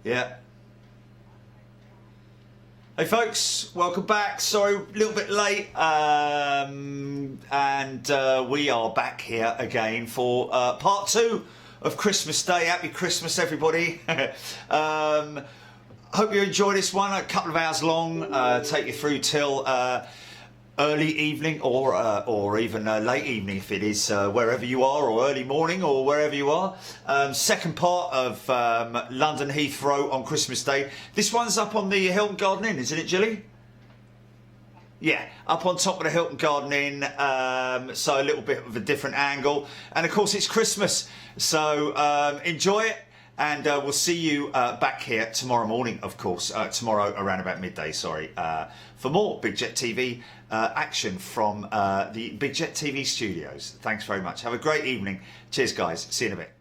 Yeah. Hey folks, welcome back. Sorry, a little bit late, and we are back here again for part 2 of Christmas Day. Happy Christmas, everybody. Hope you enjoy this one. A couple of hours long, take you through till early evening or even late evening if it is wherever you are, or early morning or wherever you are. Second part of London Heathrow on Christmas Day. This one's up on the Hilton Garden Inn, isn't it, Gilly? Yeah, up on top of the Hilton Garden Inn, so a little bit of a different angle. And of course it's Christmas, so enjoy it. And we'll see you back here tomorrow morning, of course, tomorrow around about midday, sorry, for more Big Jet TV action from the Big Jet TV studios. Thanks very much. Have a great evening. Cheers, guys. See you in a bit.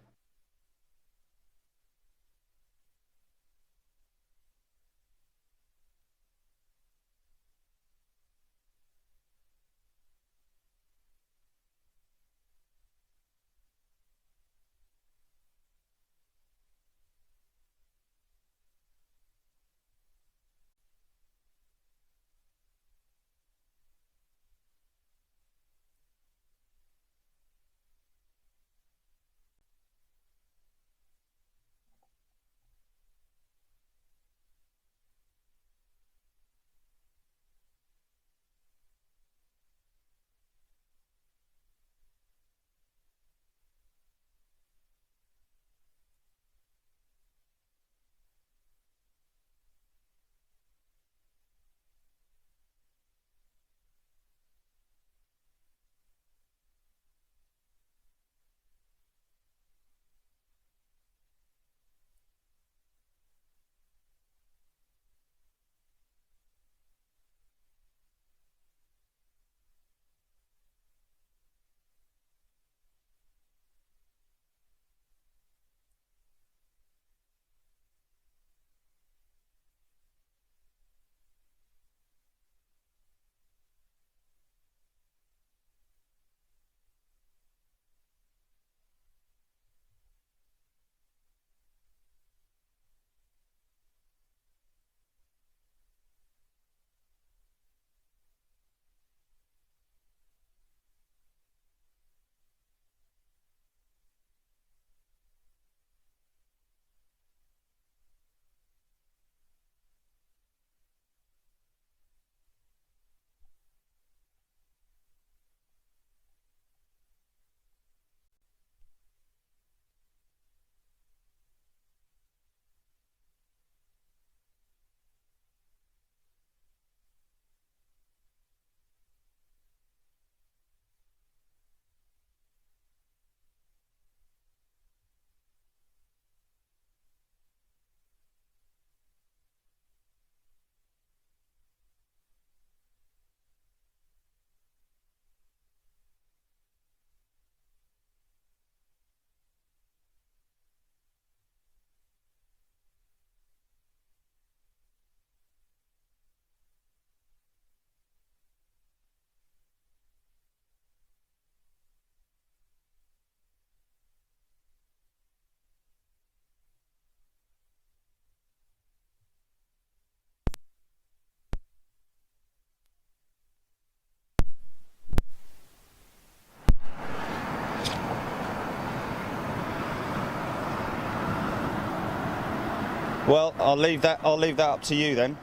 Well, I'll leave that up to you then,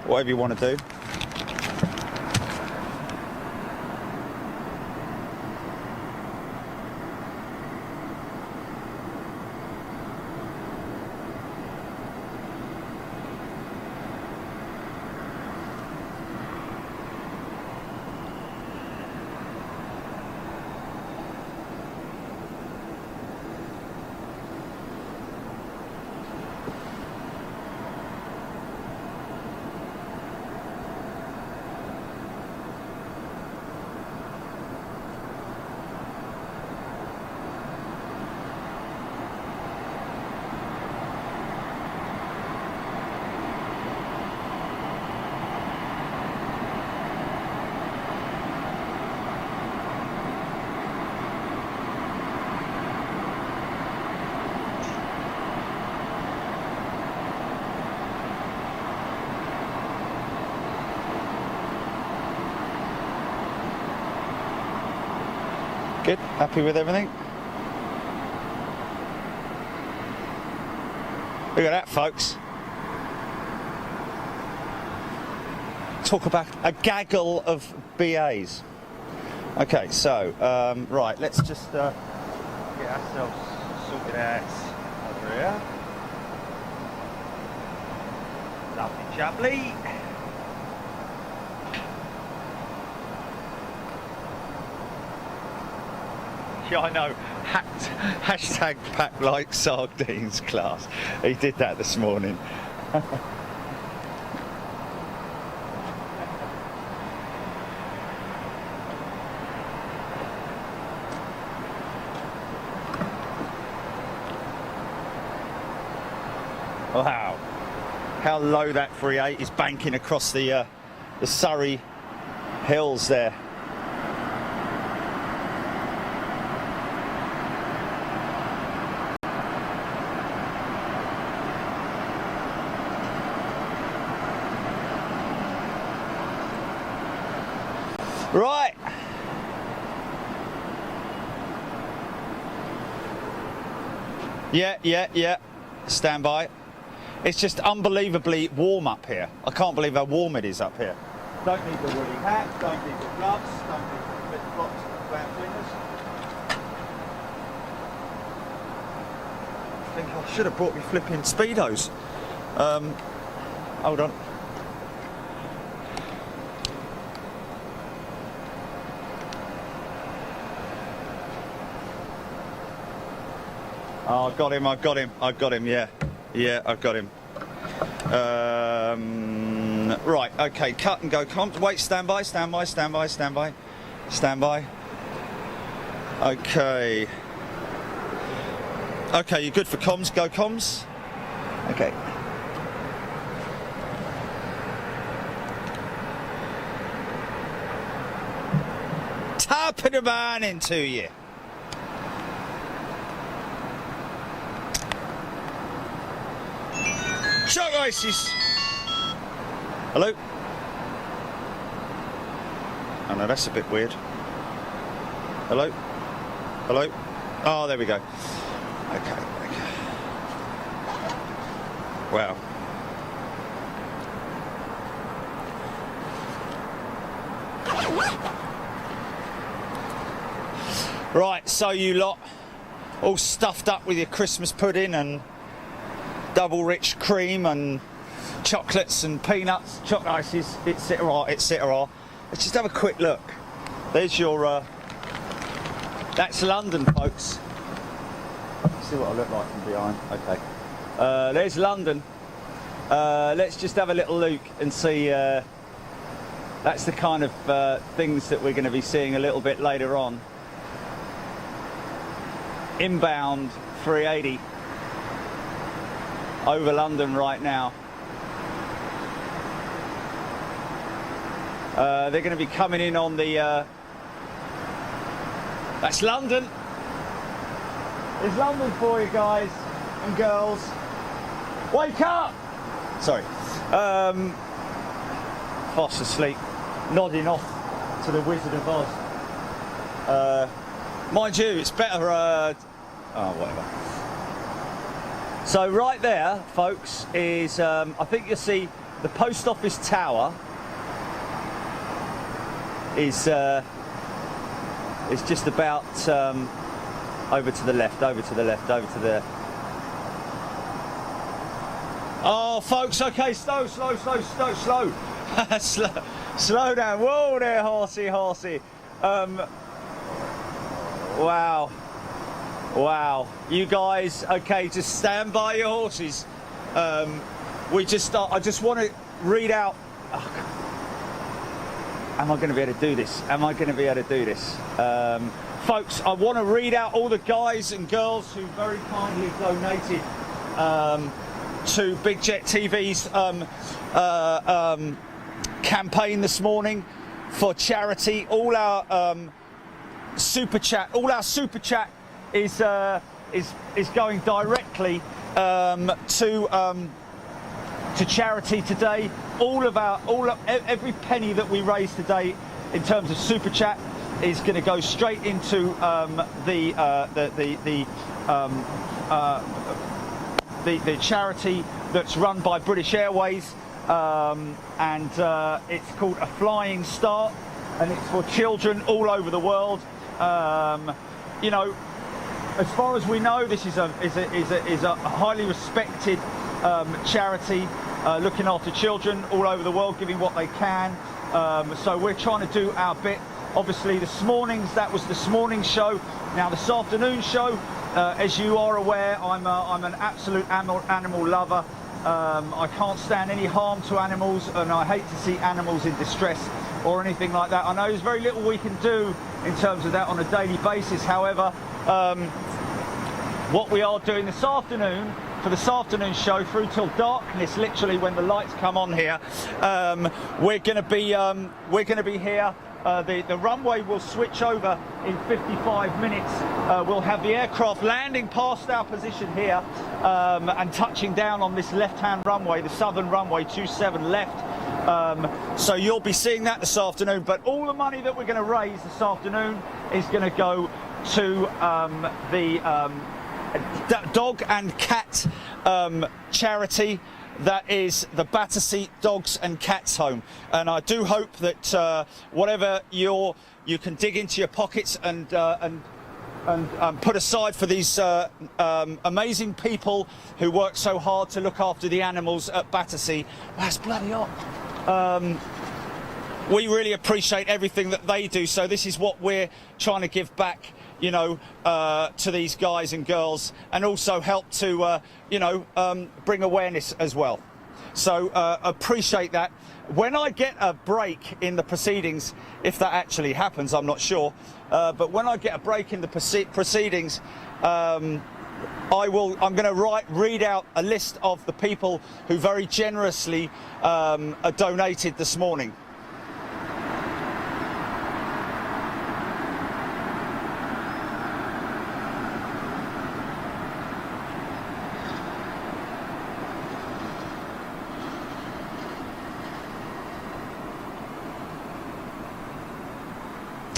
whatever you want to do. Good, happy with everything? Look at that, folks. Talk about a gaggle of BAs. Okay, so, right, let's just get ourselves sorted out over here. Lovely jubbly. Yeah, I know. Hashtag pack like sardines class. He did that this morning. Wow. How low that 3.8 is banking across the Surrey hills there. Right. Yeah. Stand by. It's just unbelievably warm up here. I can't believe how warm it is up here. Don't need the woolly hat, don't need the gloves, don't need the flip-flops and flat fingers. I think I should have brought me flipping Speedos. Hold on. Oh, I got him, yeah. Yeah, I've got him. Right, okay, cut and go comms. Wait, stand by. Okay. Okay, you're good for comms, go comms. Okay. Top of the morning to you. Shock ices. Hello? Oh no, that's a bit weird. Hello? Hello? Oh, there we go. Okay. Wow. Right, so you lot all stuffed up with your Christmas pudding and double rich cream and chocolates and peanuts, chocolate ices, etc. Let's just have a quick look. There's your that's London, folks. Let's see what I look like from behind. Okay, there's London. Let's just have a little look and see. That's the kind of things that we're going to be seeing a little bit later on. Inbound 380 over London right now. They're going to be coming in on the that's London. There's London for you guys and girls. Wake up! Sorry. Fast asleep, nodding off to the Wizard of Oz. Mind you, it's better oh, whatever. So right there, folks, is I think you'll see the post office tower is just about over to the left, over to the. Oh, folks, okay, slow. slow down. Whoa there, horsey. Wow, you guys, okay, just stand by your horses. I just want to read out. Am I going to be able to do this? Folks, I want to read out all the guys and girls who very kindly donated to Big Jet TV's campaign this morning for charity. All our super chat is going directly to charity today. Every penny that we raise today in terms of super chat is going to go straight into the charity that's run by British Airways, and it's called A Flying Start, and it's for children all over the world. You know, as far as we know, this is a highly respected charity looking after children all over the world, giving what they can. So we're trying to do our bit. Obviously, that was this morning's show. Now, this afternoon's show, as you are aware, I'm an absolute animal lover. I can't stand any harm to animals, and I hate to see animals in distress or anything like that. I know there's very little we can do in terms of that on a daily basis. However, what we are doing this afternoon, for this afternoon's show through till darkness, literally when the lights come on here, we're going to be here. The runway will switch over in 55 minutes. We'll have the aircraft landing past our position here and touching down on this left-hand runway, the southern runway 27 left. So you'll be seeing that this afternoon. But all the money that we're going to raise this afternoon is going to go to the dog and cat charity that is the Battersea Dogs and Cats Home. And I do hope that whatever you can dig into your pockets and put aside for these amazing people who work so hard to look after the animals at Battersea. That's bloody hot. We really appreciate everything that they do, so this is what we're trying to give back, you know, to these guys and girls, and also help to, you know, bring awareness as well. So appreciate that. When I get a break in the proceedings, if that actually happens, I'm not sure, but when I get a break in the proceedings, I'm going to read out a list of the people who very generously donated this morning.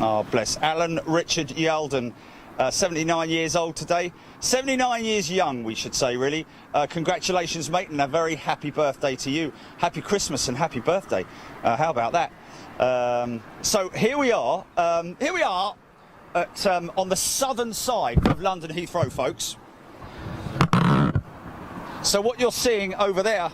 Oh, bless. Alan Richard Yalden, 79 years old today. 79 years young, we should say, really. Congratulations, mate, and a very happy birthday to you. Happy Christmas and happy birthday. How about that? So here we are. At, on the southern side of London Heathrow, folks. So what you're seeing over there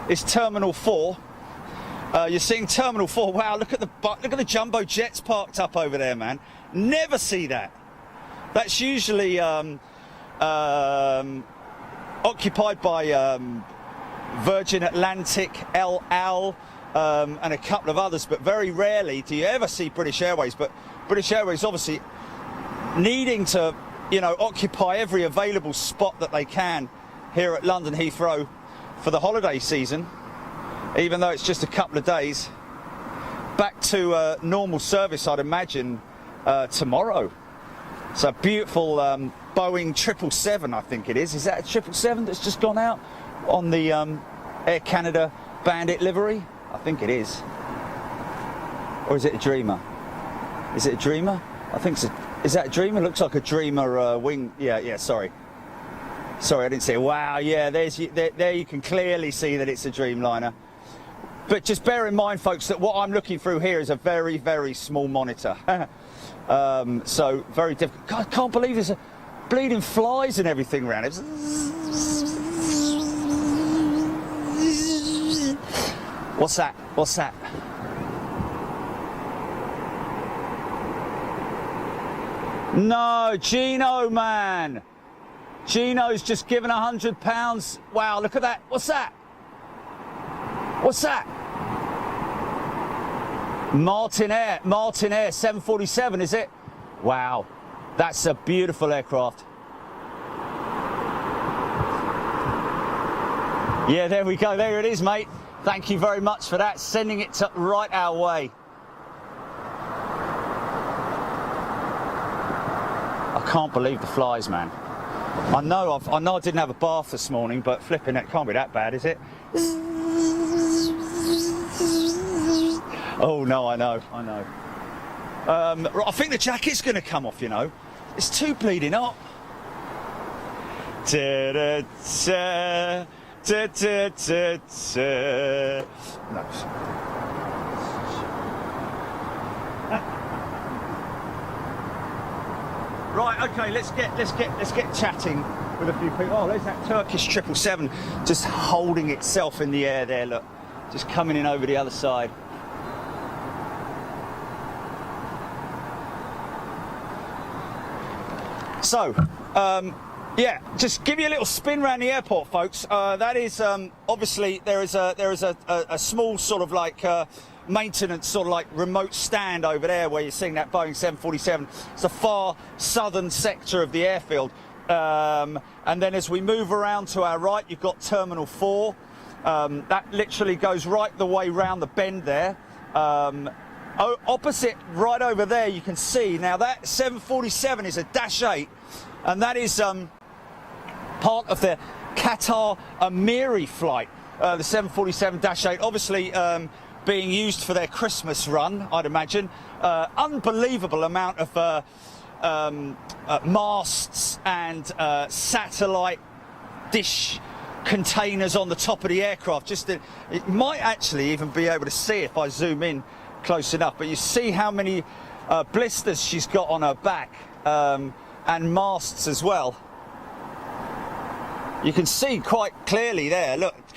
is Terminal 4. You're seeing Terminal 4. Wow, look at the jumbo jets parked up over there, man. Never see that. That's usually occupied by Virgin Atlantic, El Al, and a couple of others, but very rarely do you ever see British Airways. But British Airways obviously needing to, you know, occupy every available spot that they can here at London Heathrow for the holiday season, even though it's just a couple of days. Back to normal service, I'd imagine, tomorrow. It's a beautiful Boeing 777, I think it is. Is that a 777 that's just gone out on the Air Canada Bandit livery? I think it is. Or is it a Dreamer? Is it a Dreamer? I think so. Is that a Dreamer? Looks like a Dreamer wing. Yeah, sorry. Sorry, I didn't see it. Wow, yeah, there you can clearly see that it's a Dreamliner. But just bear in mind, folks, that what I'm looking through here is a very, very small monitor. So very difficult. God, I can't believe there's bleeding flies and everything around it. What's that? What's that? No, Gino, man. Gino's just given £100. Wow, look at that. What's that? What's that? Martin Air 747, is it? Wow, that's a beautiful aircraft. Yeah, there we go. There it is, mate. Thank you very much for that. Sending it right our way. I can't believe the flies, man. I know I didn't have a bath this morning, but flipping it can't be that bad, is it? Oh no, I know. I think the jacket's going to come off, you know. It's too bleeding hot. No. Right, okay, let's get chatting with a few people. Oh, there's that Turkish 777 just holding itself in the air there, look. Just coming in over the other side. So, yeah, just give you a little spin around the airport, folks. That is obviously there is a small sort of like maintenance sort of like remote stand over there where you're seeing that Boeing 747. It's the far southern sector of the airfield. And then as we move around to our right, you've got Terminal 4. That literally goes right the way round the bend there. Opposite, right over there, you can see now that 747 is a -8, and that is part of the Qatar Emiri flight. The 747-8, obviously being used for their Christmas run, I'd imagine. Unbelievable amount of masts and satellite dish containers on the top of the aircraft. It might actually even be able to see if I zoom in close enough, but you see how many blisters she's got on her back, and masts as well. You can see quite clearly there. Look, a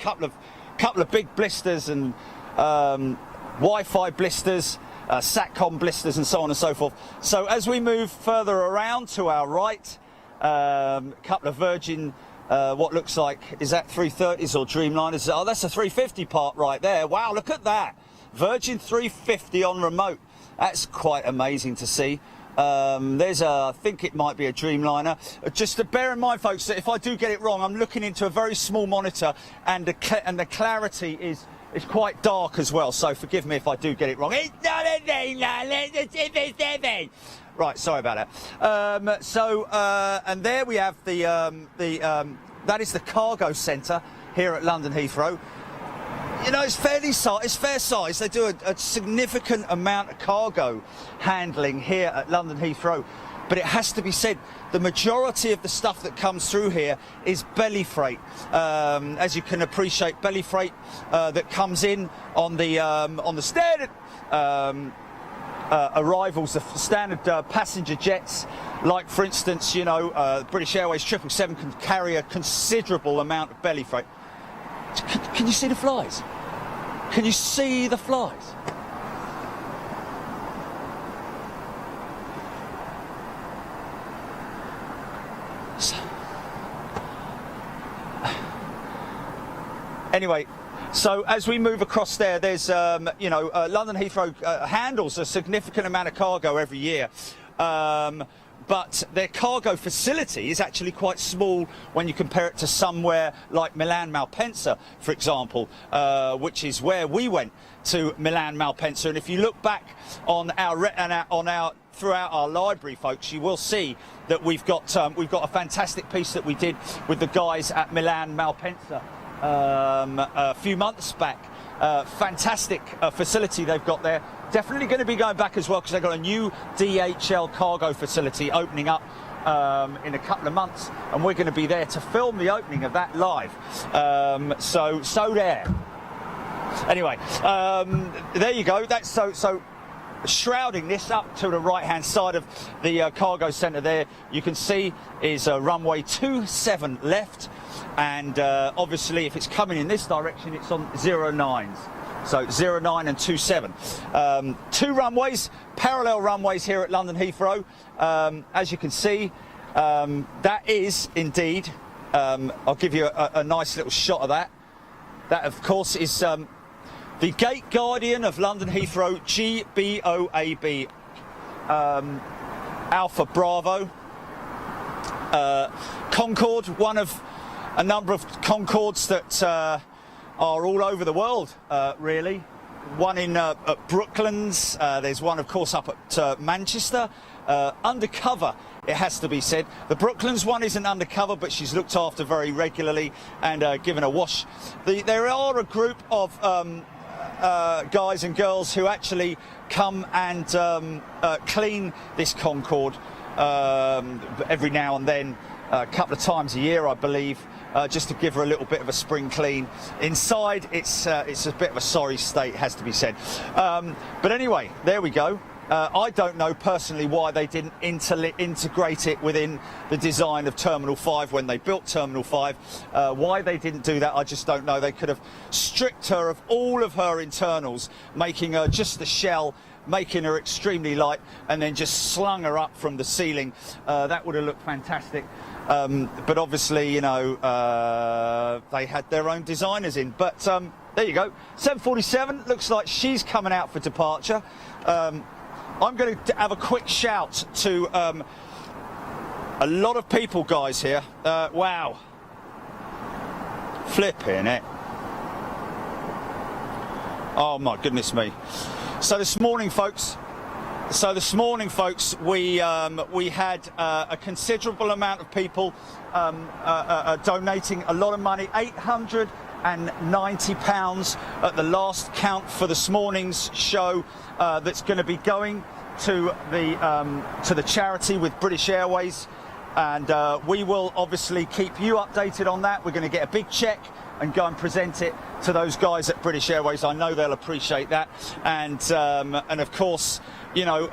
couple of big blisters and Wi-Fi blisters, Satcom blisters, and so on and so forth. So as we move further around to our right, a couple of Virgin, what looks like, is that 330s or Dreamliners? Oh, that's a 350 part right there. Wow, look at that. Virgin 350 on remote. That's quite amazing to see. There's I think it might be a Dreamliner. Just to bear in mind, folks, that if I do get it wrong, I'm looking into a very small monitor, and the clarity is quite dark as well. So forgive me if I do get it wrong. It's not a Dreamliner, it's a 777. Right, sorry about that. And there we have that is the cargo centre here at London Heathrow. You know, it's fair size. They do a significant amount of cargo handling here at London Heathrow. But it has to be said, the majority of the stuff that comes through here is belly freight. As you can appreciate, belly freight that comes in on the standard arrivals, the standard passenger jets. Like, for instance, you know, British Airways 777 can carry a considerable amount of belly freight. Can you see the flies? Can you see the flies? Anyway, so as we move across there, there's, you know, London Heathrow handles a significant amount of cargo every year. But their cargo facility is actually quite small when you compare it to somewhere like Milan Malpensa, for example, which is where we went to Milan Malpensa. And if you look back on throughout our library, folks, you will see that we've got a fantastic piece that we did with the guys at Milan Malpensa a few months back. Fantastic facility they've got there. Definitely going to be going back as well, because they've got a new DHL cargo facility opening up in a couple of months, and we're going to be there to film the opening of that live. So there. Anyway, there you go. That's so shrouding this up to the right hand side of the cargo centre there, you can see is runway 27 left, and obviously if it's coming in this direction, it's on 09s. So 09 and 27. Two runways, parallel runways here at London Heathrow. As you can see, that is indeed, I'll give you a nice little shot of that. That, of course, is the Gate Guardian of London Heathrow, GBOAB, Alpha Bravo. Concorde, one of a number of Concordes that are all over the world, really. One in at Brooklands, there's one, of course, up at Manchester. Undercover, it has to be said. The Brooklands one isn't undercover, but she's looked after very regularly and given a wash. There are a group of guys and girls who actually come and clean this Concorde every now and then, a couple of times a year, I believe, just to give her a little bit of a spring clean. Inside, it's a bit of a sorry state, has to be said. But anyway, there we go. I don't know personally why they didn't integrate it within the design of Terminal 5 when they built Terminal 5. Why they didn't do that, I just don't know. They could have stripped her of all of her internals, making her just the shell, making her extremely light, and then just slung her up from the ceiling. That would have looked fantastic. But obviously, you know, they had their own designers in. But there you go. 747 looks like she's coming out for departure. I'm going to have a quick shout to a lot of people, guys, here. Wow. Flipping it. Oh, my goodness me. So this morning, folks, we had a considerable amount of people donating a lot of money, £890 at the last count for this morning's show, that's going to be going to the charity with British Airways, and we will obviously keep you updated on that. We're going to get a big check and go and present it to those guys at British Airways. I know they'll appreciate that, and of course, you know,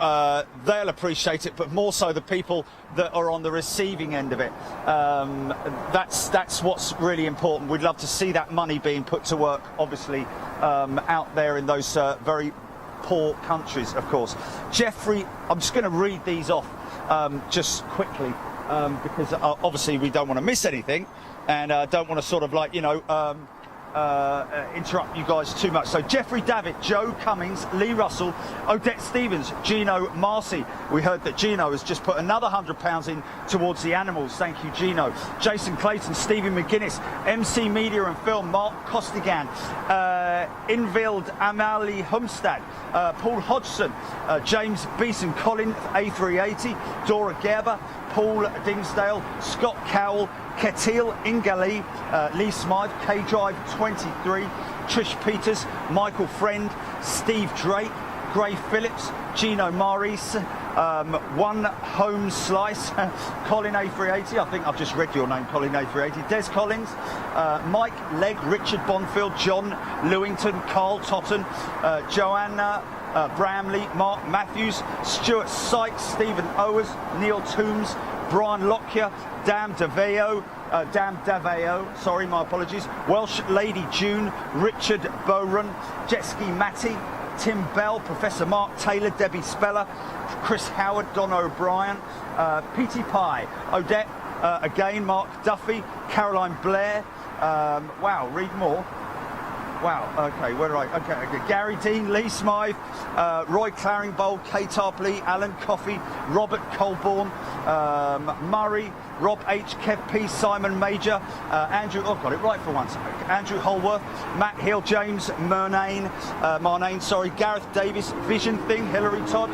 they'll appreciate it, but more so the people that are on the receiving end of it. That's what's really important. We'd love to see that money being put to work, obviously, out there in those very poor countries, of course. Jeffrey, I'm just going to read these off just quickly, because obviously we don't want to miss anything, and don't want to sort of, like, you know, interrupt you guys too much. So Jeffrey Davitt, Joe Cummings, Lee Russell, Odette Stevens, Gino Marcy. We heard that Gino has just put another £100 in towards the animals. Thank you, Gino. Jason Clayton, Stevie McGuinness, MC Media and Film, Mark Costigan, Invild Amali Humstad, Paul Hodgson, James Beeson, Colin A380, Dora Gerber, Paul Dingsdale, Scott Cowell, Ketil Ingali, Lee Smythe, K-Drive 23, Trish Peters, Michael Friend, Steve Drake, Gray Phillips, Gino Maris, One Home Slice, Colin A380, I think I've just read your name, Colin A380, Des Collins, Mike Legg, Richard Bonfield, John Lewington, Carl Totten, Joanna Bramley, Mark Matthews, Stuart Sykes, Stephen Owers, Neil Toombs, Brian Lockyer, Dan Daveo, sorry, my apologies, Welsh Lady June, Richard Bowron, Jetski Matty, Tim Bell, Professor Mark Taylor, Debbie Speller, Chris Howard, Don O'Brien, P.T. Pye, Odette, again, Mark Duffy, Caroline Blair, wow, read more. Wow, okay, where do I, okay, Gary Dean, Lee Smythe, Roy Claringbold, Kate Tarpley, Alan Coffey, Robert Colborne, Murray, Rob H, Kev P, Simon Major, Andrew, oh, got it right for once, Andrew Holworth, Matt Hill, James Marnane, sorry, Gareth Davis, Vision Thing, Hilary Todd,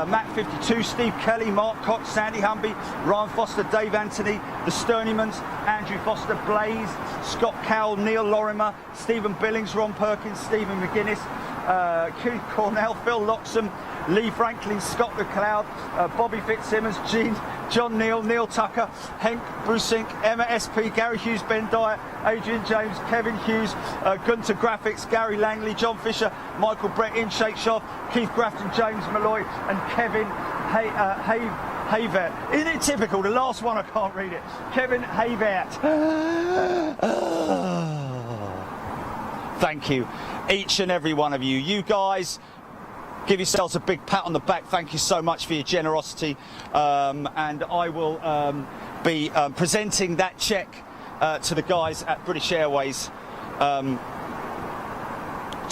Matt 52, Steve Kelly, Mark Cox, Sandy Humby, Ryan Foster, Dave Anthony, the Sternymans, Andrew Foster, Blaze, Scott Cowell, Neil Lorimer, Stephen Billings, Ron Perkins, Stephen McGuinness, Keith Cornell, Phil Loxham, Lee Franklin, Scott McLeod, Bobby Fitzsimmons, John Neal, Neil Tucker, Henk Brusink, Emma SP, Gary Hughes, Ben Dyer, Adrian James, Kevin Hughes, Gunter Graphics, Gary Langley, John Fisher, Michael Brett, In Shake Shop, Keith Grafton, James Malloy, and Kevin Hayvert. Isn't it typical? The last one, I can't read it. Kevin Hayvert. Thank you, each and every one of you. You guys, give yourselves a big pat on the back. Thank you so much for your generosity. And I will be presenting that check to the guys at British Airways, to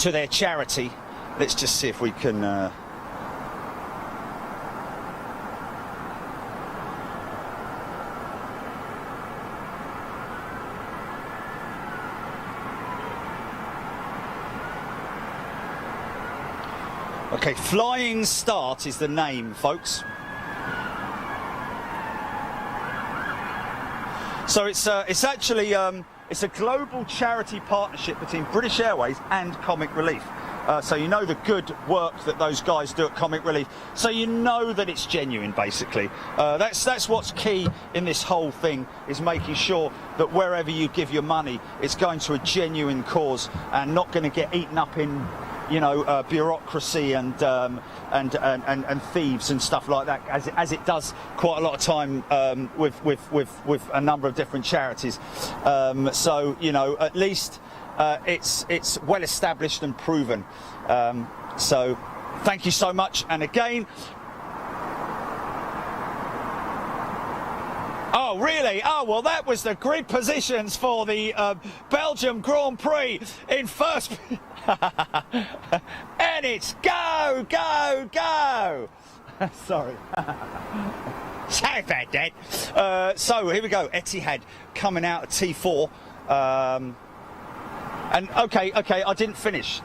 their charity. Let's just see if we can... Okay, Flying Start is the name, folks. So it's actually it's a global charity partnership between British Airways and Comic Relief. So you know the good work that those guys do at Comic Relief. So you know that it's genuine, basically. That's what's key in this whole thing, is making sure that wherever you give your money, it's going to a genuine cause and not going to get eaten up in, you know, bureaucracy and thieves and stuff like that, as it does quite a lot of time with a number of different charities. So you know, at least it's well established and proven. So thank you so much. And again, oh really? Oh well, that was the grid positions for the Belgium Grand Prix in first. And it's go, go, go. Sorry. Sorry about that. So here we go. Etihad coming out at T4. And okay, I didn't finish,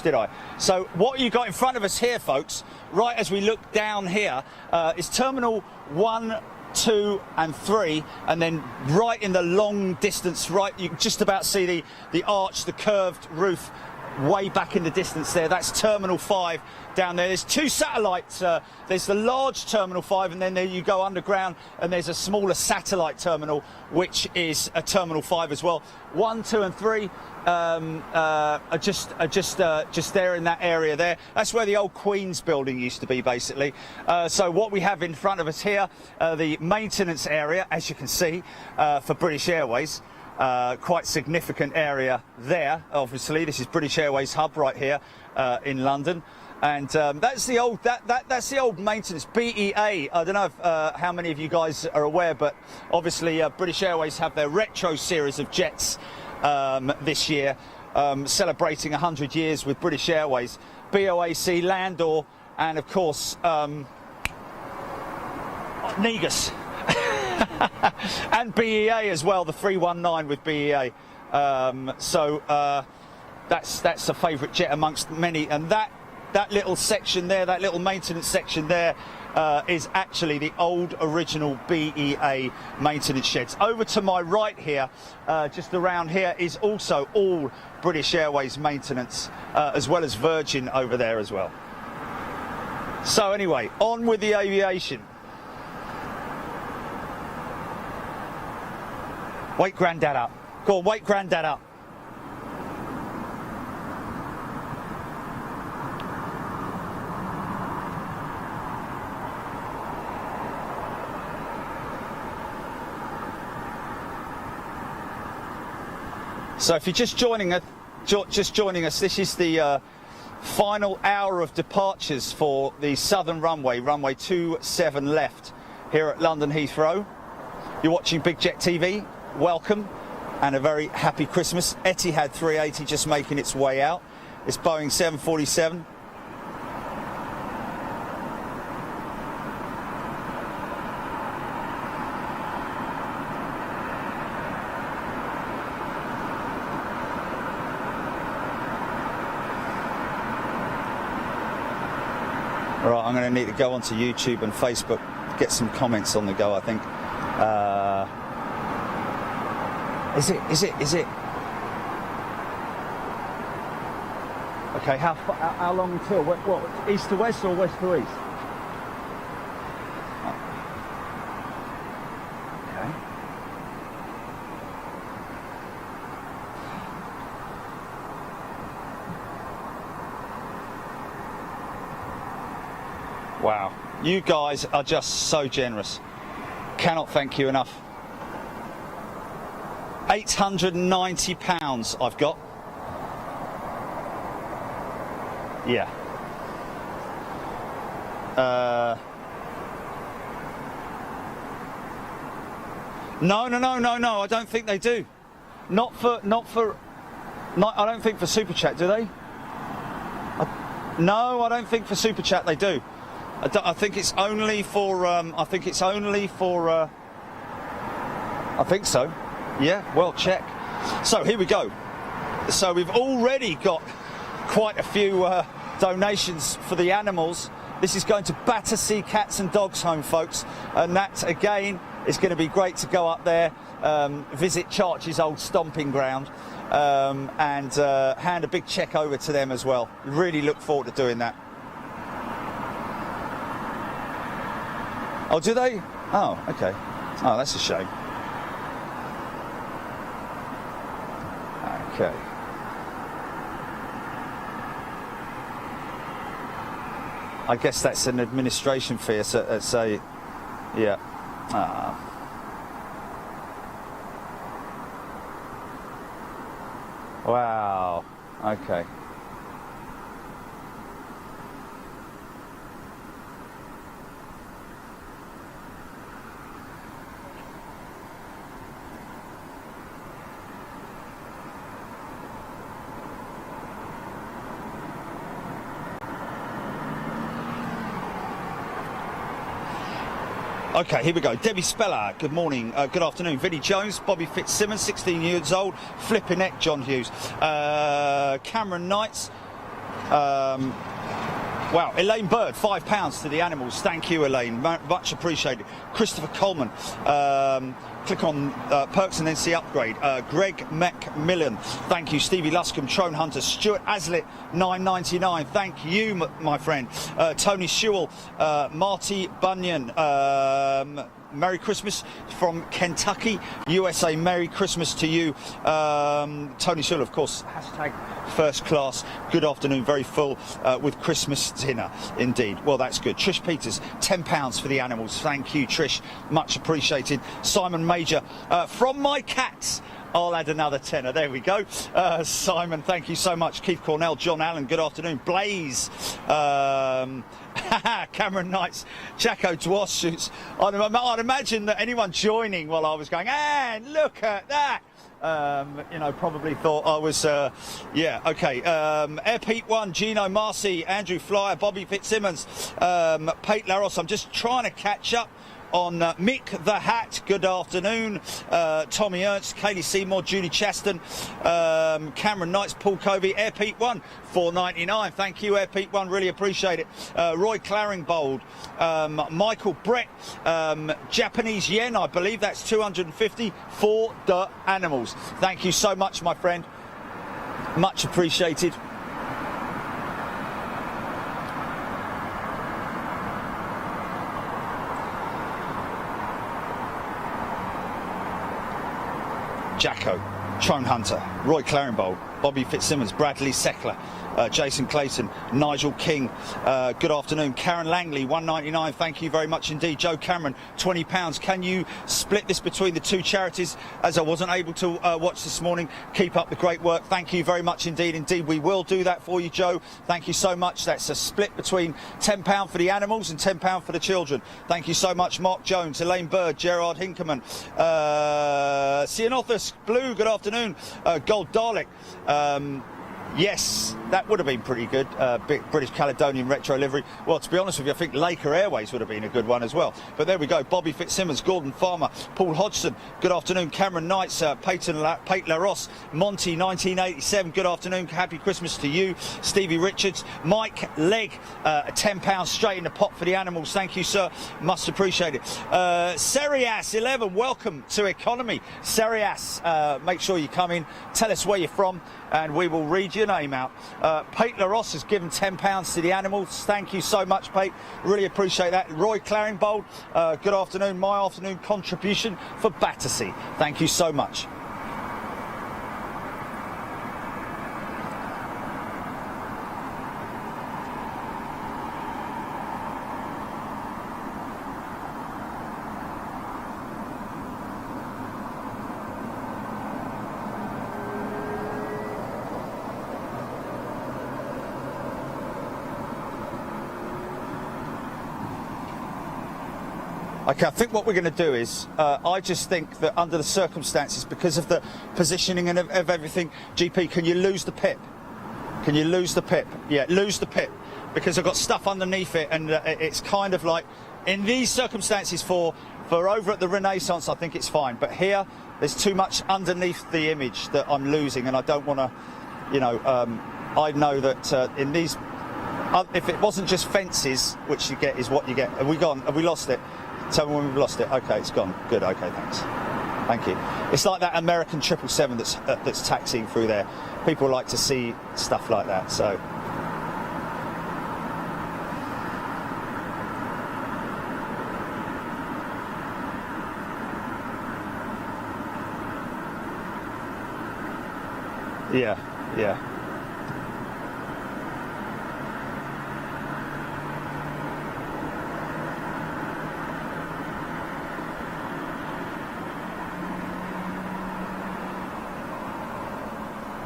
did I? So what you got in front of us here, folks, right as we look down here, is Terminal 1, 2 and 3, and then right in the long distance, right, you can just about see the arch, the curved roof way back in the distance there. That's Terminal 5 down there. There's two satellites. There's the large Terminal 5, and then there you go underground, and there's a smaller satellite terminal, which is a Terminal 5 as well. 1, 2 and 3 are just there in that area there. That's where the old Queen's building used to be, basically. So what we have in front of us here, the maintenance area, as you can see, for British Airways. Quite significant area there. Obviously, this is British Airways hub right here in London, and that's the old that's the old maintenance BEA. I don't know if, how many of you guys are aware, but obviously British Airways have their retro series of jets this year, celebrating 100 years with British Airways. BOAC, Landor, and of course Negus. And BEA as well, the 319 with BEA. So that's a favourite jet amongst many, and that little section there, that little maintenance section there, is actually the old original BEA maintenance sheds. Over to my right here, just around here, is also all British Airways maintenance, as well as Virgin over there as well. So anyway, on with the aviation. Wake Grandad up. Go on, wake Grandad up. So if you're just joining us, this is the final hour of departures for the southern runway, runway 27 left here at London Heathrow. You're watching Big Jet TV. Welcome and a very happy Christmas. Etihad 380 just making its way out. It's Boeing 747. All right, I'm going to need to go onto YouTube and Facebook, get some comments on the go, I think. Is it? Okay, how long until? What, east to west or west to east? Okay. Wow, you guys are just so generous. Cannot thank you enough. £890 I've got. Yeah. No, I don't think they do. Not I don't think for Super Chat, do they? No, I don't think for Super Chat they do. I think it's only for, I think so. Yeah, well, check. So here we go. So we've already got quite a few donations for the animals. This is going to Battersea Cats and Dogs Home, folks. And that, again, It's going to be great to go up there, visit Charch's old stomping ground, and hand a big check over to them as well. Really look forward to doing that. Oh, do they? Oh, okay. Oh, that's a shame. Okay. I guess that's an administration fee, say, yeah. Wow, okay. Okay, here we go. Debbie Speller, good morning, good afternoon. Vinnie Jones, Bobby Fitzsimmons, 16 years old, flipping neck, John Hughes. Cameron Knights, wow, Elaine Bird, £5 to the animals. Thank you, Elaine, much appreciated. Christopher Coleman, click on perks and then see upgrade. Greg Macmillan, thank you. Stevie Luscombe, Trone Hunter. Stuart Aslett, $9.99, thank you, my friend. Tony Sewell, Marty Bunyan, Merry Christmas from Kentucky, USA. Merry Christmas to you. Tony Sewell, of course, hashtag first class. Good afternoon, very full with Christmas dinner indeed. Well, that's good. Trish Peters, £10 for the animals. Thank you, Trish, much appreciated. Simon Major, from my cats, I'll add another tenner. There we go. Simon, thank you so much. Keith Cornell, John Allen, good afternoon. Blaze, Cameron Knights, Jacko Dwas shoots. I'd imagine that anyone joining while I was going, and look at that, you know, probably thought I was, yeah, okay. Air Pete 1, Gino Marcy, Andrew Flyer, Bobby Fitzsimmons, Pate Laros. I'm just trying to catch up on Mick the Hat, good afternoon. Tommy Ernst, Kaylee Seymour, Judy Chaston, Cameron Knights, Paul Covey, Air Pete 1, $4.99. Thank you, Air Pete 1, really appreciate it. Roy Claringbold, Michael Brett, Japanese yen, I believe that's 250 for the animals. Thank you so much, my friend, much appreciated. Jacko, Trone Hunter, Roy Claringbold, Bobby Fitzsimmons, Bradley Seckler, Jason Clayton, Nigel King, good afternoon. Karen Langley, $1.99, thank you very much indeed. Joe Cameron, £20. Can you split this between the two charities, as I wasn't able to watch this morning? Keep up the great work. Thank you very much indeed. Indeed, we will do that for you, Joe. Thank you so much. That's a split between £10 for the animals and £10 for the children. Thank you so much. Mark Jones, Elaine Bird, Gerard Hinkerman, Cianothus Blue, good afternoon. Gold Dalek, yes, that would have been pretty good. British Caledonian retro livery. Well, to be honest with you, I think Laker Airways would have been a good one as well. But there we go. Bobby Fitzsimmons, Gordon Farmer, Paul Hodgson, good afternoon. Cameron Knights, Pate LaRosse, Monty, 1987, good afternoon. Happy Christmas to you. Stevie Richards, Mike Legg, £10 straight in the pot for the animals. Thank you, sir. Must appreciate it. Serias 11, welcome to Economy. Serias, make sure you come in, tell us where you're from, and we will read your name out. Pate LaRosse has given £10 to the animals. Thank you so much, Pate. Really appreciate that. Roy Claringbold, good afternoon. My afternoon contribution for Battersea. Thank you so much. Okay, I think what we're going to do is, I just think that under the circumstances, because of the positioning and of everything, GP, can you lose the pip? Can you lose the pip? Yeah, lose the pip, because I've got stuff underneath it, and it's kind of like, in these circumstances for over at the Renaissance, I think it's fine. But here, there's too much underneath the image that I'm losing, and I don't want to, you know, I know that in these, if it wasn't just fences, which you get is what you get. Have we gone? Have we lost it? Tell me when we've lost it. Okay, it's gone. Good. Okay, thanks. Thank you. It's like that American 777 that's taxiing through there. People like to see stuff like that. So. Yeah. Yeah.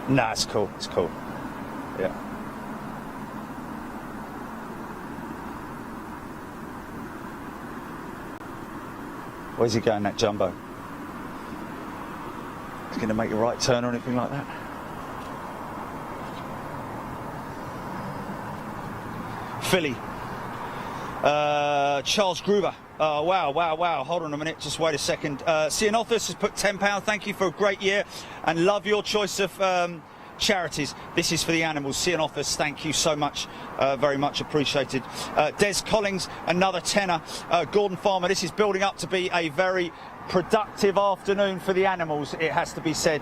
Nah, it's cool. It's cool. Yeah. Where's he going, that jumbo? He's going to make a right turn or anything like that? Philly. Charles Gruber. Wow. Hold on a minute. Just wait a second. Cianothus has put £10. Thank you for a great year and love your choice of charities. This is for the animals. Cianothus, thank you so much. Very much appreciated. Des Collins, another tenner. Gordon Farmer, this is building up to be a very productive afternoon for the animals, it has to be said,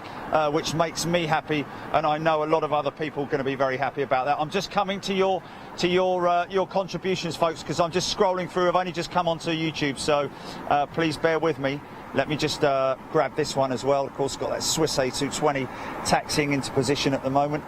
which makes me happy, and I know a lot of other people are going to be very happy about that. I'm just coming to your contributions, folks, because I'm just scrolling through. I've only just come onto YouTube, so please bear with me. Let me just grab this one as well. Of course, got that Swiss A220 taxiing into position at the moment.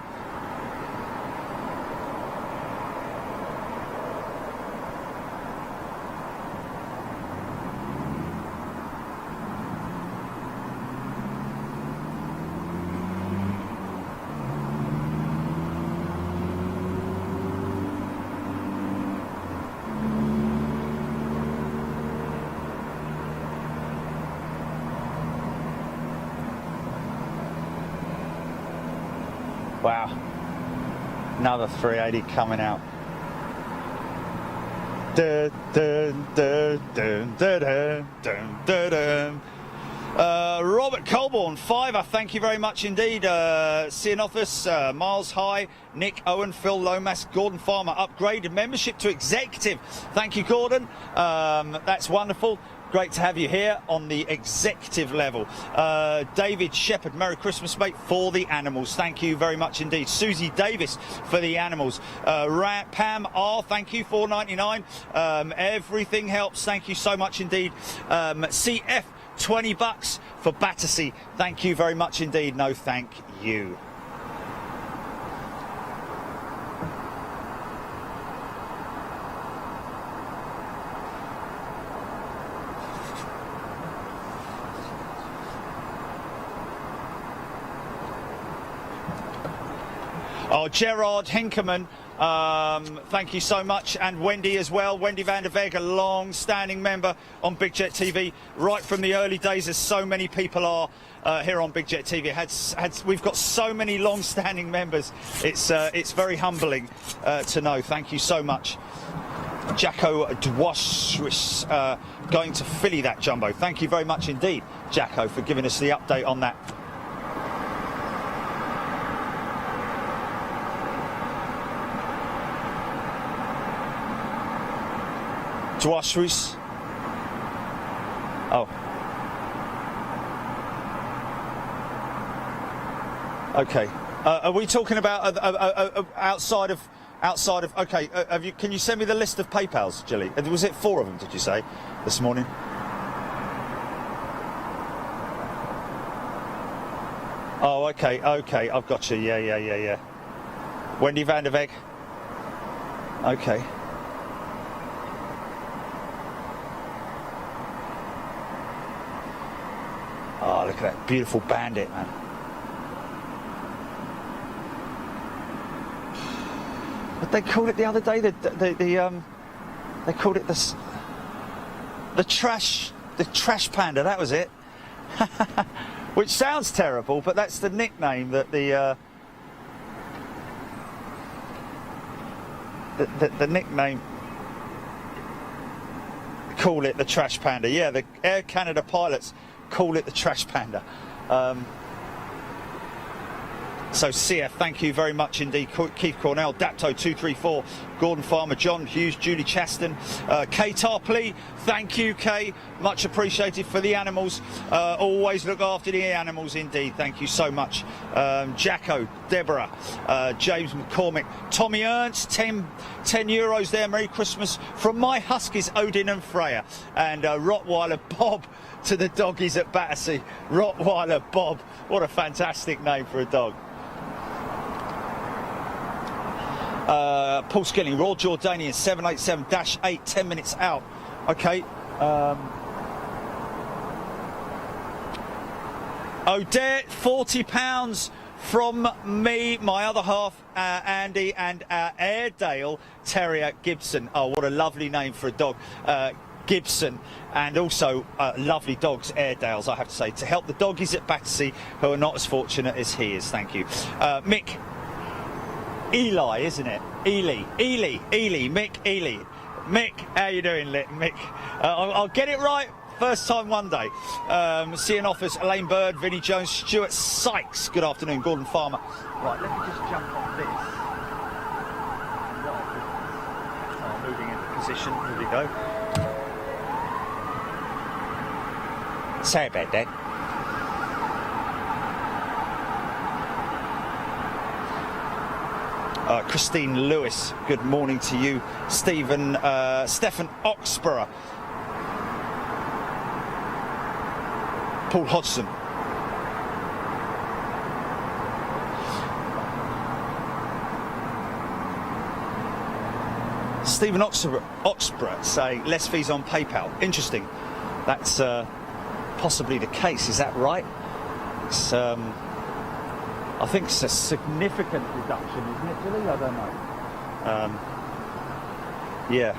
Wow, another 380 coming out. Dun, dun, dun, dun, dun, dun, dun, dun, dun. Robert Colborne, £5. Thank you very much indeed. Cianothus, Miles High, Nick Owen, Phil Lomas, Gordon Farmer, upgraded membership to executive. Thank you, Gordon. That's wonderful. Great to have you here on the executive level. David Shepherd, Merry Christmas, mate, for the animals. Thank you very much indeed. Susie Davis for the animals. Pam R, thank you, $4.99. Everything helps. Thank you so much indeed. CF, $20 for Battersea. Thank you very much indeed. No, thank you. Oh, Gerard Hinkerman, thank you so much, and Wendy as well. Wendy van der Weg, a long-standing member on Big Jet TV, right from the early days, as so many people are here on Big Jet TV. We've got so many long-standing members. It's very humbling to know. Thank you so much. Jacko Dwashwis, going to Philly, that jumbo. Thank you very much indeed, Jacko, for giving us the update on that. Dwashwis. Oh. Okay. Are we talking about outside of? Okay. Can you send me the list of PayPals, Jilly? Was it 4 of them? Did you say this morning? Oh, okay. I've got you. Yeah. Wendy van der Weg. Okay. Oh, look at that beautiful bandit, man. What they called it the other day? They called it the trash panda. That was it. Which sounds terrible, but that's the nickname that the nickname. Call it the trash panda. Yeah, the Air Canada pilots call it the trash panda. So CF, thank you very much indeed. Keith Cornell, Dapto 234, Gordon Farmer, John Hughes, Julie Chaston, Kay Tarpley, thank you, Kay, much appreciated for the animals. Always look after the animals indeed, thank you so much. Jacko, Deborah, James McCormick, Tommy Ernst, 10 euros there, Merry Christmas from my Huskies, Odin and Freya, and Rottweiler Bob to the doggies at Battersea. Rottweiler Bob, what a fantastic name for a dog. Paul Skilling, Royal Jordanian 787-8, 10 minutes out. Okay. Odette, £40 from me, my other half, Andy, and our Airedale Terrier Gibson. Oh, what a lovely name for a dog. Gibson, and also lovely dogs, Airedales, I have to say, to help the doggies at Battersea who are not as fortunate as he is. Thank you. Mick Eli, isn't it? Mick Ely. Mick, how you doing, Mick? I'll get it right first time one day. Seeing Office, Elaine Bird, Vinnie Jones, Stuart Sykes. Good afternoon, Gordon Farmer. Right, let me just jump on this. Moving into position. Here we go. Sorry about that. Christine Lewis, good morning to you. Stephen Oxborough. Paul Hodgson. Stephen Oxborough saying less fees on PayPal. Interesting. That's possibly the case. Is that right? It's, I think it's a significant reduction, isn't it, Billy? I don't know. Yeah.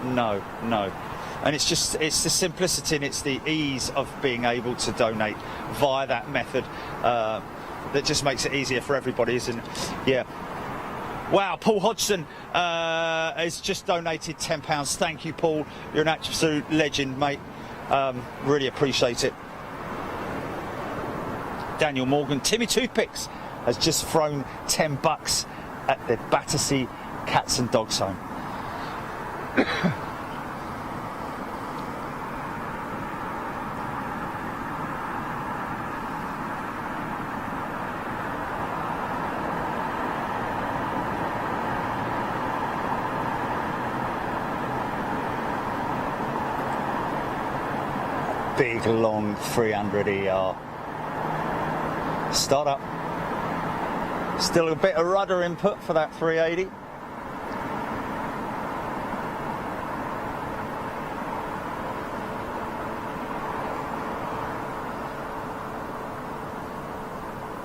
No. And it's the simplicity and it's the ease of being able to donate via that method that just makes it easier for everybody, isn't it? Yeah. Wow, Paul Hodgson has just donated £10. Thank you, Paul. You're an absolute legend, mate. Really appreciate it. Daniel Morgan, Timmy Toothpicks has just thrown $10 at the Battersea Cats and Dogs Home. Big long 300 ER. Start up. Still a bit of rudder input for that 380.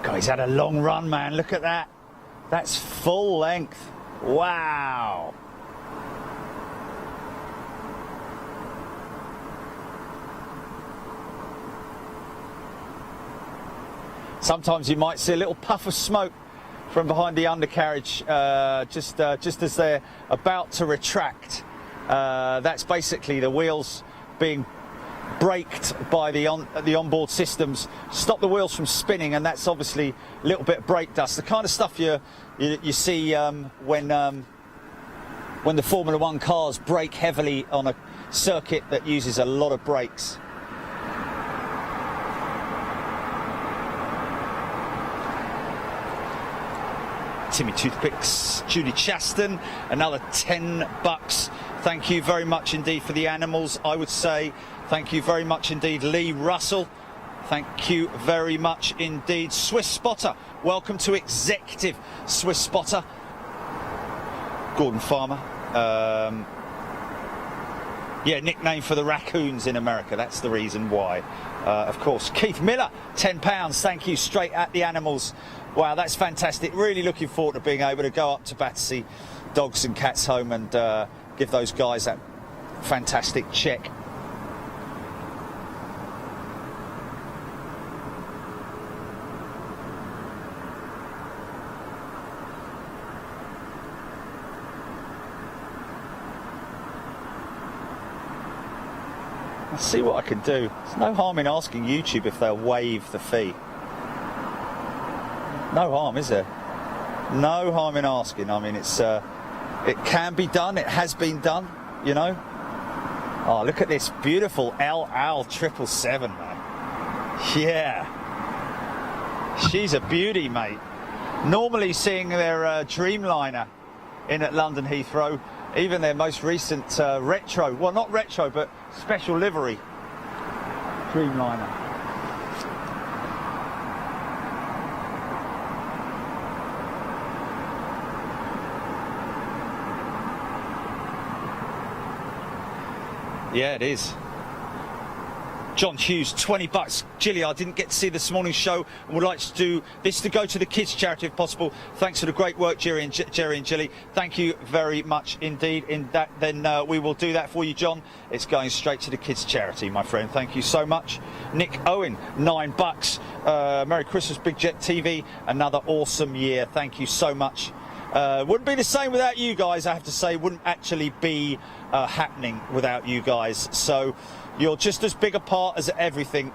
God, he's had a long run, man. Look at that. That's full length. Wow. Sometimes you might see a little puff of smoke from behind the undercarriage just as they're about to retract. That's basically the wheels being braked by the onboard systems, stop the wheels from spinning, and that's obviously a little bit of brake dust. The kind of stuff you see when the Formula One cars brake heavily on a circuit that uses a lot of brakes. Timmy Toothpicks, Judy Chaston, another $10. Thank you very much indeed for the animals, I would say. Thank you very much indeed, Lee Russell. Thank you very much indeed. Swiss Spotter, welcome to Executive Swiss Spotter. Gordon Farmer. Yeah, nickname for the raccoons in America, that's the reason why. Of course, Keith Miller, £10. Thank you, straight at the animals. Wow, that's fantastic. Really looking forward to being able to go up to Battersea Dogs and Cats Home and give those guys that fantastic check. I'll see what I can do. There's no harm in asking YouTube if they'll waive the fee. No harm, is there? No harm in asking. I mean, it can be done. It has been done, you know. Oh, look at this beautiful El Al 777, man. Yeah. She's a beauty, mate. Normally seeing their Dreamliner in at London Heathrow, even their most recent retro, well, not retro, but special livery Dreamliner. Yeah, it is. John Hughes, 20 bucks. Gilly, I didn't get to see this morning's show and would like to do this to go to the kids' charity if possible. Thanks for the great work, Jerry and Gilly. Thank you very much indeed. Then we will do that for you, John. It's going straight to the kids' charity, my friend. Thank you so much. Nick Owen, 9 bucks. Merry Christmas, Big Jet TV. Another awesome year. Thank you so much. Wouldn't be the same without you guys, I have to say. Wouldn't actually be happening without you guys. So you're just as big a part as everything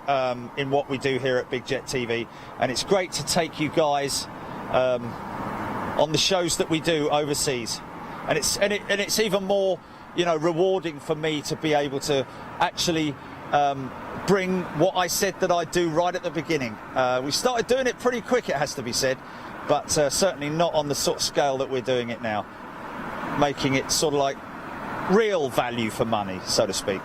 in what we do here at Big Jet TV, and it's great to take you guys on the shows that we do overseas, and it's even more, you know, rewarding for me to be able to actually bring what I said that I'd do right at the beginning. We started doing it pretty quick, it has to be said, but certainly not on the sort of scale that we're doing it now, making it sort of like real value for money, so to speak.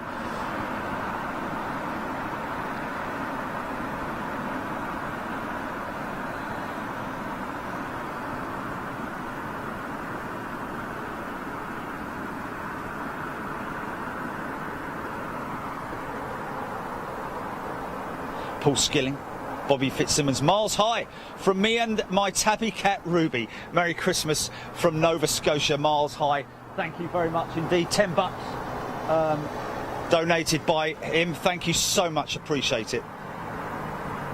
Paul Skilling, Bobby Fitzsimmons, miles high from me and my tabby cat Ruby. Merry Christmas from Nova Scotia, miles high. Thank you very much indeed. 10 bucks donated by him. Thank you so much, appreciate it.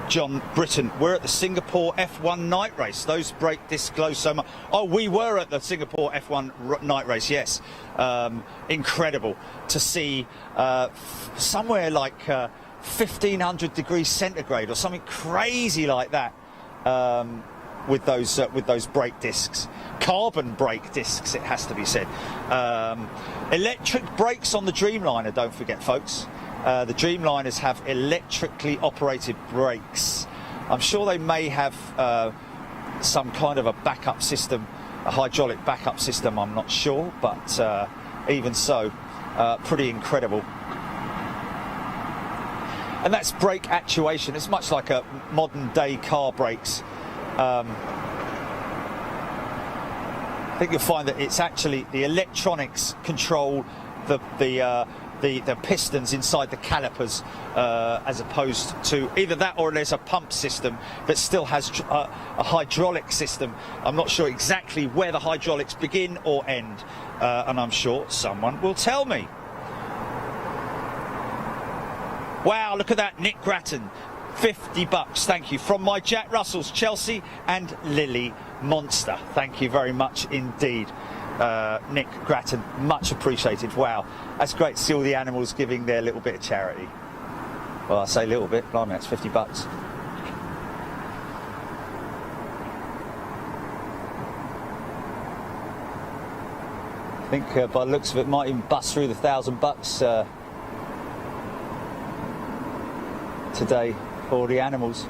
John Britton, we're at the Singapore F1 night race. Those brake discs glow so much. Oh, we were at the Singapore F1 night race, yes. Incredible to see somewhere like 1500 degrees centigrade or something crazy like that with those brake discs, carbon brake discs, it has to be said. Electric brakes on the Dreamliner, don't forget, folks. The Dreamliners have electrically operated brakes. I'm sure they may have some kind of a backup system, a hydraulic backup system, I'm not sure, but even so, pretty incredible. And that's brake actuation. It's much like a modern day car brakes. I think you'll find that it's actually the electronics control the pistons inside the calipers, as opposed to either that or there's a pump system that still has a hydraulic system. I'm not sure exactly where the hydraulics begin or end, and I'm sure someone will tell me. Wow, look at that, Nick Grattan, 50 bucks, thank you. From my Jack Russells, Chelsea and Lily Monster. Thank you very much indeed, Nick Grattan, much appreciated. Wow, that's great to see all the animals giving their little bit of charity. Well, I say little bit, blimey, that's 50 bucks. I think by the looks of it, might even bust through the $1,000 today for the animals.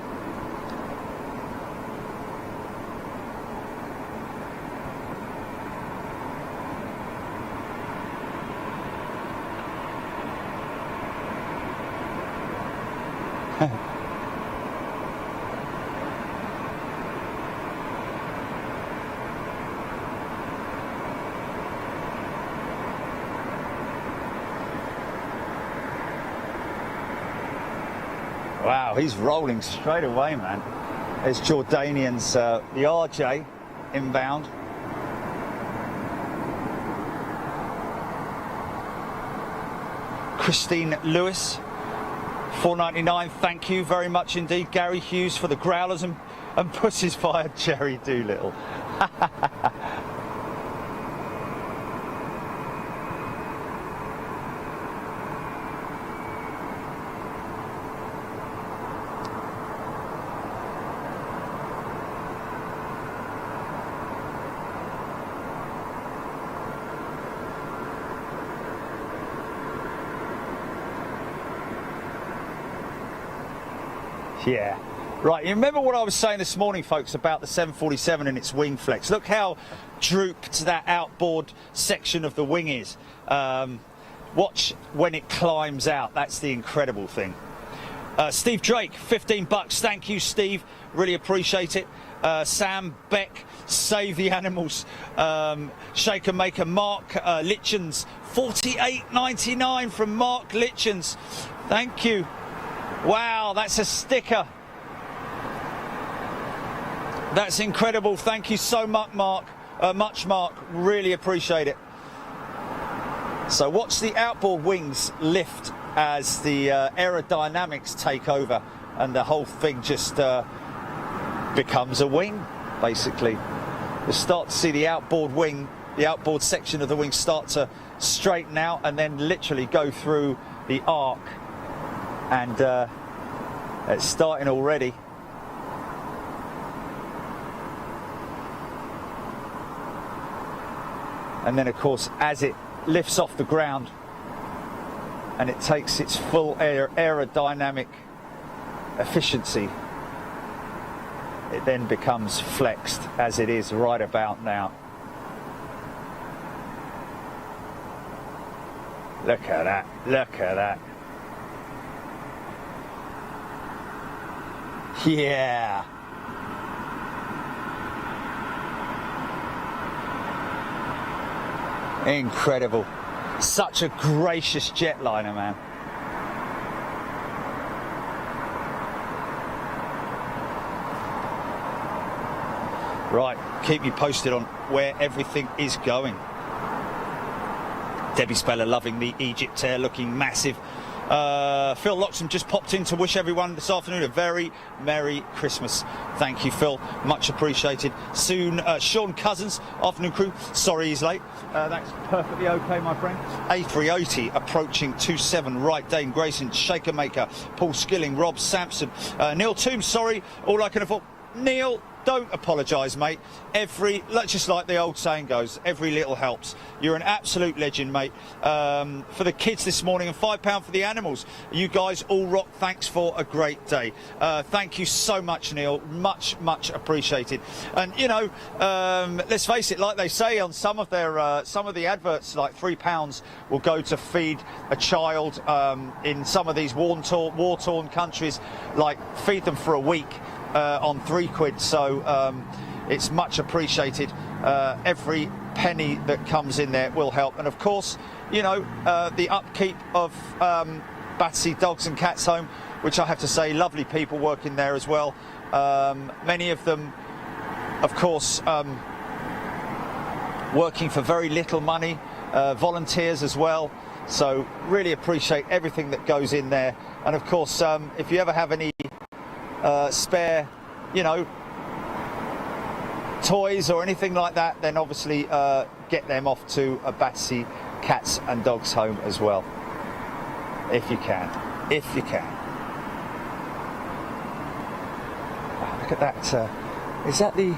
Wow, he's rolling straight away, man. There's Jordanians, the RJ inbound. Christine Lewis, $4.99. Thank you very much indeed. Gary Hughes for the growlers and pussies via Jerry Doolittle. Yeah. Right, you remember what I was saying this morning, folks, about the 747 and its wing flex? Look how drooped that outboard section of the wing is. Watch when it climbs out. That's the incredible thing. Steve Drake, $15. Thank you, Steve. Really appreciate it. Sam Beck, Save the Animals. Shaker Maker Mark Litchens, $48.99 from Mark Litchens. Thank you. Wow, that's a sticker. That's incredible. Thank you so much, Mark. Mark. Really appreciate it. So watch the outboard wings lift as the aerodynamics take over, and the whole thing just becomes a wing, basically. You start to see the outboard wing, the outboard section of the wing start to straighten out and then literally go through the arc. And it's starting already. And then, of course, as it lifts off the ground and it takes its full aerodynamic efficiency, it then becomes flexed, as it is right about now. Look at that, look at that. Yeah. Incredible. Such a gracious jetliner, man. Right, keep me posted on where everything is going. Debbie Speller loving the Egypt Air, looking massive. Phil Loxham just popped in to wish everyone this afternoon a very Merry Christmas. Thank you, Phil. Much appreciated. Soon, Sean Cousins, afternoon crew. Sorry he's late. That's perfectly okay, my friend. A380 approaching 27. Right, Dane Grayson, Shaker Maker, Paul Skilling, Rob Sampson, Neil Toombs. Sorry, all I can afford. Neil, don't apologise, mate. Just like the old saying goes, every little helps. You're an absolute legend, mate. For the kids this morning and £5 for the animals. You guys all rock. Thanks for a great day. Thank you so much, Neil. Much, much appreciated. And you know, let's face it, like they say on some of the adverts, like £3 will go to feed a child in some of these war-torn countries. Like feed them for a week. On £3, so it's much appreciated. Every penny that comes in there will help, and of course, you know, the upkeep of Battersea Dogs and Cats Home, which I have to say, lovely people working there as well. Many of them, of course, working for very little money, volunteers as well. So really appreciate everything that goes in there, and of course, if you ever have any spare, you know, toys or anything like that, then obviously get them off to a Battersea Cats and Dogs Home as well, if you can. Oh, look at that. Is that the...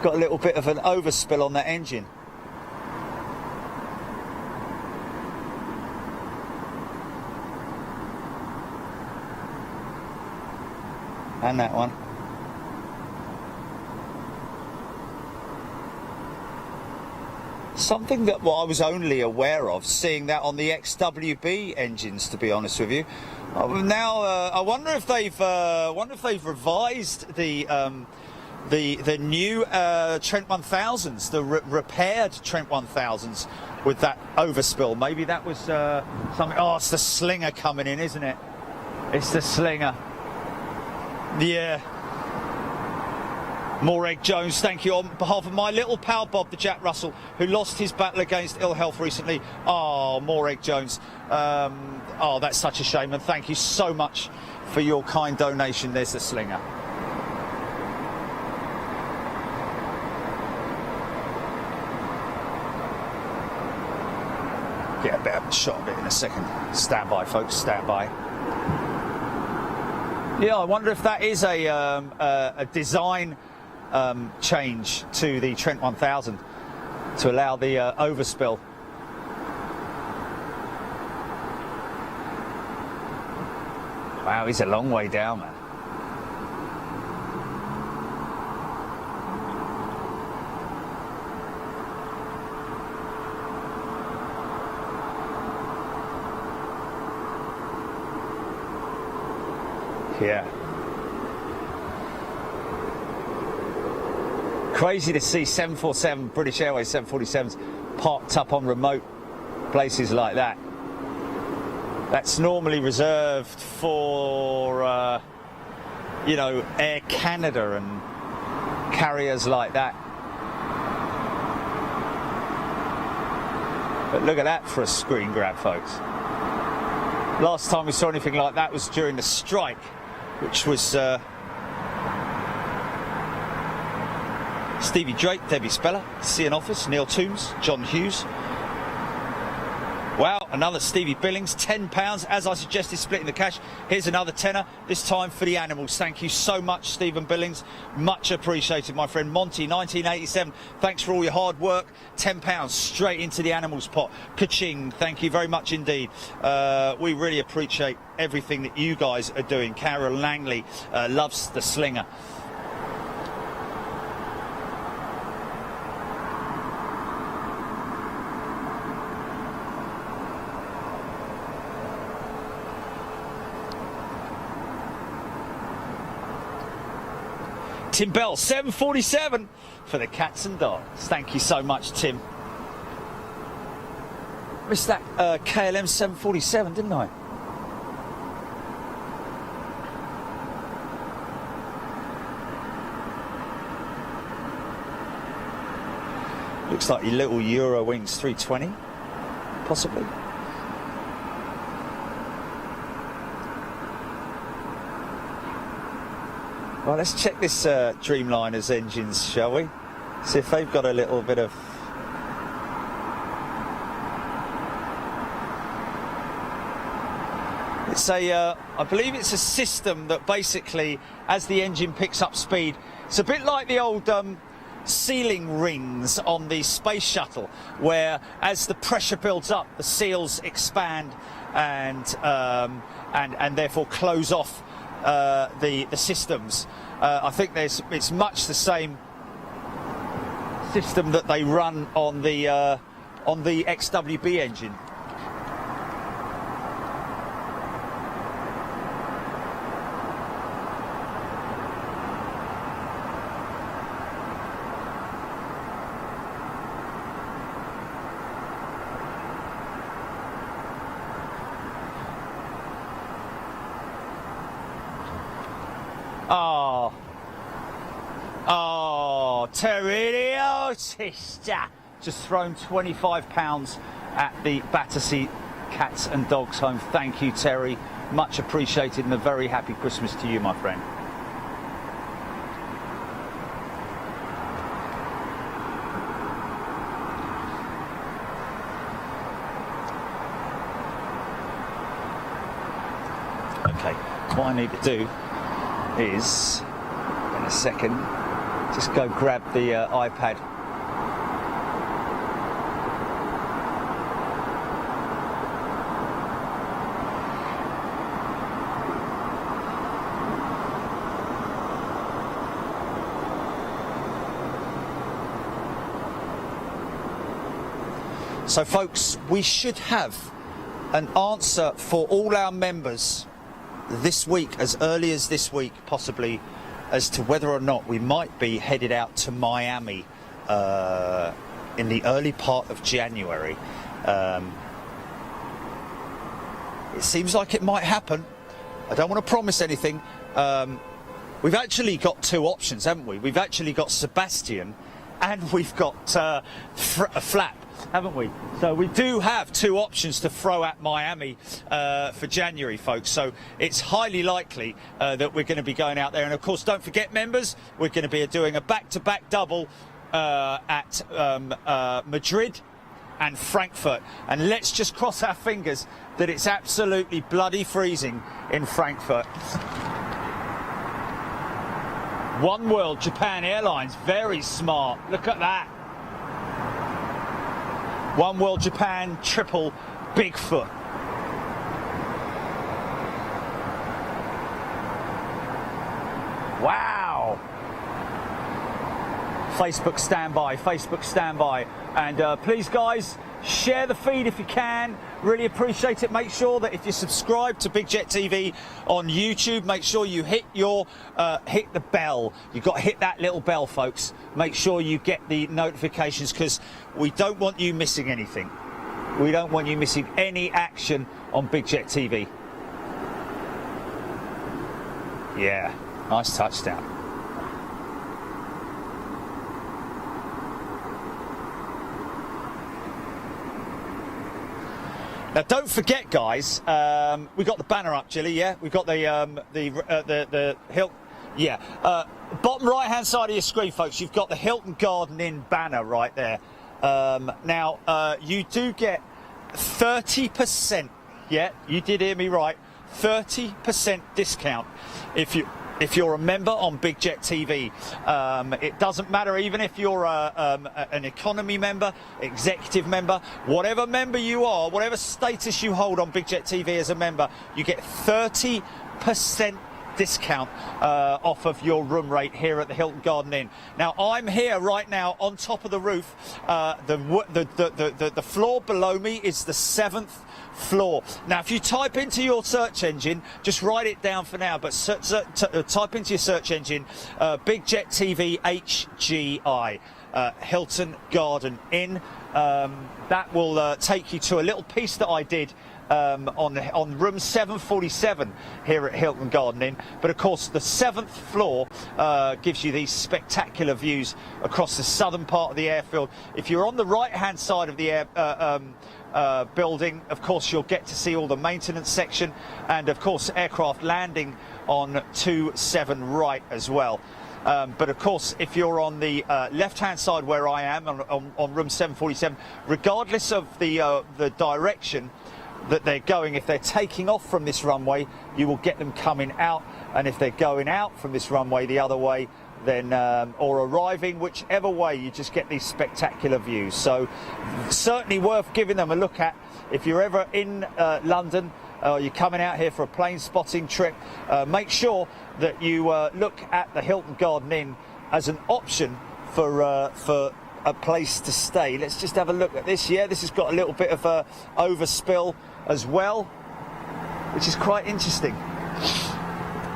Got a little bit of an overspill on that engine. And that one. Something that I was only aware of, seeing that on the XWB engines, to be honest with you. Now I wonder if they've revised the new Trent 1000s, the repaired Trent 1000s with that overspill. Maybe that was something. Oh, it's the Slinger coming in, isn't it? It's the Slinger. Yeah. Moreg Jones, thank you on behalf of my little pal Bob the Jack Russell, who lost his battle against ill health recently. Oh, Moreg Jones. Oh, that's such a shame, and thank you so much for your kind donation. There's the Slinger. Get a better shot of it in a second. Stand by, folks, stand by. Yeah, I wonder if that is a design change to the Trent 1000 to allow the overspill. Wow, he's a long way down, man. Yeah. Crazy to see 747, British Airways 747s parked up on remote places like that. That's normally reserved for, you know, Air Canada and carriers like that. But look at that for a screen grab, folks. Last time we saw anything like that was during the strike, which was Stevie Drake, Debbie Speller, Cian Office, Neil Toombs, John Hughes. Wow, another Stevie Billings, £10. As I suggested, splitting the cash. Here's another tenner, this time for the animals. Thank you so much, Stephen Billings. Much appreciated, my friend. Monty, 1987, thanks for all your hard work. £10 straight into the animals pot. Ka-ching, thank you very much indeed. We really appreciate everything that you guys are doing. Carol Langley loves the slinger. Tim Bell, 747 for the cats and dogs. Thank you so much, Tim. Missed that KLM 747, didn't I? Looks like your little Eurowings 320, possibly. Well, let's check this Dreamliner's engines, shall we? See if they've got a little bit of... It's a, I believe it's a system that basically, as the engine picks up speed, it's a bit like the old sealing rings on the space shuttle, where as the pressure builds up, the seals expand and therefore close off the systems. I think it's much the same system that they run on the XWB engine. Oh, Terry sister. Just thrown £25 at the Battersea Cats and Dogs Home. Thank you, Terry. Much appreciated, and a very happy Christmas to you, my friend. Okay, what I need to do is, in a second, just go grab the iPad. So folks, we should have an answer for all our members this week, as early as this week possibly, as to whether or not we might be headed out to Miami in the early part of January. It seems like it might happen. I don't want to promise anything. We've actually got two options, haven't we? We've actually got Sebastian and we've got Flap, haven't we? So we do have two options to throw at Miami for January, folks. So it's highly likely that we're going to be going out there. And of course, don't forget, members, we're going to be doing a back-to-back double at Madrid and Frankfurt. And let's just cross our fingers that it's absolutely bloody freezing in Frankfurt. One World Japan Airlines, very smart. Look at that. One World Japan, triple Bigfoot. Wow. Facebook standby, Facebook standby. And please guys, share the feed if you can. Really appreciate it. Make sure that if you subscribe to Big Jet TV on YouTube, make sure you hit the bell. You've got to hit that little bell, folks. Make sure you get the notifications, because we don't want you missing anything. We don't want you missing any action on Big Jet TV. Yeah, nice touchdown. Now, don't forget, guys. We got the banner up, Jilly. Yeah, we got the Hilton. Yeah, bottom right-hand side of your screen, folks. You've got the Hilton Garden Inn banner right there. Now, you do get 30%. Yeah, you did hear me right. 30% discount if you're a member on Big Jet TV. It doesn't matter even if you're an economy member, executive member, whatever member you are, whatever status you hold on Big Jet TV as a member, you get 30% discount off of your room rate here at the Hilton Garden Inn. Now, I'm here right now on top of the roof. The floor below me is the 7th floor. Now, if you type into your search engine, just write it down for now, but type into your search engine Big Jet TV HGI, Hilton Garden Inn. That will take you to a little piece that I did on room 747 here at Hilton Garden Inn. But of course, the 7th floor gives you these spectacular views across the southern part of the airfield. If you're on the right-hand side of the building, of course, you'll get to see all the maintenance section, and of course, aircraft landing on 27 right as well. But of course, if you're on the left-hand side where I am on room 747, regardless of the direction that they're going, if they're taking off from this runway, you will get them coming out, and if they're going out from this runway the other way, then or arriving, whichever way, you just get these spectacular views. So certainly worth giving them a look at if you're ever in London, or you're coming out here for a plane spotting trip. Make sure that you look at the Hilton Garden Inn as an option for a place to stay. Let's just have a look at this. Yeah, this has got a little bit of overspill as well, which is quite interesting.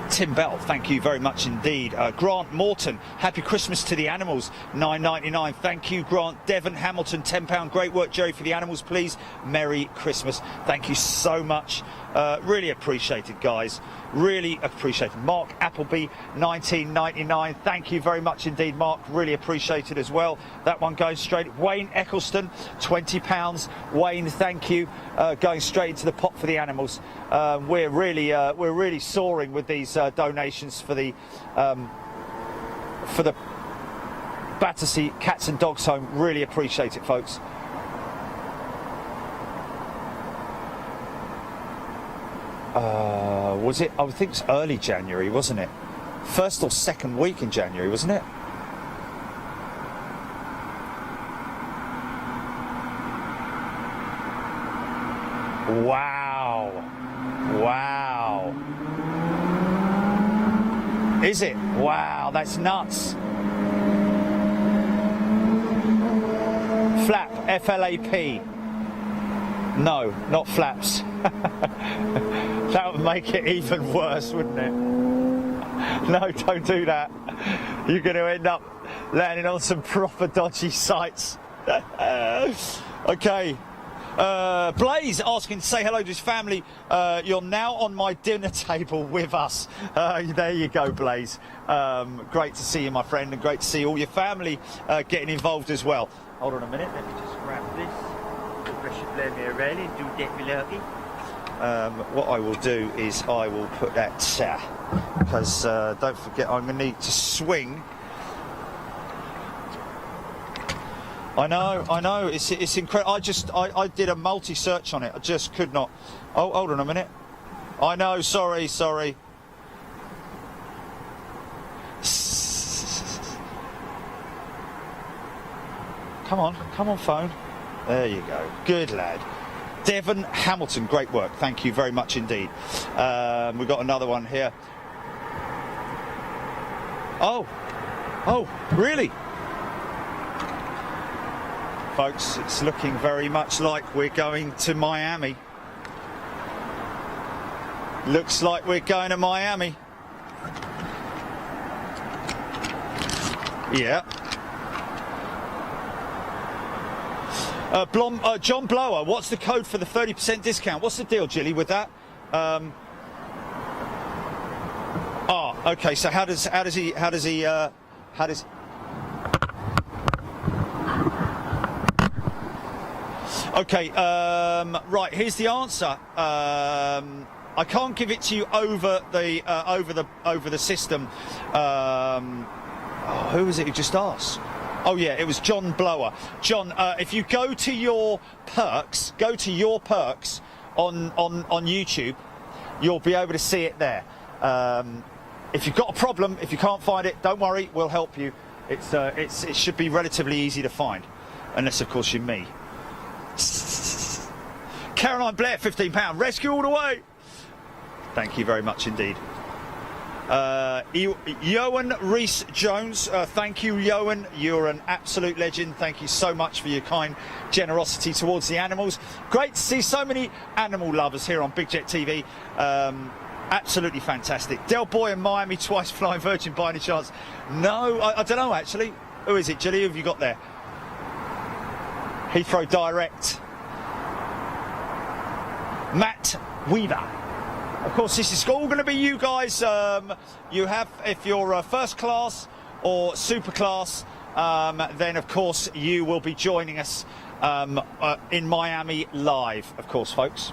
Tim Bell, thank you very much indeed. Grant Morton, happy Christmas to the animals, $9.99. Thank you, Grant. Devon Hamilton, £10. Great work, Jerry, for the animals, please. Merry Christmas. Thank you so much. Really appreciated, guys. Really appreciated. Mark Appleby, $19.99. Thank you very much indeed, Mark. Really appreciated as well. That one goes straight. Wayne Eccleston, £20. Wayne, thank you. Going straight into the pot for the animals. We're really soaring with these donations for the Battersea Cats and Dogs Home. Really appreciate it, folks. Was it? I think it's early January, wasn't it? First or second week in January, wasn't it? Wow. Wow. Is it? Wow, that's nuts. Flap, F-L-A-P. No, not flaps. That would make it even worse, wouldn't it? No, don't do that. You're going to end up landing on some proper dodgy sites. Okay. Blaze asking to say hello to his family. You're now on my dinner table with us. There you go, Blaze. Great to see you, my friend, and great to see all your family getting involved as well. Hold on a minute, let me just grab this. What I will do is I will put that because don't forget, I'm going to need to swing. I know, it's incredible. I did a multi-search on it. I just could not. Oh, hold on a minute. I know, sorry. Come on, phone. There you go. Good lad. Devon Hamilton, great work. Thank you very much indeed. We've got another one here. Oh, really? Folks, it's looking very much like we're going to Miami. Looks like we're going to Miami. Yeah. John Blower, what's the code for the 30% discount? What's the deal, Jilly, with that? Okay. So how does he? Okay. Right. Here's the answer. I can't give it to you over the system. Who was it who just asked? Oh yeah, it was John Blower. John, if you go to your perks, on YouTube, you'll be able to see it there. If you've got a problem, if you can't find it, don't worry, we'll help you. It should be relatively easy to find, unless of course you're me. Caroline Blair, £15. Rescue all the way. Thank you very much indeed. Johan Reese Jones, thank you, Johan. You're an absolute legend. Thank you so much for your kind generosity towards the animals. Great to see so many animal lovers here on Big Jet TV. Absolutely fantastic. Del Boy in Miami, twice flying Virgin by any chance? No, I don't know actually. Who is it, Jilly? Who have you got there? Heathrow Direct. Matt Weaver. Of course, this is all going to be you guys. You have, if you're first class or super class, then of course you will be joining us in Miami live, of course, folks.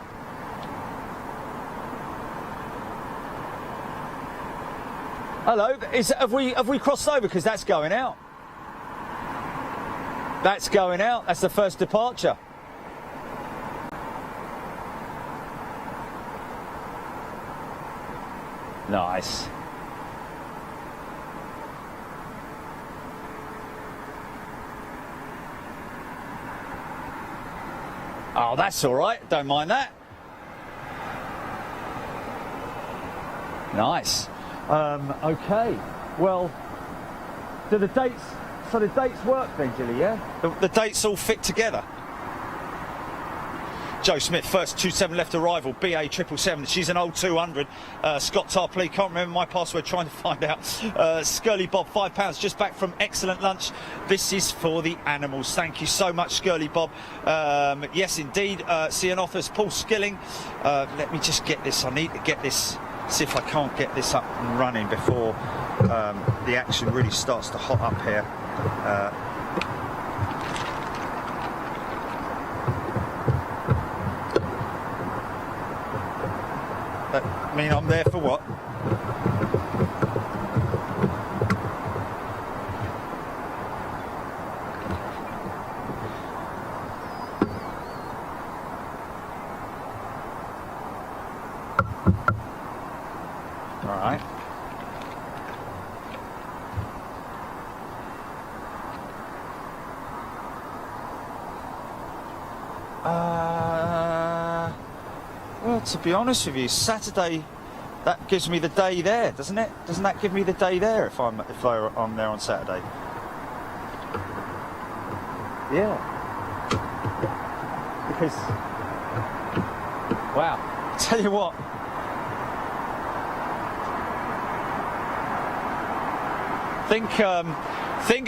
Hello, have we crossed over? Because that's going out. That's going out. That's the first departure. Nice. Oh, that's all right. Don't mind that. Nice. Okay. Well, so the dates work then, Jilly, yeah? The dates all fit together. Joe Smith, first 27 left arrival, BA 777. She's an old 200. Scott Tarpley, can't remember my password, trying to find out. Skirly Bob, £5, just back from excellent lunch. This is for the animals. Thank you so much, Skirly Bob. Yes, indeed. Cianothus, Paul Skilling. Let me just get this. I need to get this. See if I can't get this up and running before the action really starts to hot up here. I mean, I'm there for what? All right. Well, to be honest with you, Saturday, that gives me the day there, doesn't it? Doesn't that give me the day there if I'm there on Saturday? Yeah. Because, wow, I tell you what. Think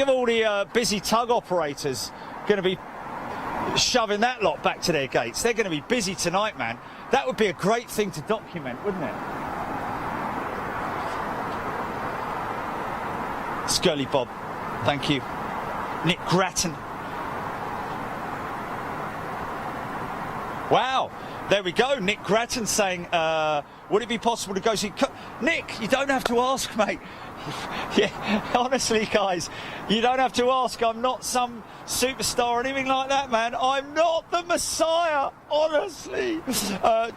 of all the busy tug operators going to be shoving that lot back to their gates. They're going to be busy tonight, man. That would be a great thing to document, wouldn't it? Skirly Bob, thank you. Nick Grattan. Wow, there we go. Nick Grattan saying, would it be possible to go see... Nick, you don't have to ask, mate. Yeah, honestly, guys, you don't have to ask. I'm not some superstar or anything like that, man. I'm not the Messiah, honestly.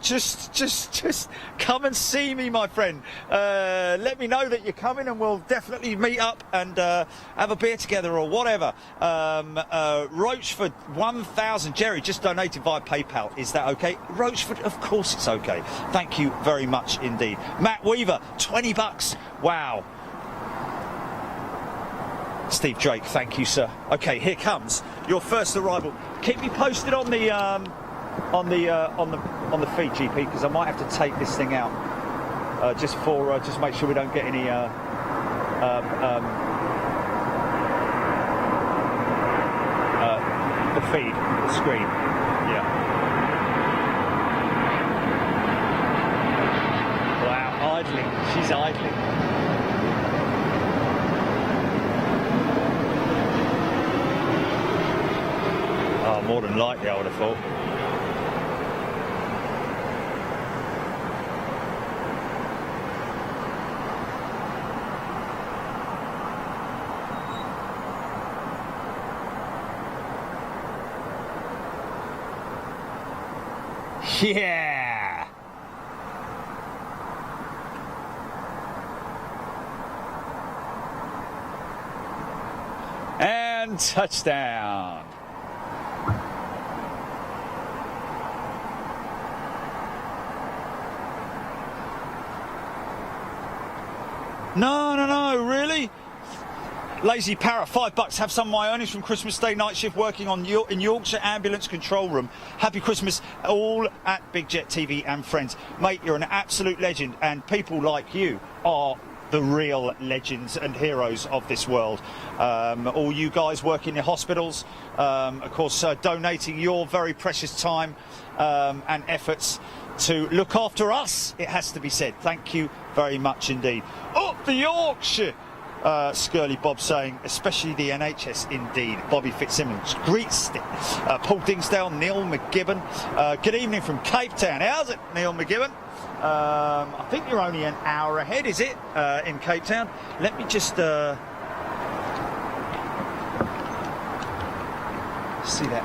Just come and see me, my friend. Let me know that you're coming, and we'll definitely meet up and have a beer together or whatever. Roachford 1,000. Jerry just donated via PayPal. Is that okay? Roachford, of course it's okay. Thank you very much indeed. Matt Weaver, $20. Wow. Steve Drake, thank you, sir. Okay, here comes your first arrival. Keep me posted on the feed, GP, because I might have to take this thing out just make sure we don't get any the feed, the screen. Yeah. Wow, idling. She's idling. Oh, more than likely, I would have thought. Yeah! And touchdown! No, really? Lazy Parrot, $5. Have some of my earnings from Christmas Day night shift working on in Yorkshire Ambulance Control Room. Happy Christmas, all at Big Jet TV and friends. Mate, you're an absolute legend, and people like you are the real legends and heroes of this world. All you guys working in hospitals, of course, donating your very precious time and efforts to look after us, it has to be said. Thank you very much indeed. Up the Yorkshire! Skirly Bob saying, especially the NHS indeed. Bobby Fitzsimmons greets it. Paul Dingsdale, Neil McGibbon. Good evening from Cape Town. How's it, Neil McGibbon? I think you're only an hour ahead, is it, in Cape Town? Let me just see that.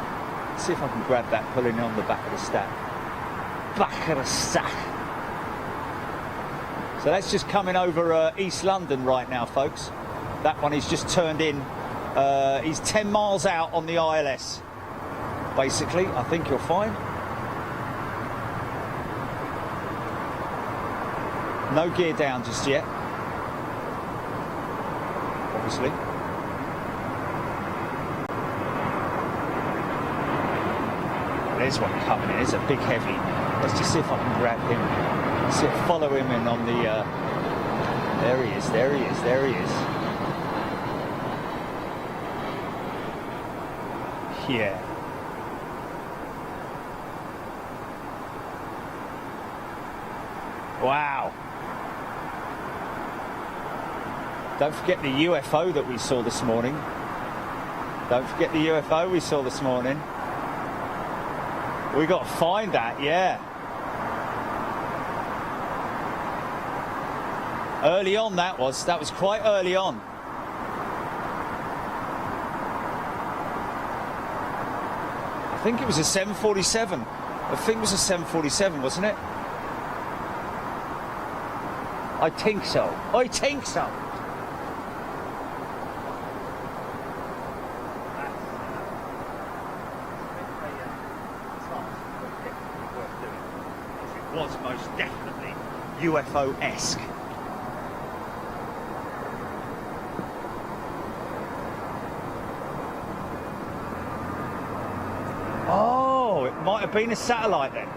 See if I can grab that pulling on the back of the stack. Back of the stack. So that's just coming over East London right now, folks. That one is just turned in. He's 10 miles out on the ILS. Basically, I think you'll find. No gear down just yet. Obviously. There's one coming in. It's a big heavy. Let's just see if I can grab him. See, follow him in on the. There he is. There he is. There he is. Yeah. Wow. Don't forget the UFO that we saw this morning. Don't forget the UFO we saw this morning. We got to find that, yeah. Early on that was quite early on. I think it was a 747. I think it was a 747, wasn't it? I think so. I think so. It was most definitely UFO-esque. Oh, it might have been a satellite then.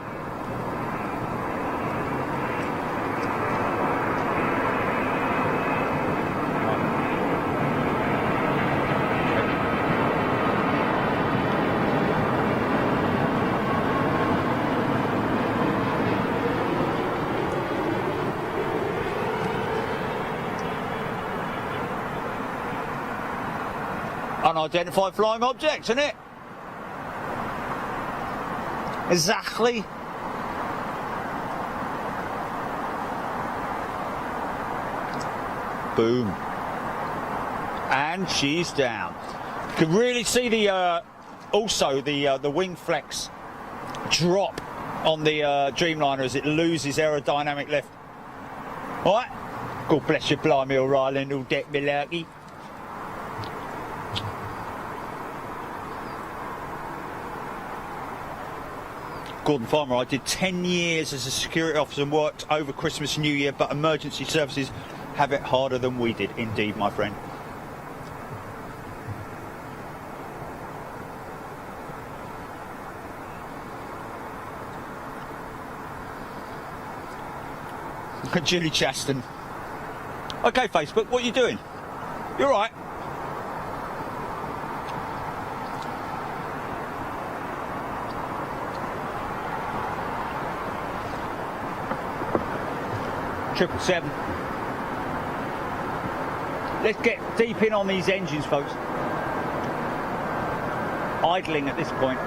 Unidentified flying objects, isn't it? Exactly. Boom. And she's down. You can really see the also the wing flex drop on the Dreamliner as it loses aerodynamic lift. All right. God bless you, blimey, O'Reilly, and all deck me lurky. Gordon Farmer, I did 10 years as a security officer and worked over Christmas and New Year, but emergency services have it harder than we did. Indeed, my friend. Julie Chaston. Okay, Facebook, what are you doing? You all right? Triple 7. Let's get deep in on these engines, folks. Idling at this point.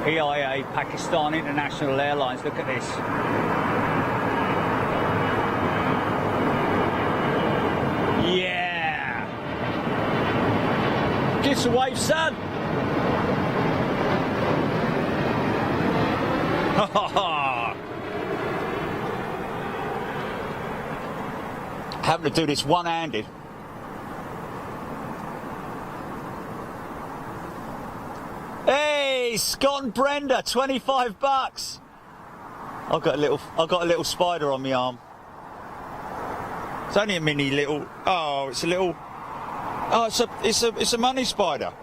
PIA, Pakistan International Airlines, look at this. Yeah! Give us a wave, son! Having to do this one-handed. Hey, Scott and Brenda, 25 bucks. I've got a little spider on my arm. It's only a mini little. Oh, it's a little. Oh, it's a money spider.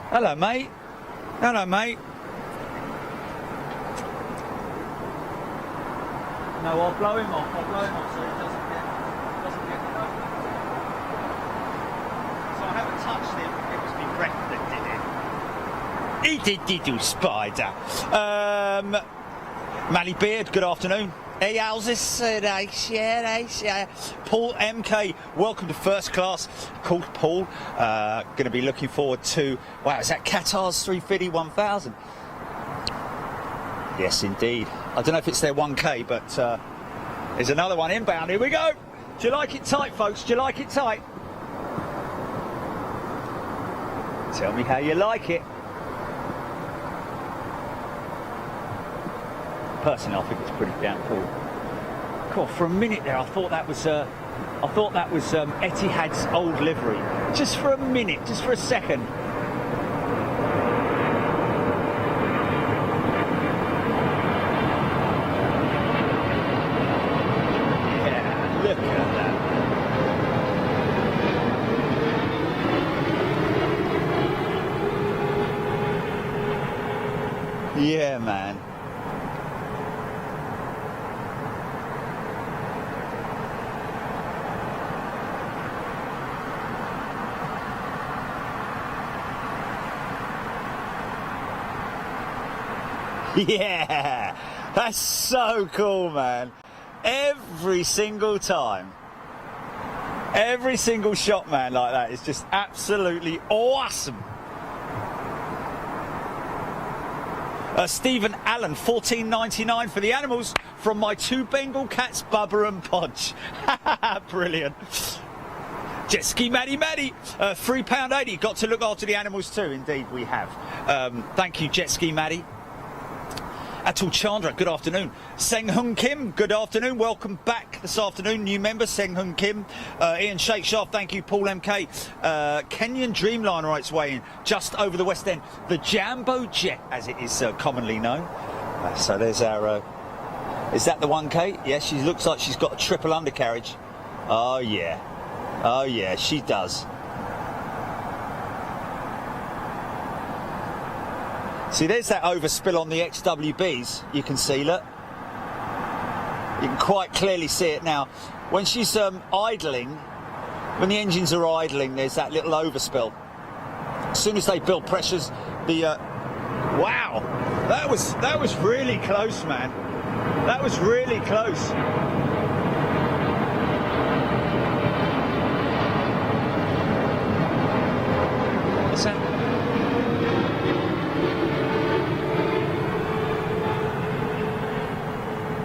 Hello, mate. Hello, mate. No, I'll blow him off. I'll blow him off so he doesn't get So I haven't touched him. It was my breath that did it. He did diddle spider. Mally Beard, good afternoon. Hey, how's this? Nice, yeah. Paul MK, welcome to First Class. Called Paul. Going to be looking forward to. Wow, is that Qatar's 350 1000? Yes, indeed. I don't know if it's their 1K, but there's another one inbound. Here we go. Do you like it tight, folks? Do you like it tight? Tell me how you like it. Personally, I think it's pretty damn cool. God, for a minute there, I thought that was Etihad's old livery. Just for a minute, just for a second. Look at that. Yeah, man. Yeah, that's so cool, man. Every single time, every single shot, man, like that is just absolutely awesome. Stephen Allen, £14.99 for the animals from my two Bengal cats, Bubba and Podge. Brilliant. Jet Ski Maddie, £3.80. Got to look after the animals too. Indeed, we have. Thank you, Jet Ski Maddie. Atul Chandra, good afternoon. Seng Hung Kim, good afternoon. Welcome back this afternoon. New member, Seng Hung Kim. Ian Shakeshaft, thank you. Paul MK. Kenyan Dreamliner on its way in, just over the West End. The Jambo Jet, as it is commonly known. So there's our... is that the 1K? Yeah, she looks like she's got a triple undercarriage. Oh, yeah. Oh, yeah, she does. See, there's that overspill on the XWBs. You can see, look. You can quite clearly see it now. When she's idling, when the engines are idling, there's that little overspill. As soon as they build pressures, the wow, that was really close, man. That was really close. What's that?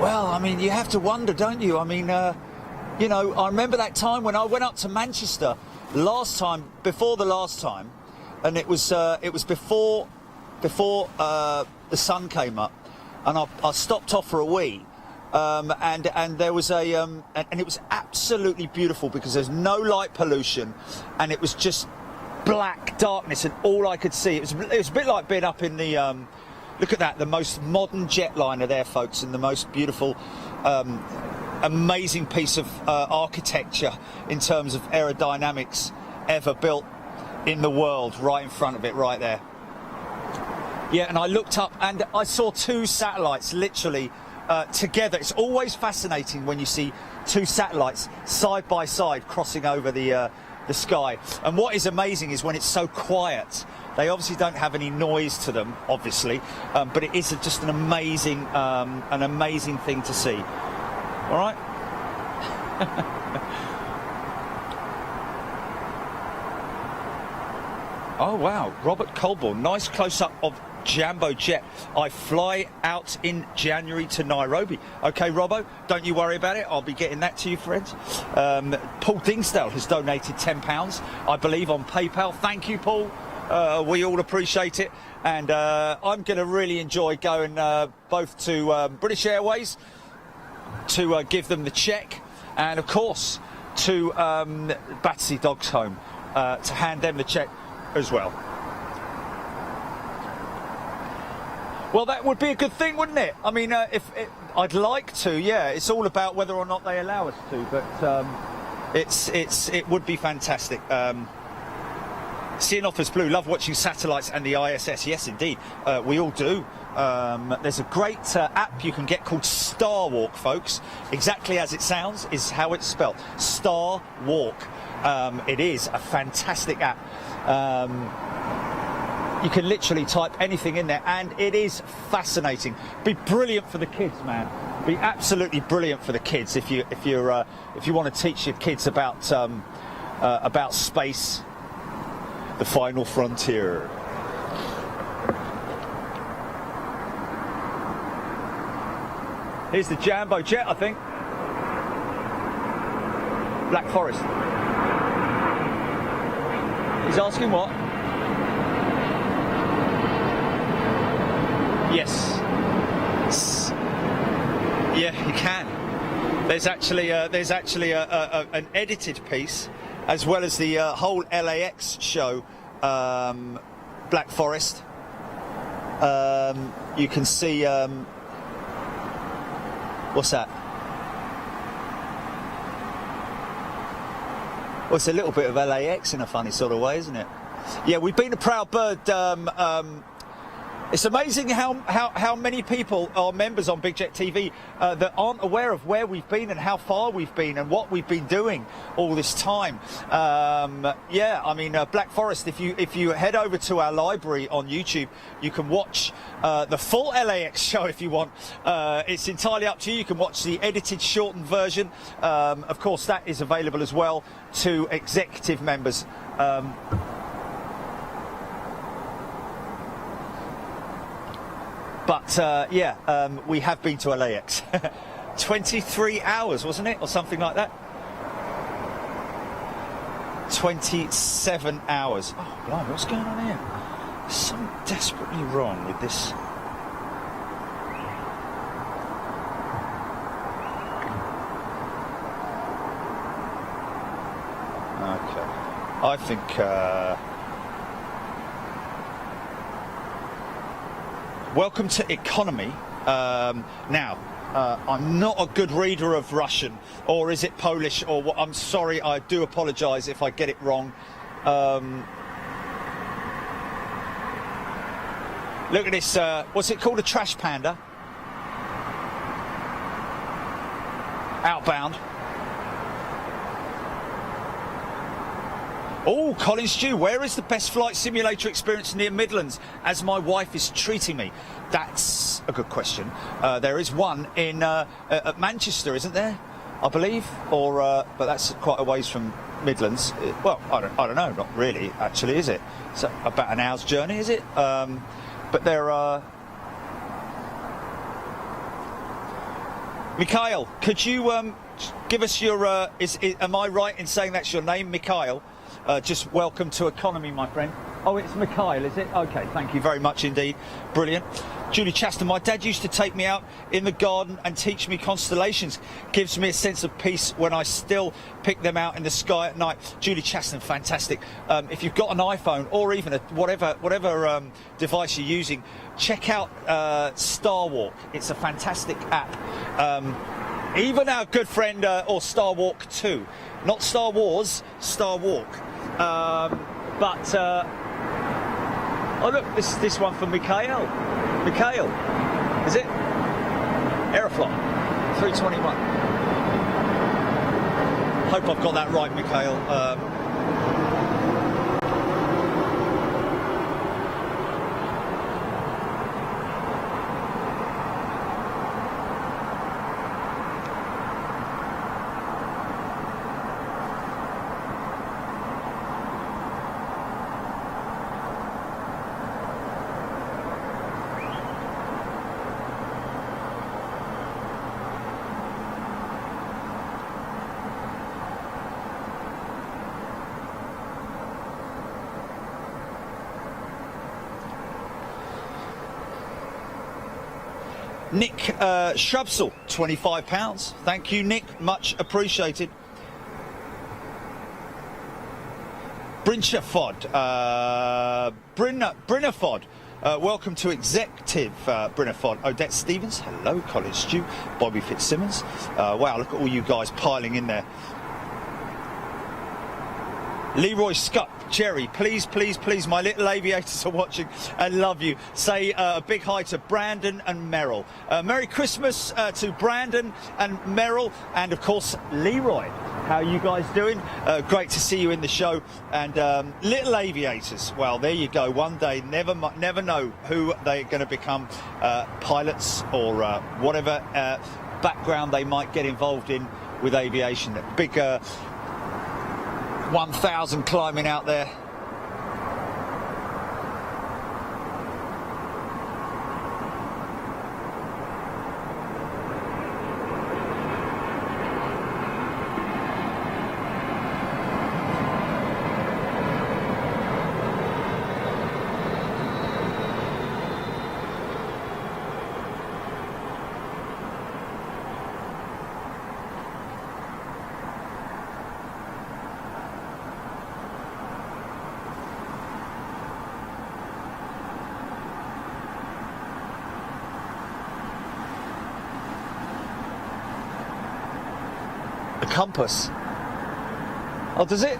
Well, I mean, you have to wonder, don't you? I mean, you know, I remember that time when I went up to Manchester before the last time, and it was before the sun came up, and I stopped off for a wee, and there was and it was absolutely beautiful because there's no light pollution, and it was just black darkness, and all I could see, it was a bit like being up in the look at that, the most modern jetliner there, folks, and the most beautiful, amazing piece of architecture in terms of aerodynamics ever built in the world, right in front of it, right there. Yeah, and I looked up and I saw two satellites literally together. It's always fascinating when you see two satellites side by side crossing over the sky. And what is amazing is when it's so quiet. They obviously don't have any noise to them, obviously, but it is just an amazing thing to see. All right. Oh wow, Robert Colborne, nice close-up of Jambo Jet. I fly out in January to Nairobi. Okay, Robbo, don't you worry about it. I'll be getting that to you, friends. Paul Dingsdale has donated £10, I believe, on PayPal. Thank you, Paul. We all appreciate it. And I'm going to really enjoy going both to British Airways to give them the cheque, and of course to Battersea Dogs Home to hand them the cheque as well. Well, that would be a good thing, wouldn't it? I mean, I'd like to, yeah. It's all about whether or not they allow us to, but it would be fantastic. Seeing offers blue. Love watching satellites and the ISS. Yes, indeed, we all do. There's a great app you can get called Star Walk, folks. Exactly as it sounds is how it's spelled. Star Walk. It is a fantastic app. You can literally type anything in there, and it is fascinating. Be brilliant for the kids, man. Be absolutely brilliant for the kids if you want to teach your kids about space, the final frontier. Here's the Jambo Jet, I think. Black Forest. He's asking what? Yes. Yeah, you can. There's actually an edited piece, as well as the whole LAX show, Black Forest. You can see what's that? Well, it's a little bit of LAX in a funny sort of way, isn't it? Yeah, we've been a proud bird. It's amazing how many people are members on Big Jet TV that aren't aware of where we've been and how far we've been and what we've been doing all this time. Yeah, I mean, Black Forest, if you head over to our library on YouTube, you can watch the full LAX show if you want. It's entirely up to you. You can watch the edited, shortened version. Of course, that is available as well to executive members. But yeah, we have been to LAX. 23 hours, wasn't it? Or something like that. 27 hours. Oh, blimey, what's going on here? There's something desperately wrong with this. Okay. I think... Welcome to economy. Now, I'm not a good reader of Russian, or is it Polish, or what? I'm sorry, I do apologise if I get it wrong. Look at this, what's it called, a trash panda? Outbound. Oh, Colin Stew, where is the best flight simulator experience near Midlands, as my wife is treating me? That's a good question. There is one in at Manchester, isn't there? I believe, or but that's quite a ways from Midlands. Well, I don't know, not really, actually, is it? It's about an hour's journey, is it? But there are. Mikhail, could you give us your? Am I right in saying that's your name, Mikhail? Just welcome to economy, my friend. Oh, it's Mikhail, is it? Okay, thank you very much indeed. Brilliant. Julie Chaston, my dad used to take me out in the garden and teach me constellations. Gives me a sense of peace when I still pick them out in the sky at night. Julie Chaston, fantastic. If you've got an iPhone or even whatever device you're using, check out Star Walk. It's a fantastic app. Even our good friend, or Star Walk 2. Not Star Wars, Star Walk. But Oh look, this one for Mikhail. Mikhail, is it? Aeroflot, 321. Hope I've got that right, Mikhail. Nick Shrubsall, £25. Thank you, Nick. Much appreciated. Brinchafod, Brinafod. Welcome to Executive Brinafod. Odette Stevens. Hello, Colin Stew. Bobby Fitzsimmons. Wow, look at all you guys piling in there. Leroy Scott, Jerry, please, please, please, my little aviators are watching and love you. Say a big hi to Brandon and Merrill. Merry Christmas to Brandon and Merrill, and of course Leroy. How are you guys doing? Great to see you in the show. And little aviators, well, there you go. One day, never know who they're going to become, pilots or whatever background they might get involved in with aviation. Big 1,000 climbing out there. Compass. Oh, does it?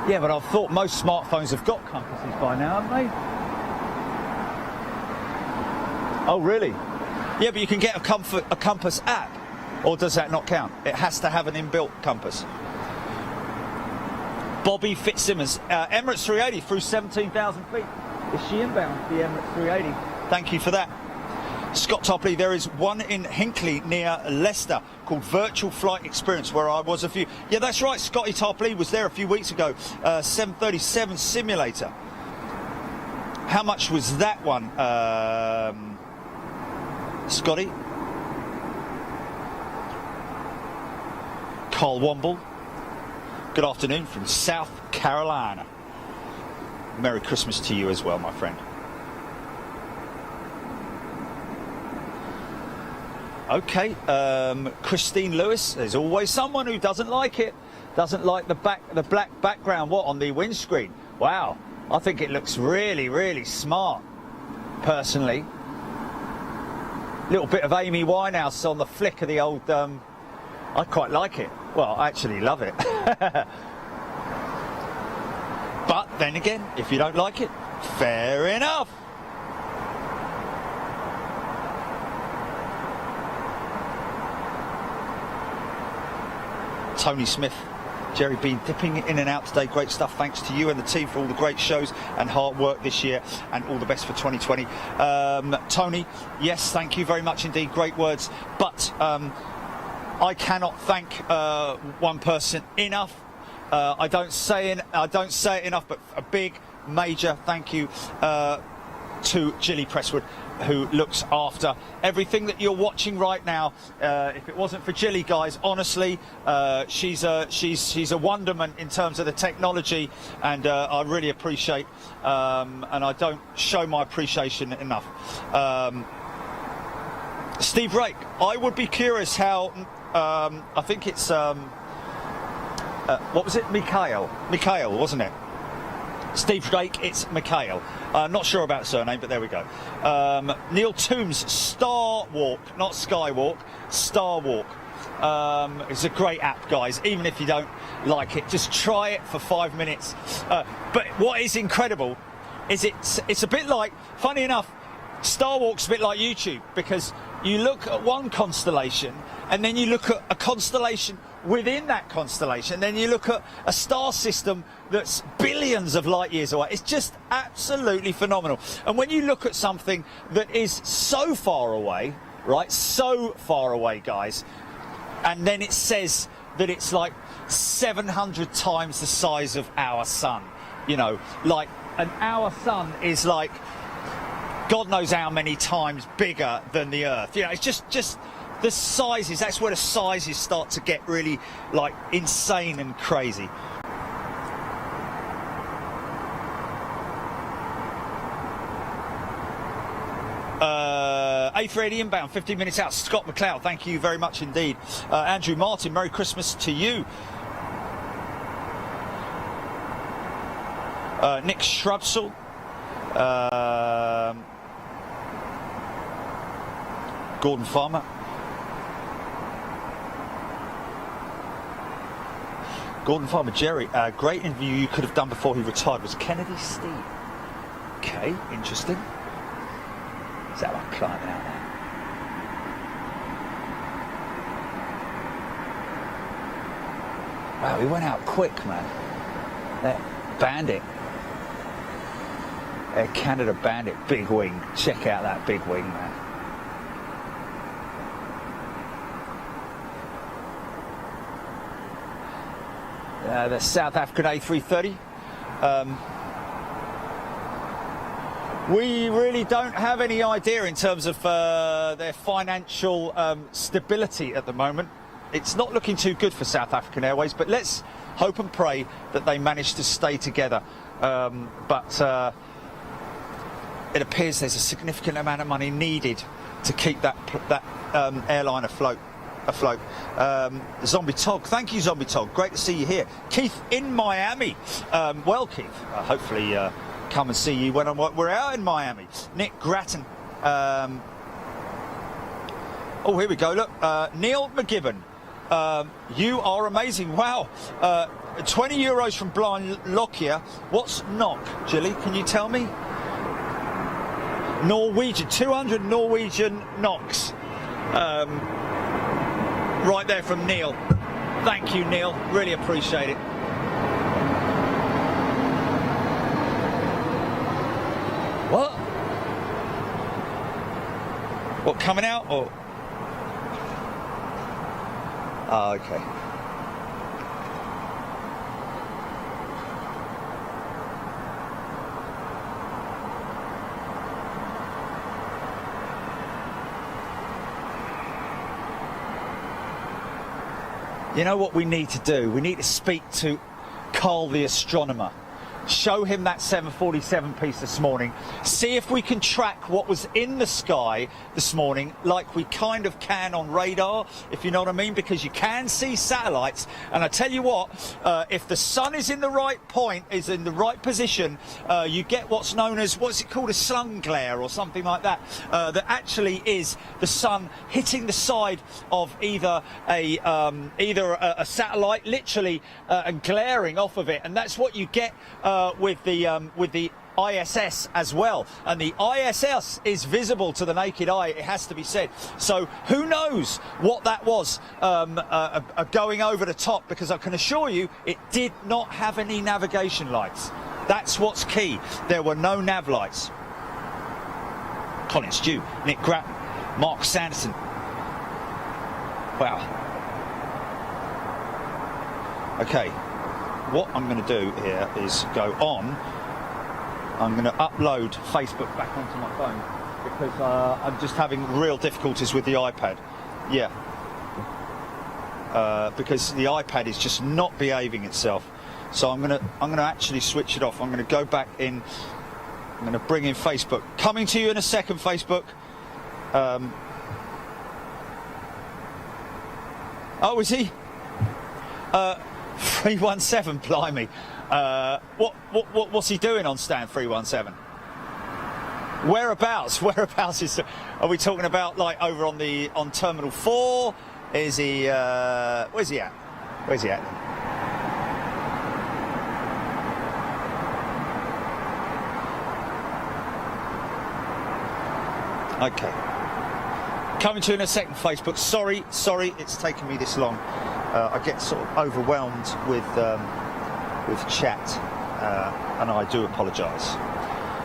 Yeah, but I thought most smartphones have got compasses by now, haven't they? Oh, really? Yeah, but you can get a compass app, or does that not count? It has to have an inbuilt compass. Bobby Fitzsimmons, Emirates 380 through 17,000 feet. Is she inbound, the Emirates 380? Thank you for that. Scott Topley, there is one in Hinckley near Leicester called Virtual Flight Experience, where I was a few... Yeah, that's right, Scotty Topley was there a few weeks ago. 737 simulator. How much was that one, Scotty? Carl Womble, good afternoon from South Carolina. Merry Christmas to you as well, my friend. Okay, Christine Lewis, there's always someone who doesn't like it, doesn't like the black background, what, on the windscreen. Wow, I think it looks really, really smart, personally. Little bit of Amy Winehouse on the flick of the old, I quite like it. Well, I actually love it. But then again, if you don't like it, fair enough. Tony Smith, Jerry Bean, dipping in and out today. Great stuff. Thanks to you and the team for all the great shows and hard work this year, and all the best for 2020. Tony, yes, thank you very much indeed. Great words. But I cannot thank one person enough. I don't say it enough, but a big, major thank you to Gilly Presswood, who looks after everything that you're watching right now. If it wasn't for Gilly, guys, honestly, she's a wonderment in terms of the technology, and I really appreciate, and I don't show my appreciation enough. Steve Rake, I would be curious how, I think it's, what was it? Mikhail, wasn't it? Steve Drake, it's Mikhail. Not sure about surname, but there we go. Neil Toombs, Star Walk, not Skywalk, Star Walk. It's a great app, guys. Even if you don't like it, just try it for 5 minutes. But what is incredible, is it's a bit like, funny enough, Star Walk's a bit like YouTube, because you look at one constellation and then you look at a constellation within that constellation, then you look at a star system that's billions of light years away. It's just absolutely phenomenal. And when you look at something that is so far away, right, so far away, guys, and then it says that it's like 700 times the size of our sun, you know, like our sun is like God knows how many times bigger than the Earth. You know, it's just the sizes, that's where the sizes start to get really like insane and crazy. A380 inbound, 15 minutes out. Scott McLeod, thank you very much indeed. Andrew Martin, Merry Christmas to you. Nick Shrubsall. Gordon Farmer. Gordon Farmer, Jerry, great interview you could have done before he retired was Kennedy Steve. Okay, interesting. Is that like climbing out there? Wow, he went out quick, man. That Bandit. Air Canada Bandit, big wing. Check out that big wing, man. The South African A330. We really don't have any idea in terms of their financial stability at the moment. It's not looking too good for South African Airways, but let's hope and pray that they manage to stay together. But it appears there's a significant amount of money needed to keep that airline afloat. Zombie Tog, thank you, Zombie Tog. Great to see you here. Keith in Miami. Well, Keith, hopefully come and see you when we're out in Miami. Nick Grattan. Oh, here we go. Look, Neil McGibbon. You are amazing. Wow. 20 euros from Blind Lockyer. What's knock, Jilly? Can you tell me? Norwegian, 200 Norwegian knocks. Right there from Neil. Thank you, Neil. Really appreciate it. What? What, coming out or? Oh, okay. You know what we need to do? We need to speak to Carl the astronomer. Show him that 747 piece this morning. See if we can track what was in the sky this morning like we kind of can on radar, if you know what I mean, because you can see satellites. And I tell you what, if the sun is in the right point, is in the right position, you get what's known as, what's it called, a sun glare or something like that, that actually is the sun hitting the side of either a satellite, literally, and glaring off of it. And that's what you get with the ISS as well, and the ISS is visible to the naked eye, it has to be said. So who knows what that was going over the top, because I can assure you it did not have any navigation lights. That's what's key. There were no nav lights. Colin Stew, Nick Grattan, Mark Sanderson. Wow. Okay. What I'm going to do here is go on. I'm going to upload Facebook back onto my phone because I'm just having real difficulties with the iPad. Yeah. Because the iPad is just not behaving itself. So I'm going to actually switch it off. I'm going to go back in. I'm going to bring in Facebook. Coming to you in a second, Facebook. Oh, is he? 317, blimey. What's he doing on stand 317? Whereabouts? Whereabouts is? Are we talking about like over on Terminal 4? Is he? Where's he at? Where's he at? Okay. Coming to you in a second, Facebook. Sorry, it's taken me this long. I get sort of overwhelmed with chat, and I do apologise.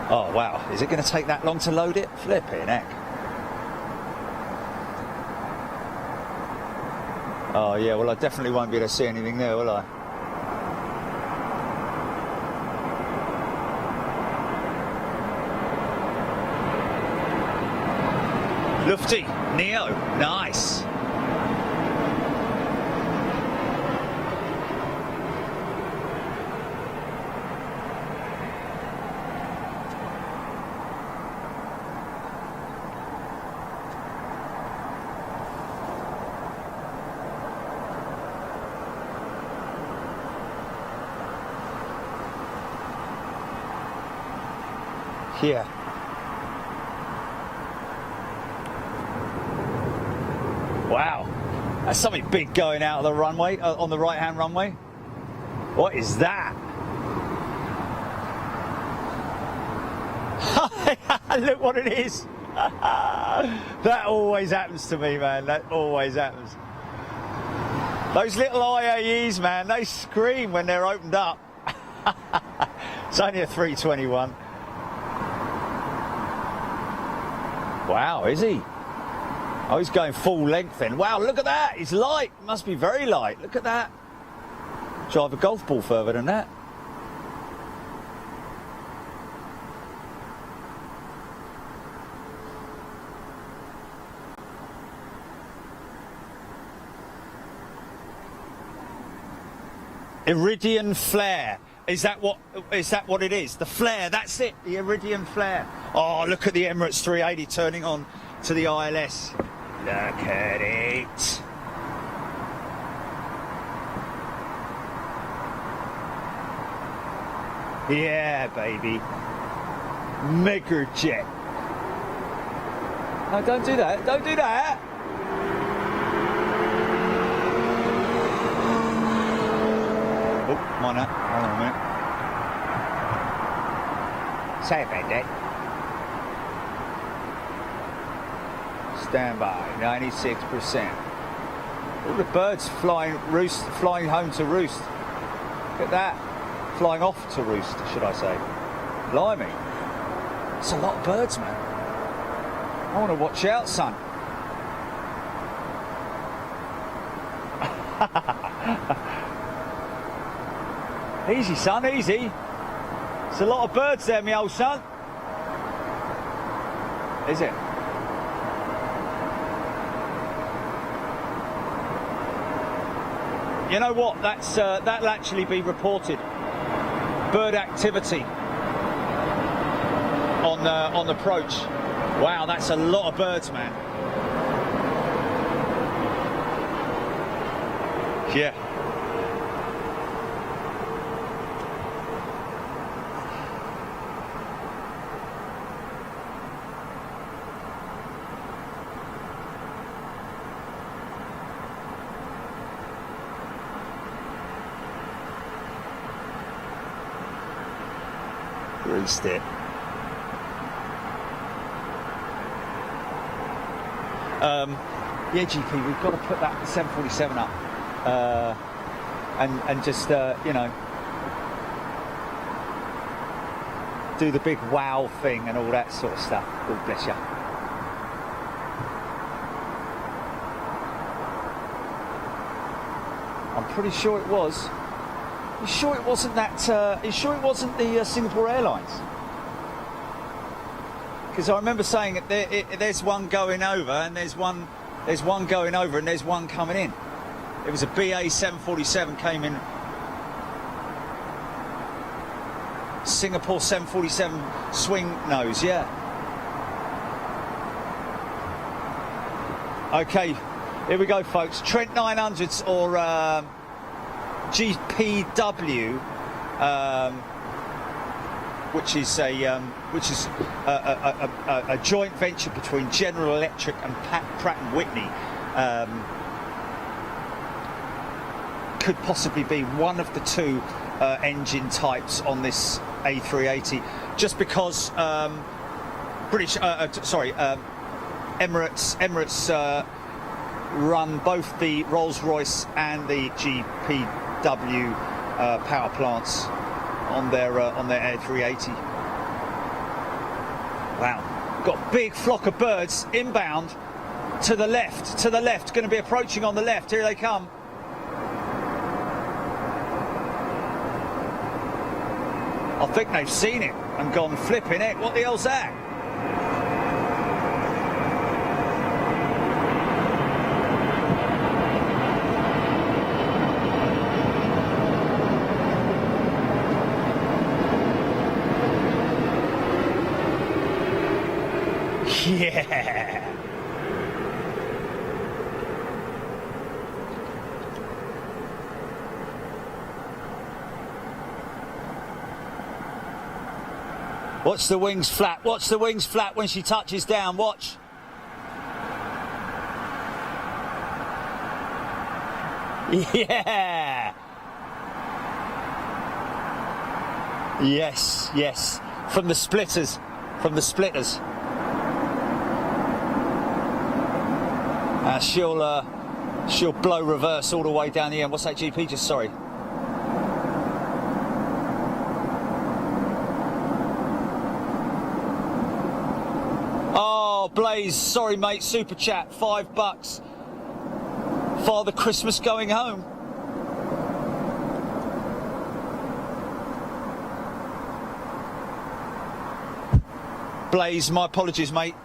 Oh wow, is it going to take that long to load it? Flipping heck. Oh yeah, well I definitely won't be able to see anything there, will I? Lufty, Neo, nice. Here. Wow, that's something big going out of the runway, on the right-hand runway. What is that? Look what it is. That always happens to me, man. That always happens. Those little IAEs, man, they scream when they're opened up. It's only a 321. Wow, is he? Oh, he's going full length then. Wow, look at that. He's light. Must be very light. Look at that. Drive a golf ball further than that. Iridian flare. Is that what it is? The flare, that's it. The Iridian flare. Oh, look at the Emirates 380 turning on to the ILS. Look at it. Yeah, baby. Mega jet. No, don't do that. Don't do that. Oh, why not? Hold on a minute. Say about that. Stand by, 96%. All the birds flying home to roost. Look at that. Flying off to roost, should I say. Blimey. It's a lot of birds, man. I want to watch out, son. Easy, son, easy. It's a lot of birds there, me old son. Is it? You know what? That'll actually be reported. Bird activity on the approach. Wow, that's a lot of birds, man. Yeah. Roost it. Yeah, GP, we've got to put that 747 up and just you know, do the big wow thing and all that sort of stuff. God bless you. I'm pretty sure it was. You sure it wasn't that? You sure it wasn't the Singapore Airlines? Because I remember saying that there's one going over, and there's one going over, and there's one coming in. It was a BA 747 came in. Singapore 747 swing nose, yeah. Okay, here we go, folks. Trent 900s or GPW, which is a joint venture between General Electric and Pratt & Whitney, could possibly be one of the two engine types on this A380, just because Emirates run both the Rolls-Royce and the GPW power plants on their A380. Wow, got a big flock of birds inbound to the left, going to be approaching on the left. Here they come. I think they've seen it and gone flipping heck. What the hell's that? Yeah. Watch the wings flap. Watch the wings flap when she touches down. Watch. Yeah. Yes, yes. From the splitters. From the splitters. She'll blow reverse all the way down the end. What's that, GP? Just sorry. Oh, Blaze, sorry mate, super chat, $5. Father Christmas going home. Blaze, my apologies mate,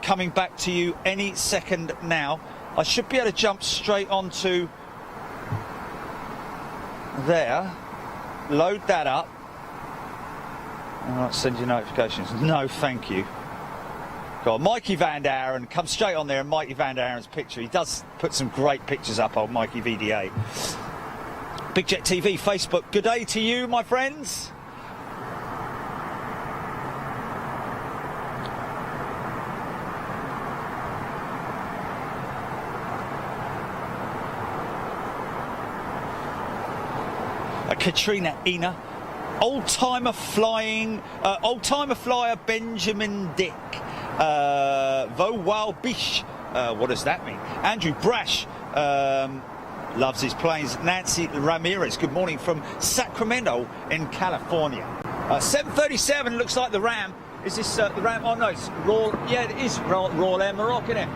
coming back to you any second now. I should be able to jump straight onto there, load that up, and I'll send you notifications. No, thank you. Got Mikey Van Daren, come straight on there, and Mikey Van Daren's picture. He does put some great pictures up, old Mikey VDA. Big Jet TV, Facebook, good day to you, my friends. Katrina Ina, old-timer flyer Benjamin Dick, Vo Wow Bish, what does that mean? Andrew Brash, loves his planes. Nancy Ramirez, good morning from Sacramento in California. 737, looks like the Ram. Is this the Ram? Oh no, it's Royal, yeah it is Royal Air Morocco, isn't it?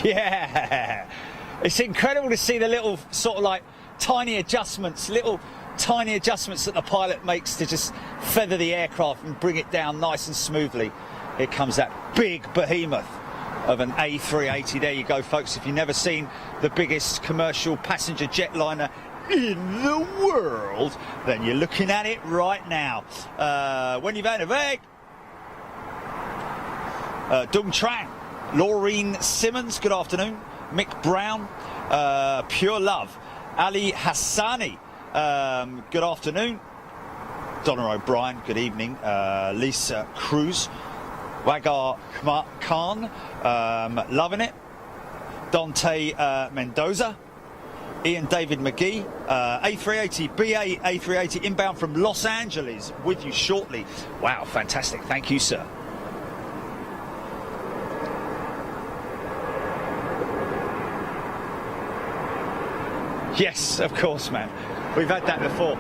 Yeah, it's incredible to see the little sort of like tiny adjustments that the pilot makes to just feather the aircraft and bring it down nice and smoothly. Here comes that big behemoth of an A380. There you go, folks. If you've never seen the biggest commercial passenger jetliner in the world, then you're looking at it right now. When you've had a Weg, Dung Trang. Laureen Simmons, good afternoon. Mick Brown, Pure Love. Ali Hassani, good afternoon. Donna O'Brien, good evening. Lisa Cruz. Wagar Khan, loving it. Dante Mendoza. Ian David McGee. A380, BA A380 inbound from Los Angeles with you shortly. Wow, fantastic. Thank you, sir. Yes, of course, man. We've had that before.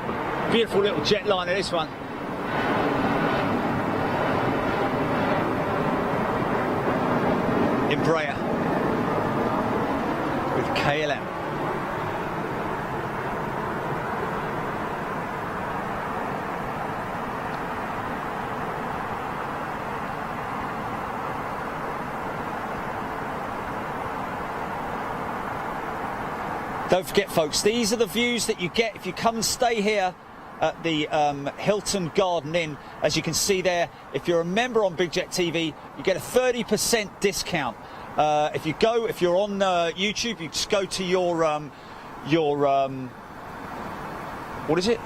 Beautiful little jetliner, this one. Embraer with KLM. Don't forget, folks, these are the views that you get if you come and stay here at the Hilton Garden Inn. As you can see there, if you're a member on Big Jet TV, you get a 30% discount If you're on YouTube, you just go to your what is it?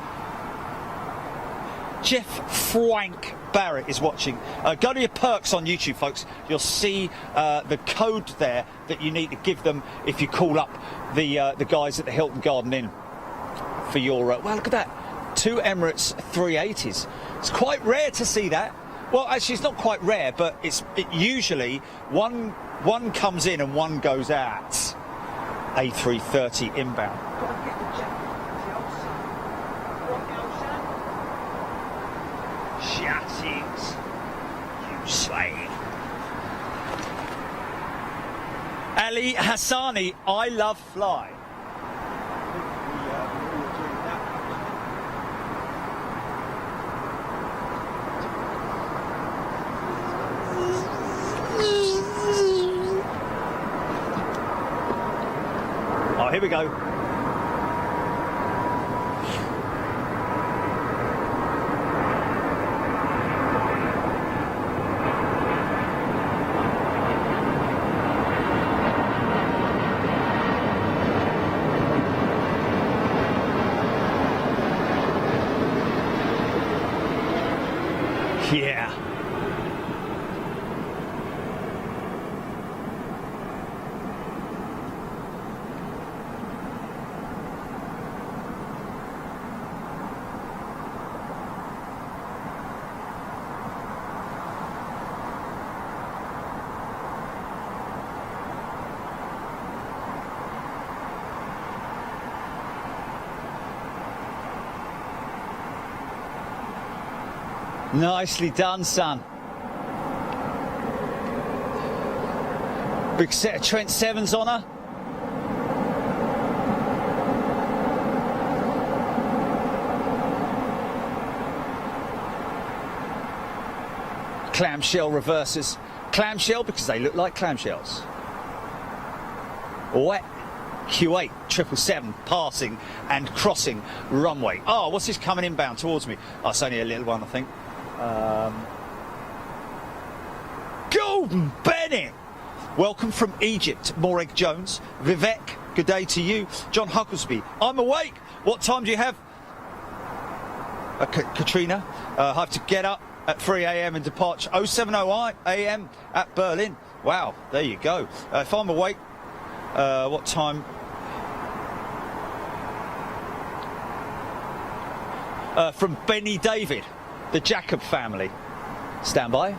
Jeff Frank Barrett is watching. Go to your perks on YouTube, folks. You'll see the code there that you need to give them if you call up the guys at the Hilton Garden Inn for your. Well, look at that, 2 Emirates 380s. It's quite rare to see that. Well, actually, it's not quite rare, but it usually one comes in and one goes out. A330 inbound. You slave. Ali Hassani, I love fly. Oh, here we go. Yeah. Nicely done, son. Big set of Trent 7s on her. Clamshell reversers. Clamshell because they look like clamshells. Wet. Q8 777 passing and crossing runway. Oh, what's this coming inbound towards me? Oh, it's only a little one, I think. Golden Bennett! Welcome from Egypt, Moreg Jones. Vivek, good day to you. John Hucklesby, I'm awake. What time do you have? Katrina, I have to get up at 3 a.m. and departure 07:00 a.m. at Berlin. Wow, there you go. If I'm awake, what time? From Benny David, the Jacob family. Stand by.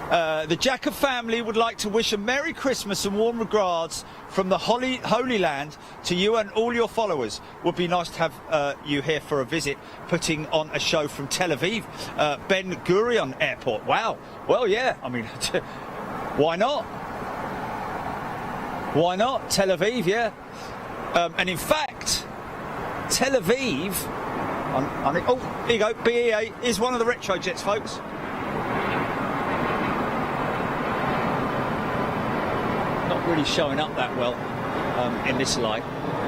The Jacob family would like to wish a Merry Christmas and warm regards from the Holy Land to you and all your followers. Would be nice to have you here for a visit, putting on a show from Tel Aviv, Ben Gurion Airport. Wow. Well, yeah, I mean, why not? Why not? Tel Aviv, yeah. And in fact, Tel Aviv, oh, here you go, BEA is one of the retro jets, folks. Not really showing up that well in this light,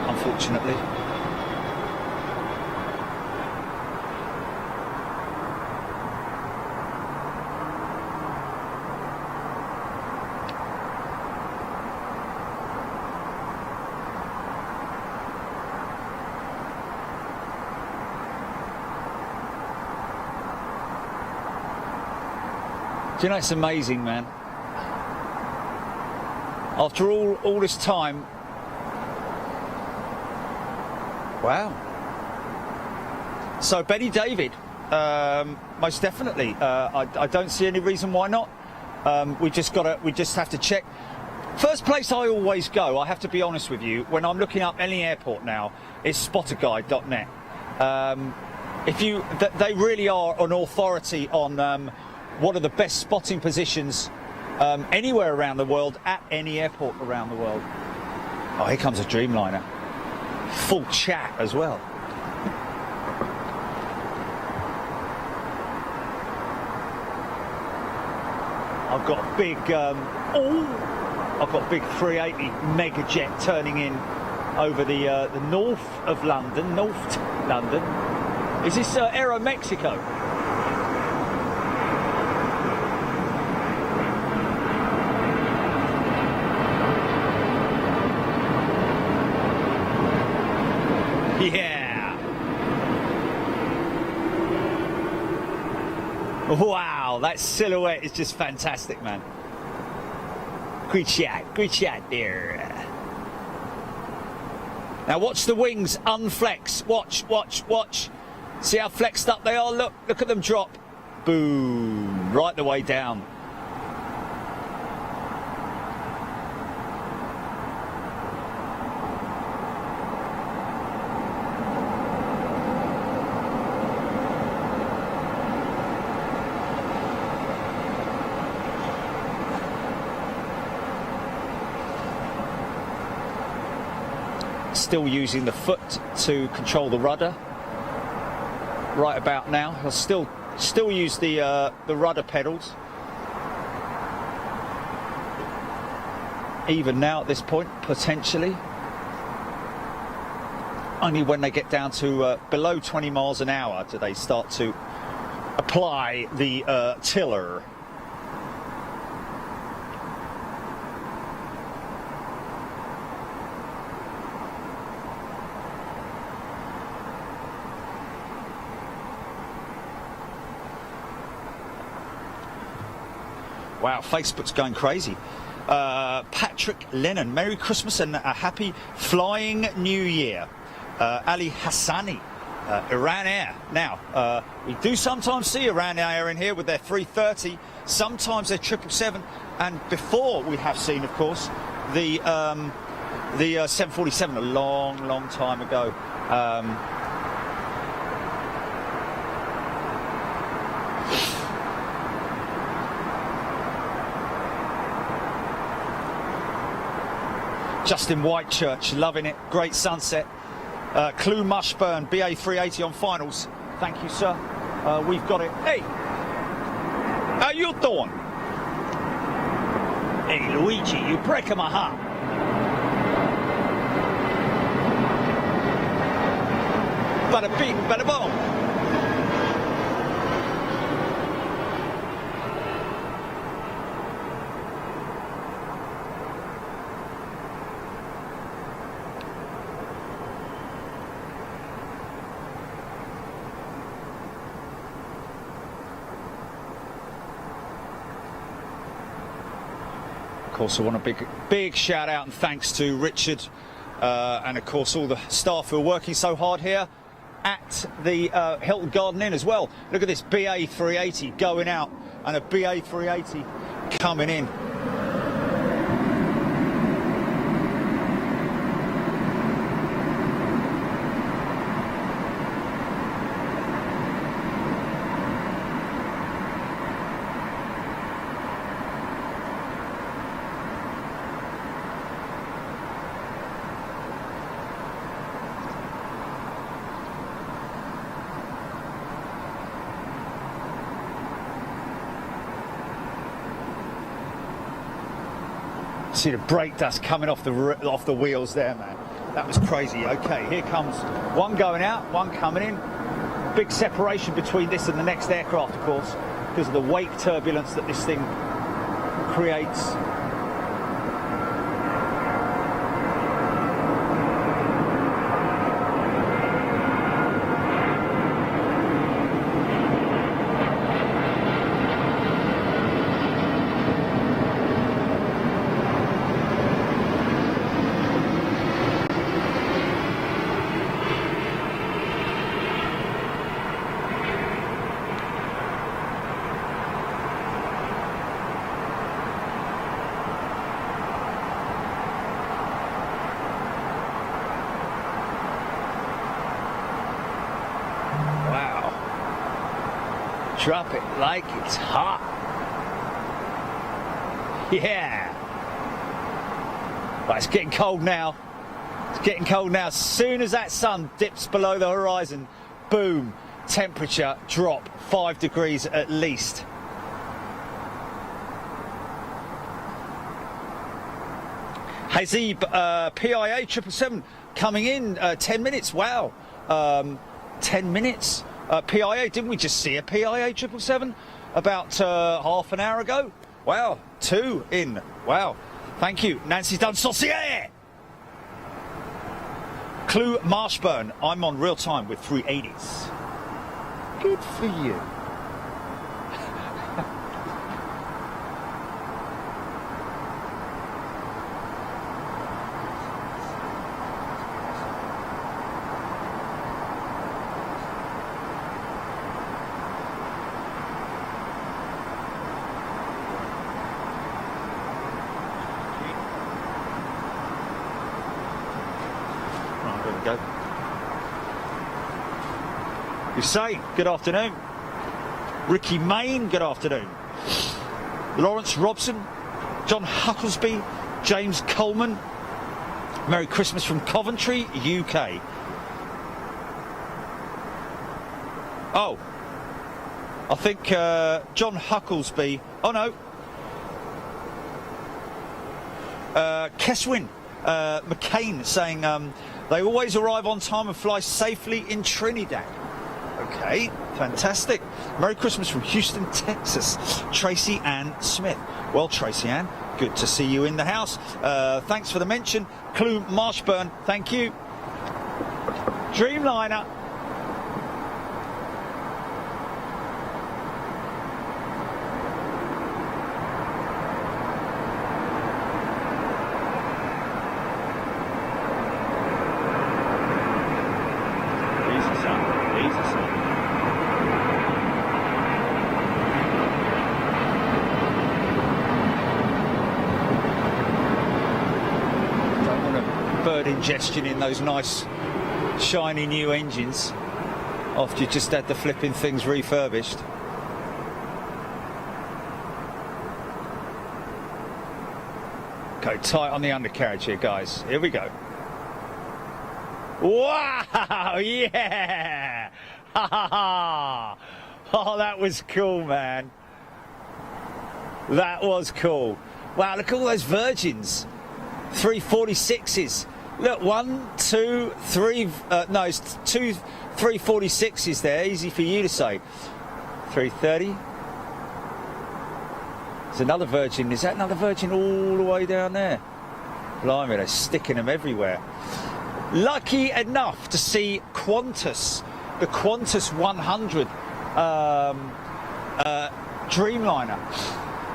unfortunately. Do you know, it's amazing, man. After all this time, wow. So Benny David, most definitely. I don't see any reason why not. We just have to check. First place I always go, I have to be honest with you, when I'm looking up any airport now, is spotterguide.net. They really are an authority on what are the best spotting positions anywhere around the world, at any airport around the world. Oh, here comes a Dreamliner. Full chat as well. I've got a big, I've got a big 380 mega jet turning in over the north of London, North London. Is this Aero Mexico? Wow, that silhouette is just fantastic, man. Great shot there. Now watch the wings unflex. Watch. See how flexed up they are? Look at them drop. Boom, right the way down. Still using the foot to control the rudder. Right about now, I'll still use the rudder pedals. Even now at this point, potentially. Only when they get down to below 20 miles an hour do they start to apply the tiller. Wow, Facebook's going crazy. Patrick Lennon, Merry Christmas and a happy flying New Year. Ali Hassani, Iran Air. Now, we do sometimes see Iran Air in here with their 330, sometimes their 777, and before we have seen, of course, the 747 a long time ago. Justin Whitechurch, loving it. Great sunset. Clue Mushburn, BA380 on finals. Thank you, sir. We've got it. Hey, how you doing? Hey, Luigi, you breaking my heart. Bada bing, bada boom. Of course, I want a big shout out and thanks to Richard and of course all the staff who are working so hard here at the Hilton Garden Inn as well. Look at this BA380 going out and a BA380 coming in. See the brake dust coming off the wheels there, man. That was crazy. Okay, here comes one going out, one coming in. Big separation between this and the next aircraft, of course, because of the wake turbulence that this thing creates. Drop it like it's hot. Yeah. But it's getting cold now. It's getting cold now. As soon as that sun dips below the horizon, boom, temperature drop 5 degrees at least. Hazib, PIA 777 coming in 10 minutes. Wow. 10 minutes. PIA, didn't we just see a PIA 777 about half an hour ago? Wow, 2 in. Wow, thank you. Nancy done saucier. Clue Marshburn, I'm on real time with 380s. Good for you. Hussein, good afternoon. Ricky Main, good afternoon. Lawrence Robson, John Hucklesby, James Coleman. Merry Christmas from Coventry, UK. Oh, I think John Hucklesby. Oh no. Keswin McCain saying they always arrive on time and fly safely in Trinidad. Okay, fantastic. Merry Christmas from Houston, Texas. Tracy Ann Smith. Well, Tracy Ann, good to see you in the house. Thanks for the mention. Clue Marshburn, thank you. Dreamliner. Ingestion in those nice shiny new engines after you just had the flipping things refurbished. Okay, tight on the undercarriage here, guys. Here we go. Wow, yeah. Oh, that was cool, man. That was cool. Wow, look at all those Virgins. 346s. Look, 1, 2, 3. No, it's 2 346s there. Easy for you to say. 330. There's another Virgin. Is that another Virgin all the way down there? Blimey, they're sticking them everywhere. Lucky enough to see Qantas, the Qantas 100 Dreamliner.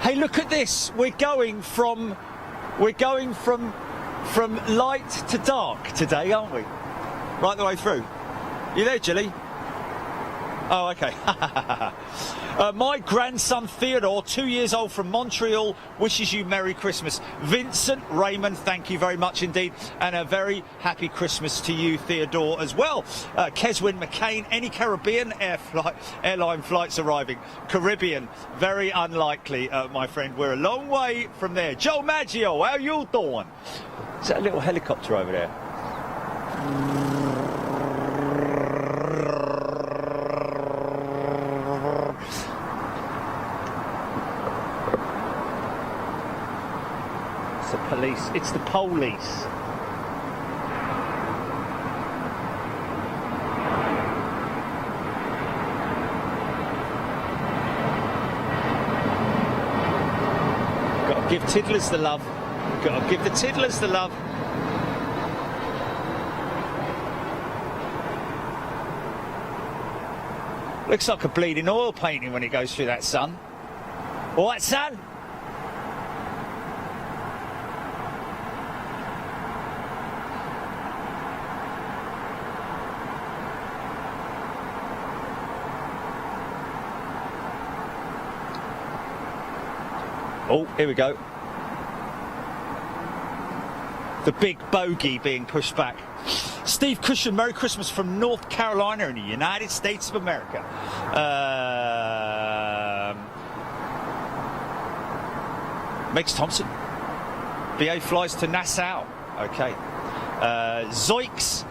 Hey, look at this. We're going from light to dark today, aren't we? Right the way through. You there, Jilly? Oh, okay. My grandson Theodore, 2 years old, from Montreal, wishes you Merry Christmas. Vincent Raymond, thank you very much indeed. And a very happy Christmas to you, Theodore, as well. Keswin McCain, any Caribbean airline flights arriving? Caribbean, very unlikely, my friend. We're a long way from there. Joe Maggio, how you doing? Is that a little helicopter over there? It's the police. It's the police. Got to give tiddlers the love. Got to give the tiddlers the love. Looks like a bleeding oil painting when it goes through that sun. All right, son? Oh, here we go. The big bogey being pushed back. Steve Cushion, Merry Christmas from North Carolina in the United States of America. Megs Thompson. BA flies to Nassau. Okay. Zoiks.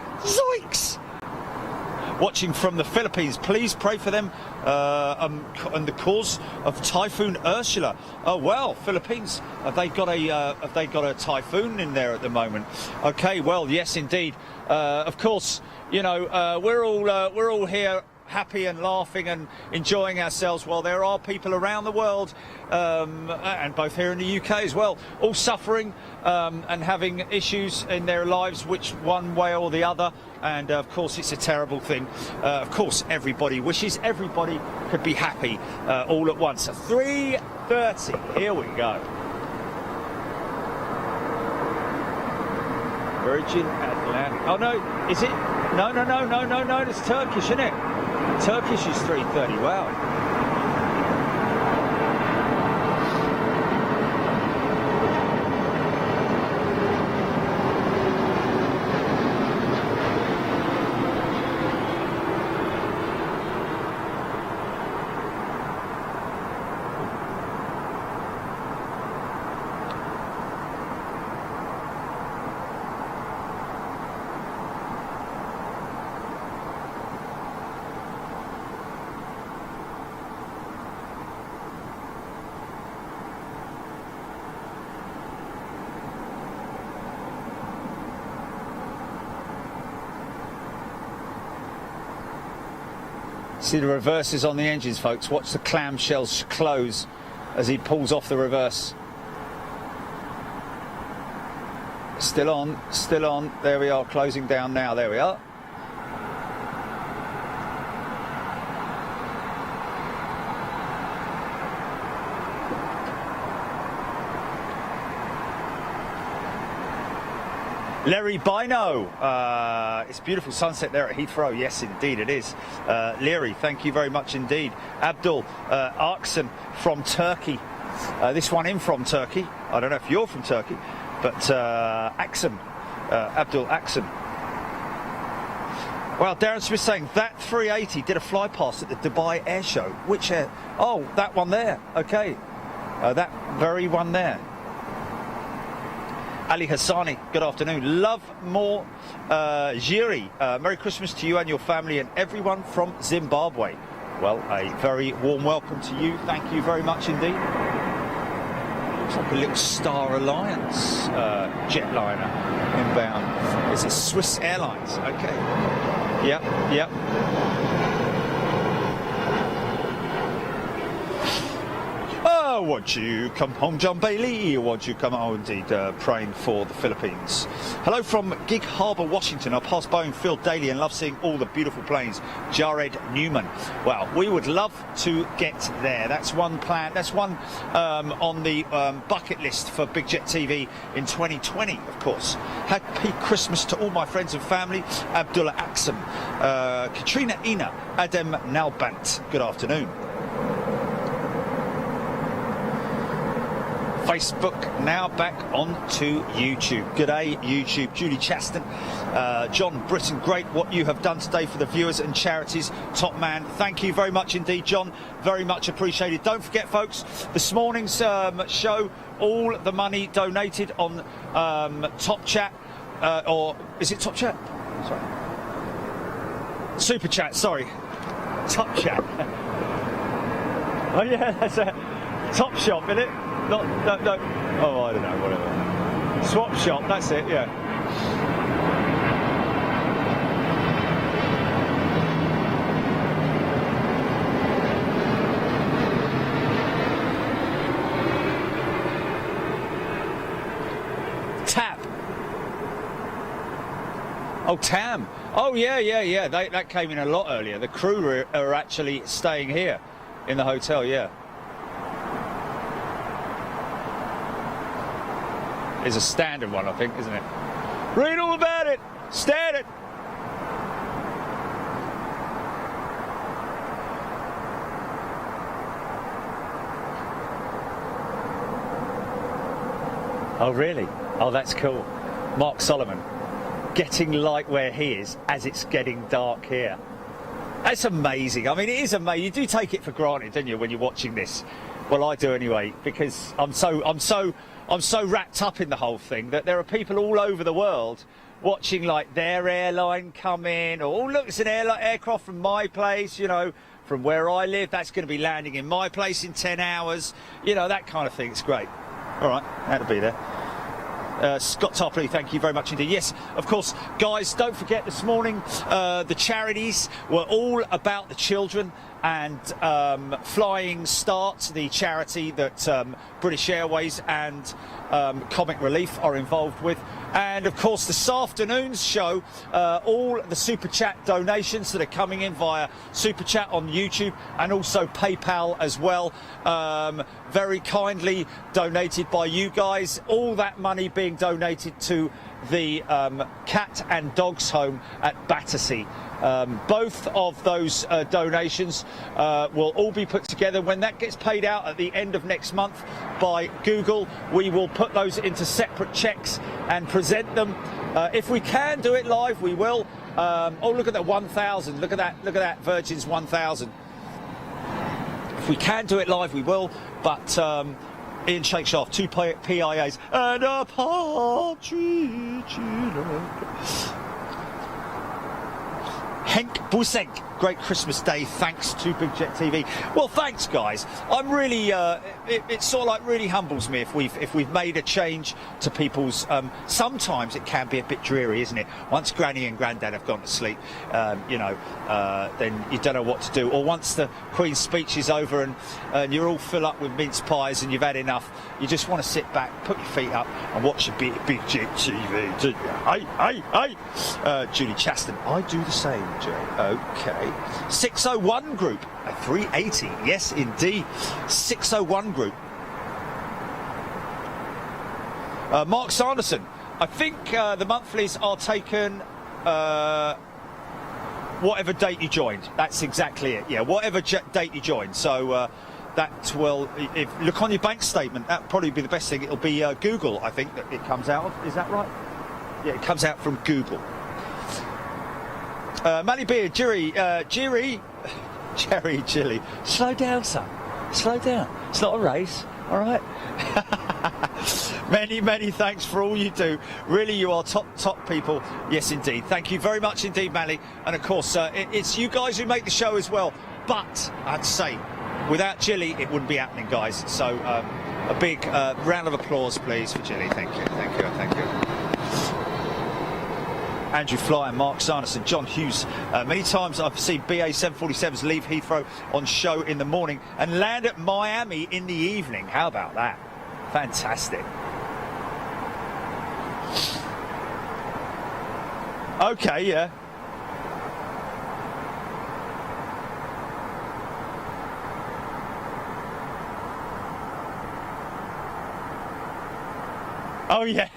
Watching from the Philippines, please pray for them and the cause of Typhoon Ursula. Oh well, Philippines, have they got a typhoon in there at the moment? Okay, well, yes, indeed. Of course, you know, we're all here happy and laughing and enjoying ourselves, while there are people around the world, and both here in the UK as well, all suffering and having issues in their lives, which one way or the other. And of course, it's a terrible thing. Of course, everybody wishes everybody could be happy all at once. 3:30. Here we go. Virgin Atlantic. Oh no, is it? No. It's Turkish, isn't it? Turkish is 3:30. Wow. See the reverses on the engines, folks. Watch the clamshells close as he pulls off the reverse. Still on, still on. There we are, closing down now. There we are. Larry Bino, it's beautiful sunset there at Heathrow. Yes, indeed it is. Leary, thank you very much indeed. Abdul Arkson from Turkey. This one in from Turkey. I don't know if you're from Turkey, but Akson, Abdul Akson. Well, Darren Smith saying that 380 did a fly past at the Dubai Air Show. Which air? Oh, that one there. Okay, that very one there. Ali Hassani, good afternoon. Love more Jiri. Merry Christmas to you and your family and everyone from Zimbabwe. Well, a very warm welcome to you. Thank you very much indeed. Looks like a little Star Alliance jetliner inbound. Is it Swiss Airlines? Okay. Yep, yep. Won't you come home, John Bailey? Won't you come home? Indeed, praying for the Philippines. Hello from Gig Harbor, Washington. I pass Boeing Field daily and love seeing all the beautiful planes. Jared Newman. Well, we would love to get there. That's one plan. That's one on the bucket list for Big Jet TV in 2020, of course. Happy Christmas to all my friends and family. Abdullah Aksam, Katrina Ina, Adam Nalbant. Good afternoon. Facebook now back onto YouTube. G'day YouTube. Julie Chaston, John Britton, great what you have done today for the viewers and charities. Top man. Thank you very much indeed, John. Very much appreciated. Don't forget, folks, this morning's show, all the money donated on Top Chat, or is it Top Chat? Sorry. Super Chat, sorry. Top Chat. Oh yeah, that's a Top Shop, isn't it? No. Oh, I don't know, whatever. Swap Shop, that's it, yeah. Tap. Oh, TAM. Oh, yeah. That came in a lot earlier. The crew are actually staying here in the hotel, yeah. Is a standard one, I think, isn't it? Read all about it. Standard. Oh, really? Oh, that's cool. Mark Solomon, getting light where he is as it's getting dark here. That's amazing. I mean, it is amazing. You do take it for granted, don't you, when you're watching this? Well, I do anyway, because I'm so wrapped up in the whole thing that there are people all over the world watching like their airline come in, or, oh look, it's an aircraft from my place, you know, from where I live, that's going to be landing in my place in 10 hours, you know, that kind of thing. It's great. All right, that'll be there. Scott Topley, thank you very much indeed. Yes, of course, guys, don't forget this morning the charities were all about the children, and Flying Start, the charity that British Airways and Comic Relief are involved with. And of course this afternoon's show, all the Super Chat donations that are coming in via Super Chat on YouTube and also PayPal as well, very kindly donated by you guys. All that money being donated to the cat and dogs home at Battersea. Both of those donations will all be put together. When that gets paid out at the end of next month by Google, we will put those into separate checks and present them. If we can do it live, we will. Oh, look at that 1,000. Look at that Virgin's 1,000. If we can do it live, we will. But Ian Shakeshaft, 2 PIAs and a partridge in a... Henk Busek, great Christmas day thanks to Big Jet TV. Well, thanks guys. I'm really it sort of like really humbles me if we've made a change to people's sometimes it can be a bit dreary, isn't it? Once Granny and Grandad have gone to sleep, you know, then you don't know what to do. Or once the Queen's speech is over and you're all full up with mince pies and you've had enough, you just want to sit back, put your feet up and watch a bit Big Jet TV. Hey, Julie Chaston, I do the same, Joe. Okay. 601 group, a 380. Yes, indeed. 601 group. Mark Sanderson, I think the monthlies are taken whatever date you joined. That's exactly it. Yeah, whatever date you joined. So that will, if look on your bank statement, that'll probably be the best thing. It'll be Google, I think, that it comes out of. Is that right? Yeah, it comes out from Google. Manny Beard, Jerry, Chilly. Slow down, son. Slow down. It's not a race, all right? Many thanks for all you do. Really, you are top people. Yes, indeed. Thank you very much indeed, Manny. And of course, it's you guys who make the show as well. But I'd say, without Jilly, it wouldn't be happening, guys. So a big round of applause, please, for Jilly. Thank you. Andrew Fly and Mark Sanderson, John Hughes. Many times I've seen BA 747s leave Heathrow on show in the morning and land at Miami in the evening. How about that? Fantastic. Okay, yeah. Oh yeah,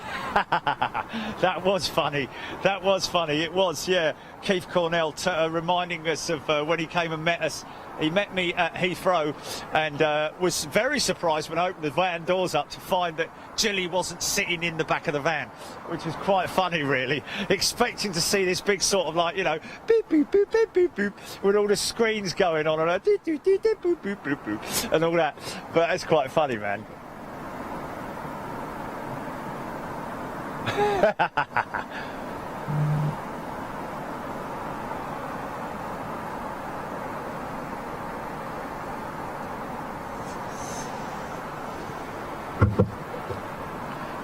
that was funny. It was, yeah. Keith Cornell reminding us of when he came and met us. He met me at Heathrow and was very surprised when I opened the van doors up to find that Jilly wasn't sitting in the back of the van, which was quite funny, really. Expecting to see this big sort of like, you know, beep, beep, beep, beep, beep, beep, with all the screens going on and and all that. But that's quite funny, man.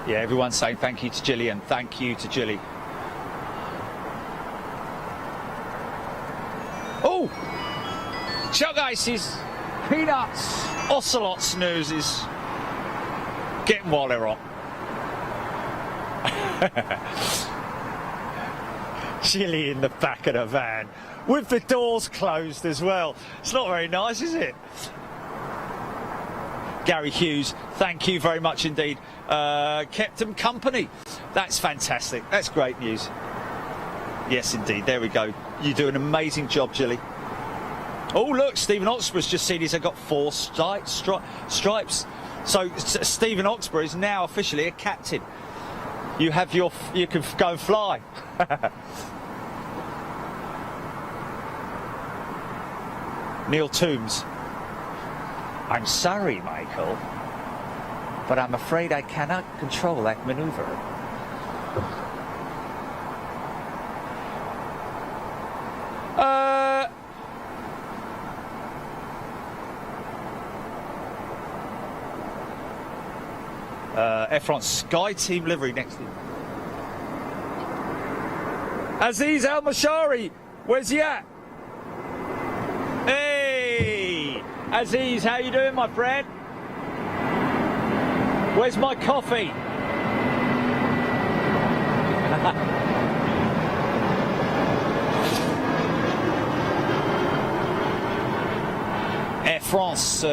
Yeah, everyone's saying thank you to Gillian. Thank you to Jilly. Oh! Chuck Ices, peanuts, ocelot snoozes. Get them while they're on. Chilly in the back of the van with the doors closed as well. It's not very nice, is it? Gary Hughes, thank you very much indeed. Kept them company. That's fantastic. That's great news. Yes, indeed. There we go. You do an amazing job, Jilly. Oh, look, Stephen Oxborough's just seen he's got 4 stripes. So Stephen Oxborough is now officially a captain. You can go and fly. Neil Toombs. I'm sorry, Michael, but I'm afraid I cannot control that maneuver. Air France Sky Team livery next to you. Aziz Al Mashari, where's he at? Hey, Aziz, how you doing, my friend? Where's my coffee? Air France.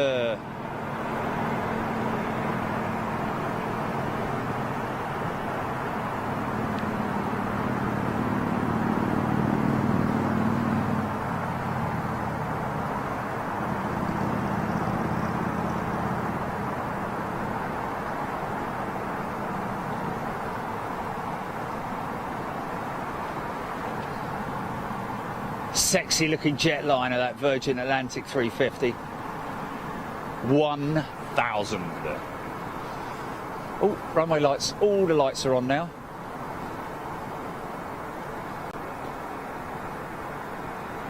Sexy looking jetliner, that Virgin Atlantic 350. 1,000. Oh, runway lights, all the lights are on now.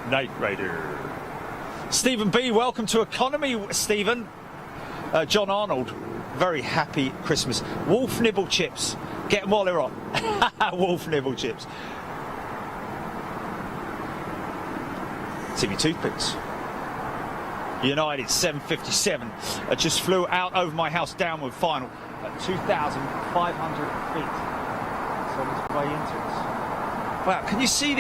Night Rider. Stephen B, welcome to Economy, Stephen. John Arnold, very happy Christmas. Wolf nibble chips. Get them while they're on. Wolf nibble chips. TV toothpicks. United 757 just flew out over my house downward final at 2,500 feet. So on its way into it. Wow, can you see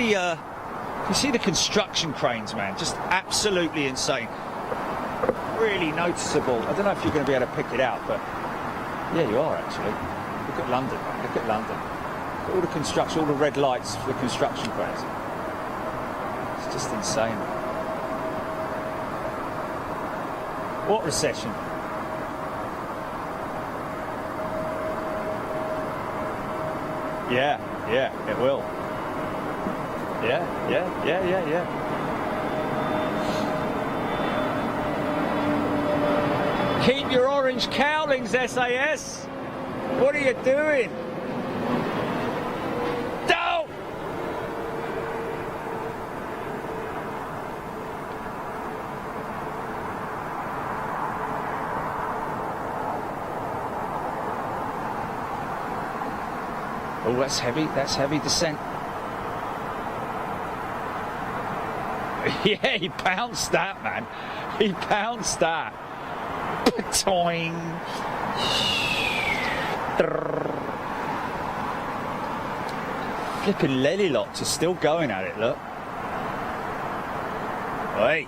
the construction cranes, man? Just absolutely insane. Really noticeable. I don't know if you're going to be able to pick it out, but yeah, you are actually. Look at London. Look at London. Look at all the construction, all the red lights for the construction cranes. It's just insane. What recession? Yeah, it will. Yeah. Keep your orange cowlings, SAS. What are you doing? Don't! Oh, that's heavy. That's heavy descent. Yeah, he pounced that, man. He pounced that. Toing. Flipping lollylots are still going at it, look. Wait.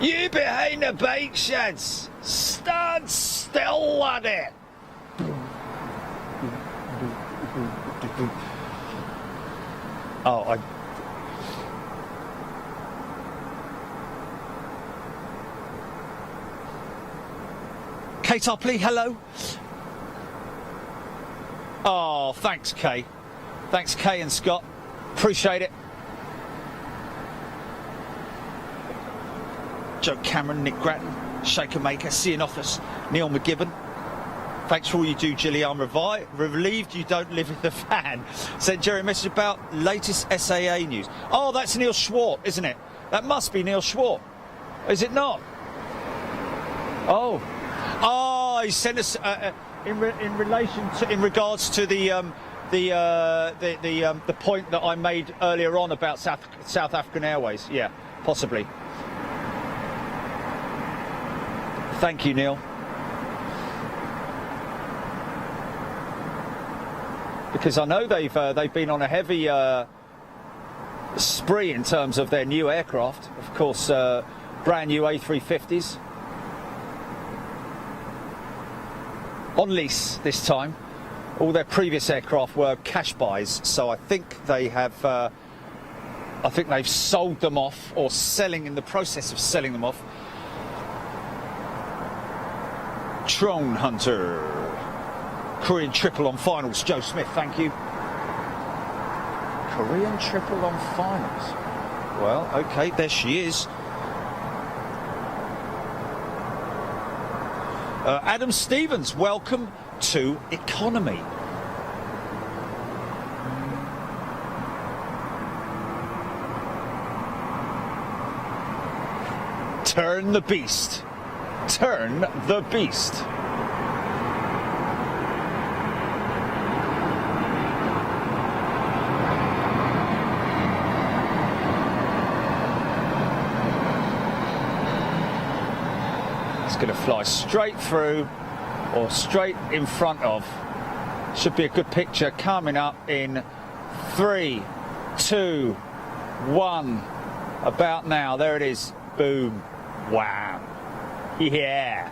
You behind the bike sheds, stand still on it. Oh, Kate Topley, hello. Oh, thanks, Kay. Thanks, Kay and Scott. Appreciate it. Joe Cameron, Nick Grattan, Shaker Maker, Cian Office, Neil McGibbon. Thanks for all you do, Gilly. I'm relieved you don't live with the fan. Sent Jerry a message about latest SAA news. Oh, that's Neil Schwartz, isn't it? That must be Neil Schwartz. Is it not? Oh, he sent us in regards to the point that I made earlier on about South African Airways. Yeah, possibly. Thank you, Neil. Because I know they've been on a heavy spree in terms of their new aircraft. Of course, brand new A350s on lease this time. All their previous aircraft were cash buys, so I think they have. I think they've sold them off, or in the process of selling them off. Drone Hunter. Korean triple on finals, Joe Smith, thank you. Korean triple on finals. Well, okay, there she is. Adam Stevens, welcome to Economy. Turn the beast. Turn the beast. It's going to fly straight through or straight in front of. Should be a good picture coming up in 3, 2, 1. About now. There it is. Boom. Wow. Yeah.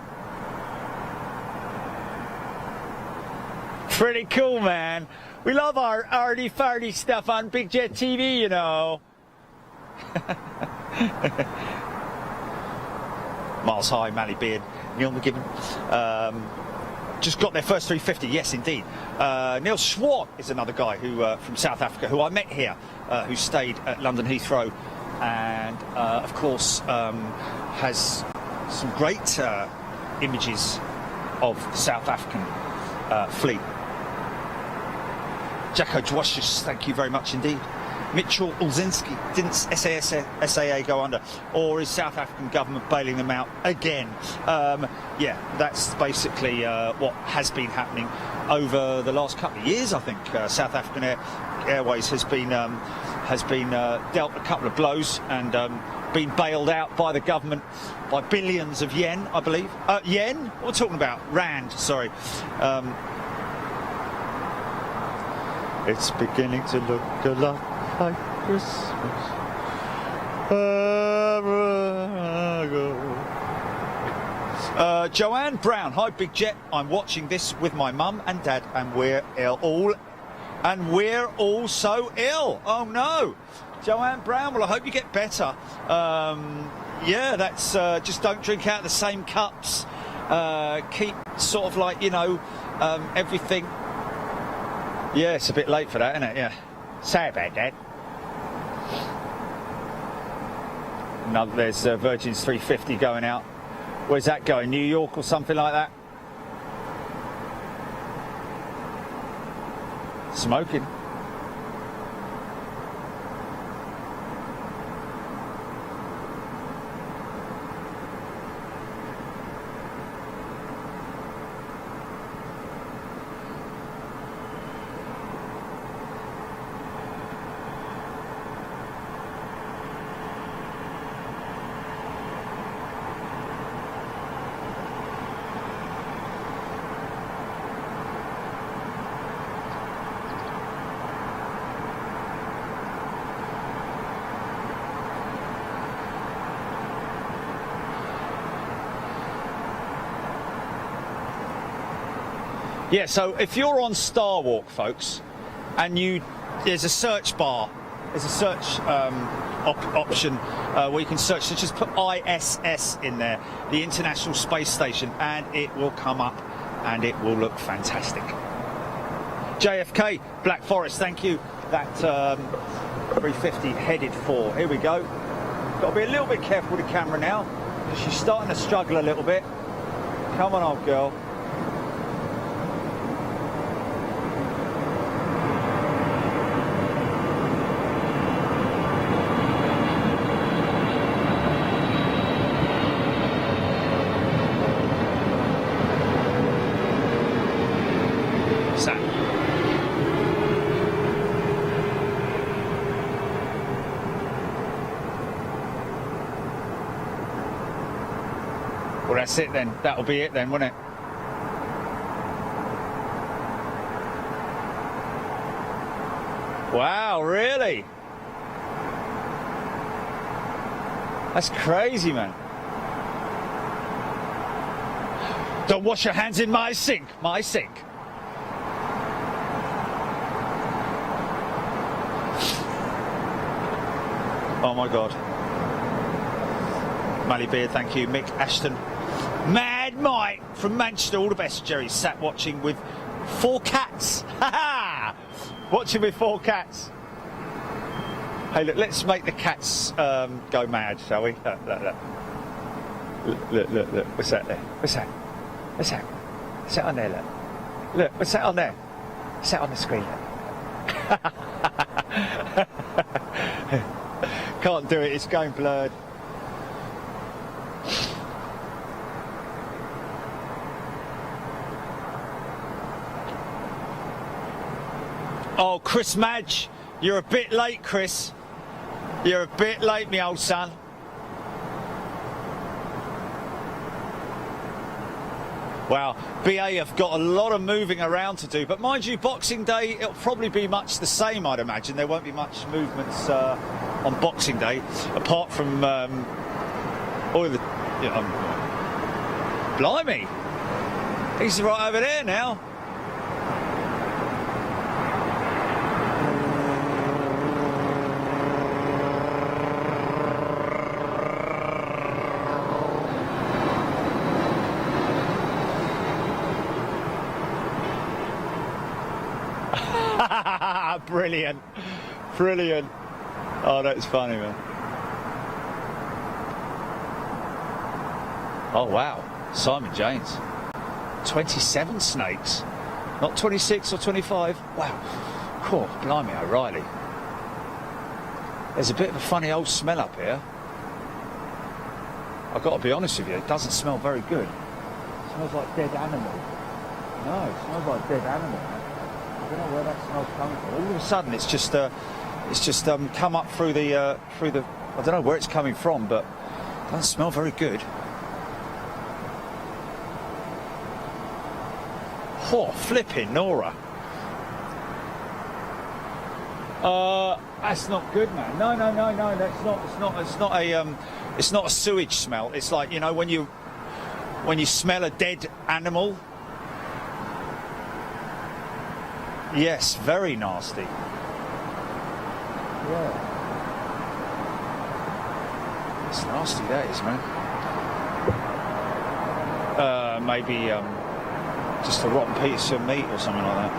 Pretty cool, man. We love our arty-farty stuff on Big Jet TV, you know. Miles High, Mally Beard, Neil McGibbon. Just got their first 350, yes, indeed. Neil Schwartz is another guy who from South Africa who I met here, who stayed at London Heathrow, and of course has some great images of the South African fleet. Jacko Dwashis, thank you very much indeed. Mitchell Ulzinski, didn't SAA go under? Or is South African government bailing them out again? Yeah, that's basically what has been happening over the last couple of years, I think. South African Airways has been dealt a couple of blows and been bailed out by the government by billions of yen, I believe. Yen? What are we talking about? Rand, sorry. It's beginning to look a lot like Christmas. Joanne Brown, hi Big Jet. I'm watching this with my mum and dad, and we're all so ill. Oh no, Joanne Brown. Well, I hope you get better. Yeah, that's just don't drink out of the same cups. Keep sort of like, you know, everything. Yeah, it's a bit late for that, isn't it? Yeah. Sorry about that. No, there's Virgin's 350 going out. Where's that going? New York or something like that? Smoking. Yeah, so if you're on Star Walk, folks, and there's a search bar, there's a search option where you can search, so just put ISS in there, the International Space Station, and it will come up and it will look fantastic. JFK, Black Forest, thank you. That 350 headed for, here we go. Got to be a little bit careful with the camera now, because she's starting to struggle a little bit. Come on, old girl. Well, that's it then. That'll be it then, won't it? Wow, really? That's crazy, man. Don't wash your hands in my sink. My sink. Oh my God. Mally Beard, thank you. Mick Ashton. Mad Mike from Manchester, all the best. Jerry sat watching with 4 cats. Ha ha! Watching with 4 cats. Hey, look, let's make the cats go mad, shall we? Look, look, look. Look, look, look. What's that there? What's that? What's that? What's that on there, look? Look, what's that on there? What's that on the screen? Can't do it, it's going blurred. Oh, Chris Madge, you're a bit late, Chris. You're a bit late, me old son. Wow, BA have got a lot of moving around to do, but mind you, Boxing Day, it'll probably be much the same, I'd imagine. There won't be much movements on Boxing Day, apart from all the... You know, blimey, he's right over there now. Brilliant, brilliant. Oh, that's funny, man. Oh wow, Simon James, 27 snakes. Not 26 or 25. Wow. Cool. Blimey, O'Reilly. There's a bit of a funny old smell up here. I've got to be honest with you, it doesn't smell very good. It smells like dead animal. No, it smells like dead animal. I don't know where that smell's coming from. All of a sudden, it's just come up through the. I don't know where it's coming from, but it doesn't smell very good. Oh, flipping Nora. That's not good, man. No, that's not. It's not a sewage smell. It's like, you know, when you smell a dead animal. Yes, very nasty. Yeah. It's nasty, that is, man. Maybe just a rotten piece of meat or something like that.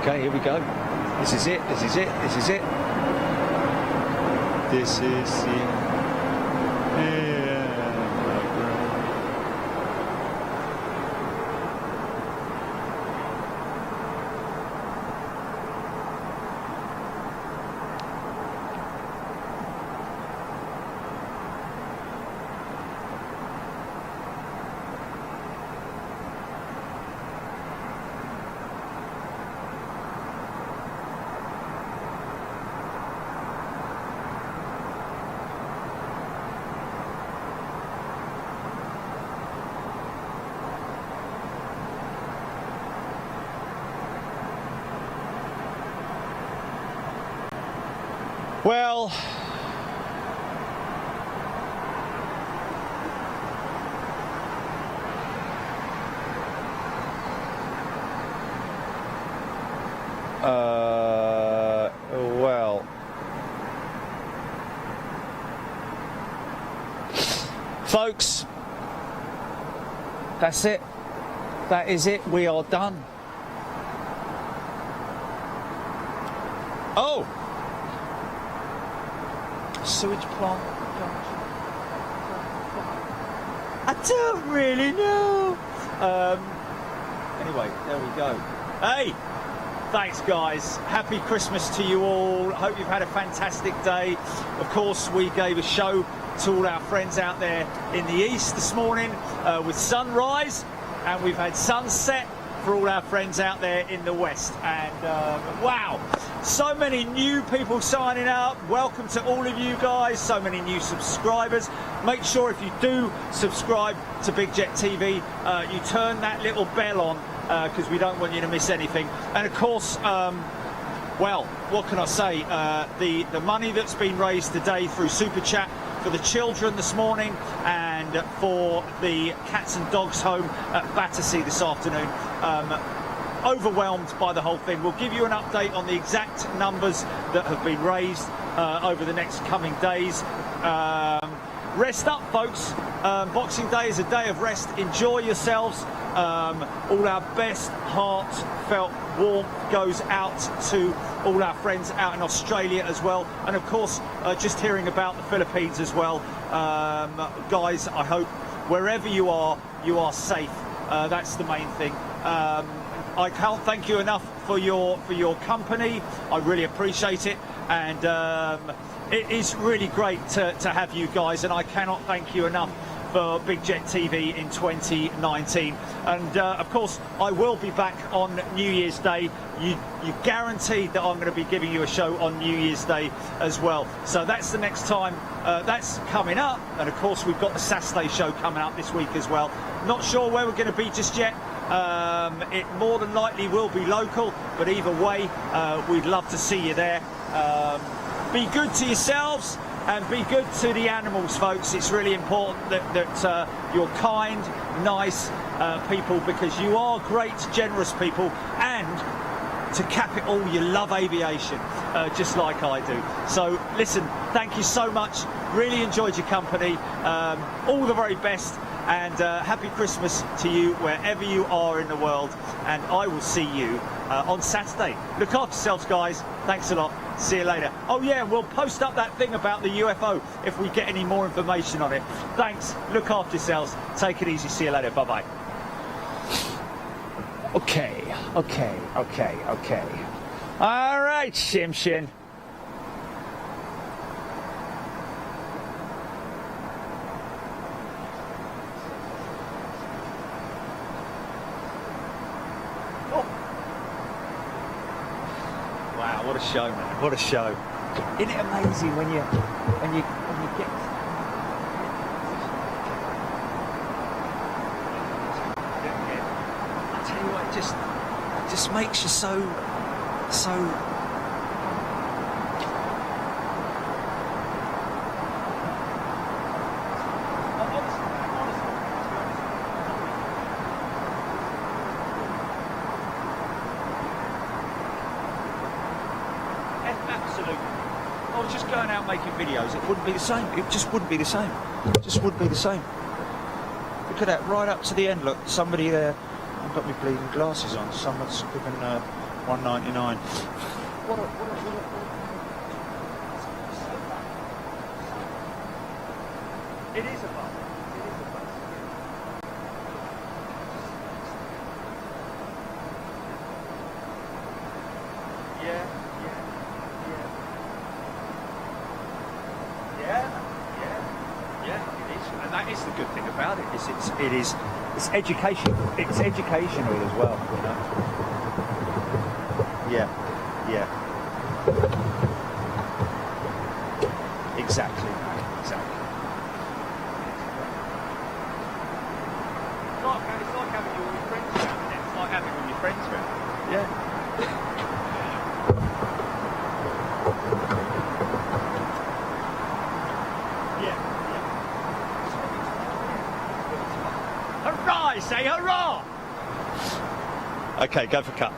Okay, here we go. This is it. This is it. This is it. This is it. Well, folks, that's it. That is it. We are done. Oh! Sewage plant. I don't really know. Anyway, there we go. Hey, thanks guys. Happy Christmas to you all. Hope you've had a fantastic day. Of course, we gave a show to all our friends out there in the east this morning with sunrise, and we've had sunset for all our friends out there in the west. And wow, so many new people signing up. Welcome to all of you guys. So many new subscribers. Make sure if you do subscribe to Big Jet TV, you turn that little bell on because we don't want you to miss anything. And of course, well, what can I say? The money that's been raised today through Super Chat for the children this morning and for the cats and dogs home at Battersea this afternoon. Overwhelmed by the whole thing. We'll give you an update on the exact numbers that have been raised over the next coming days. Rest up, folks. Boxing Day is a day of rest. Enjoy yourselves. All our best heartfelt warmth goes out to all our friends out in Australia as well, and of course just hearing about the Philippines as well. Guys, I hope wherever you are safe. That's the main thing. I can't thank you enough for your company. I really appreciate it, and it is really great to have you guys, and I cannot thank you enough for Big Jet TV in 2019. And of course, I will be back on New Year's Day. You guaranteed that I'm going to be giving you a show on New Year's Day as well. So that's the next time. That's coming up. And of course, we've got the Saturday show coming up this week as well. Not sure where we're going to be just yet. It more than likely will be local, but either way, we'd love to see you there. Be good to yourselves and be good to the animals, folks. It's really important that you're kind, nice people, because you are great, generous people, and to cap it all, you love aviation, just like I do. So listen, thank you so much. Really enjoyed your company. All the very best, and happy Christmas to you wherever you are in the world, and I will see you on Saturday. Look after yourselves, guys. Thanks a lot. See you later. Oh yeah, we'll post up that thing about the UFO if we get any more information on it. Thanks. Look after yourselves. Take it easy. See you later. Bye bye. Okay. All right, Shimshin. Wow, what a show, man! What a show! Isn't it amazing when you get? I tell you what, it just makes you so. Absolutely. I was just going out making videos. It wouldn't be the same. It just wouldn't be the same. It just wouldn't be the same. Look at that, right up to the end. Look, somebody there. I've got my bleeding glasses on. Someone's given $1.99. It is a bus. Yeah. It is, and that is the good thing about it. It's education. It's educational as well, you know. Yeah. Exactly. It's like having all your friends around. Isn't it? It's like having all your friends around. Yeah. Hurrah! Say hurrah! Okay, go for cut.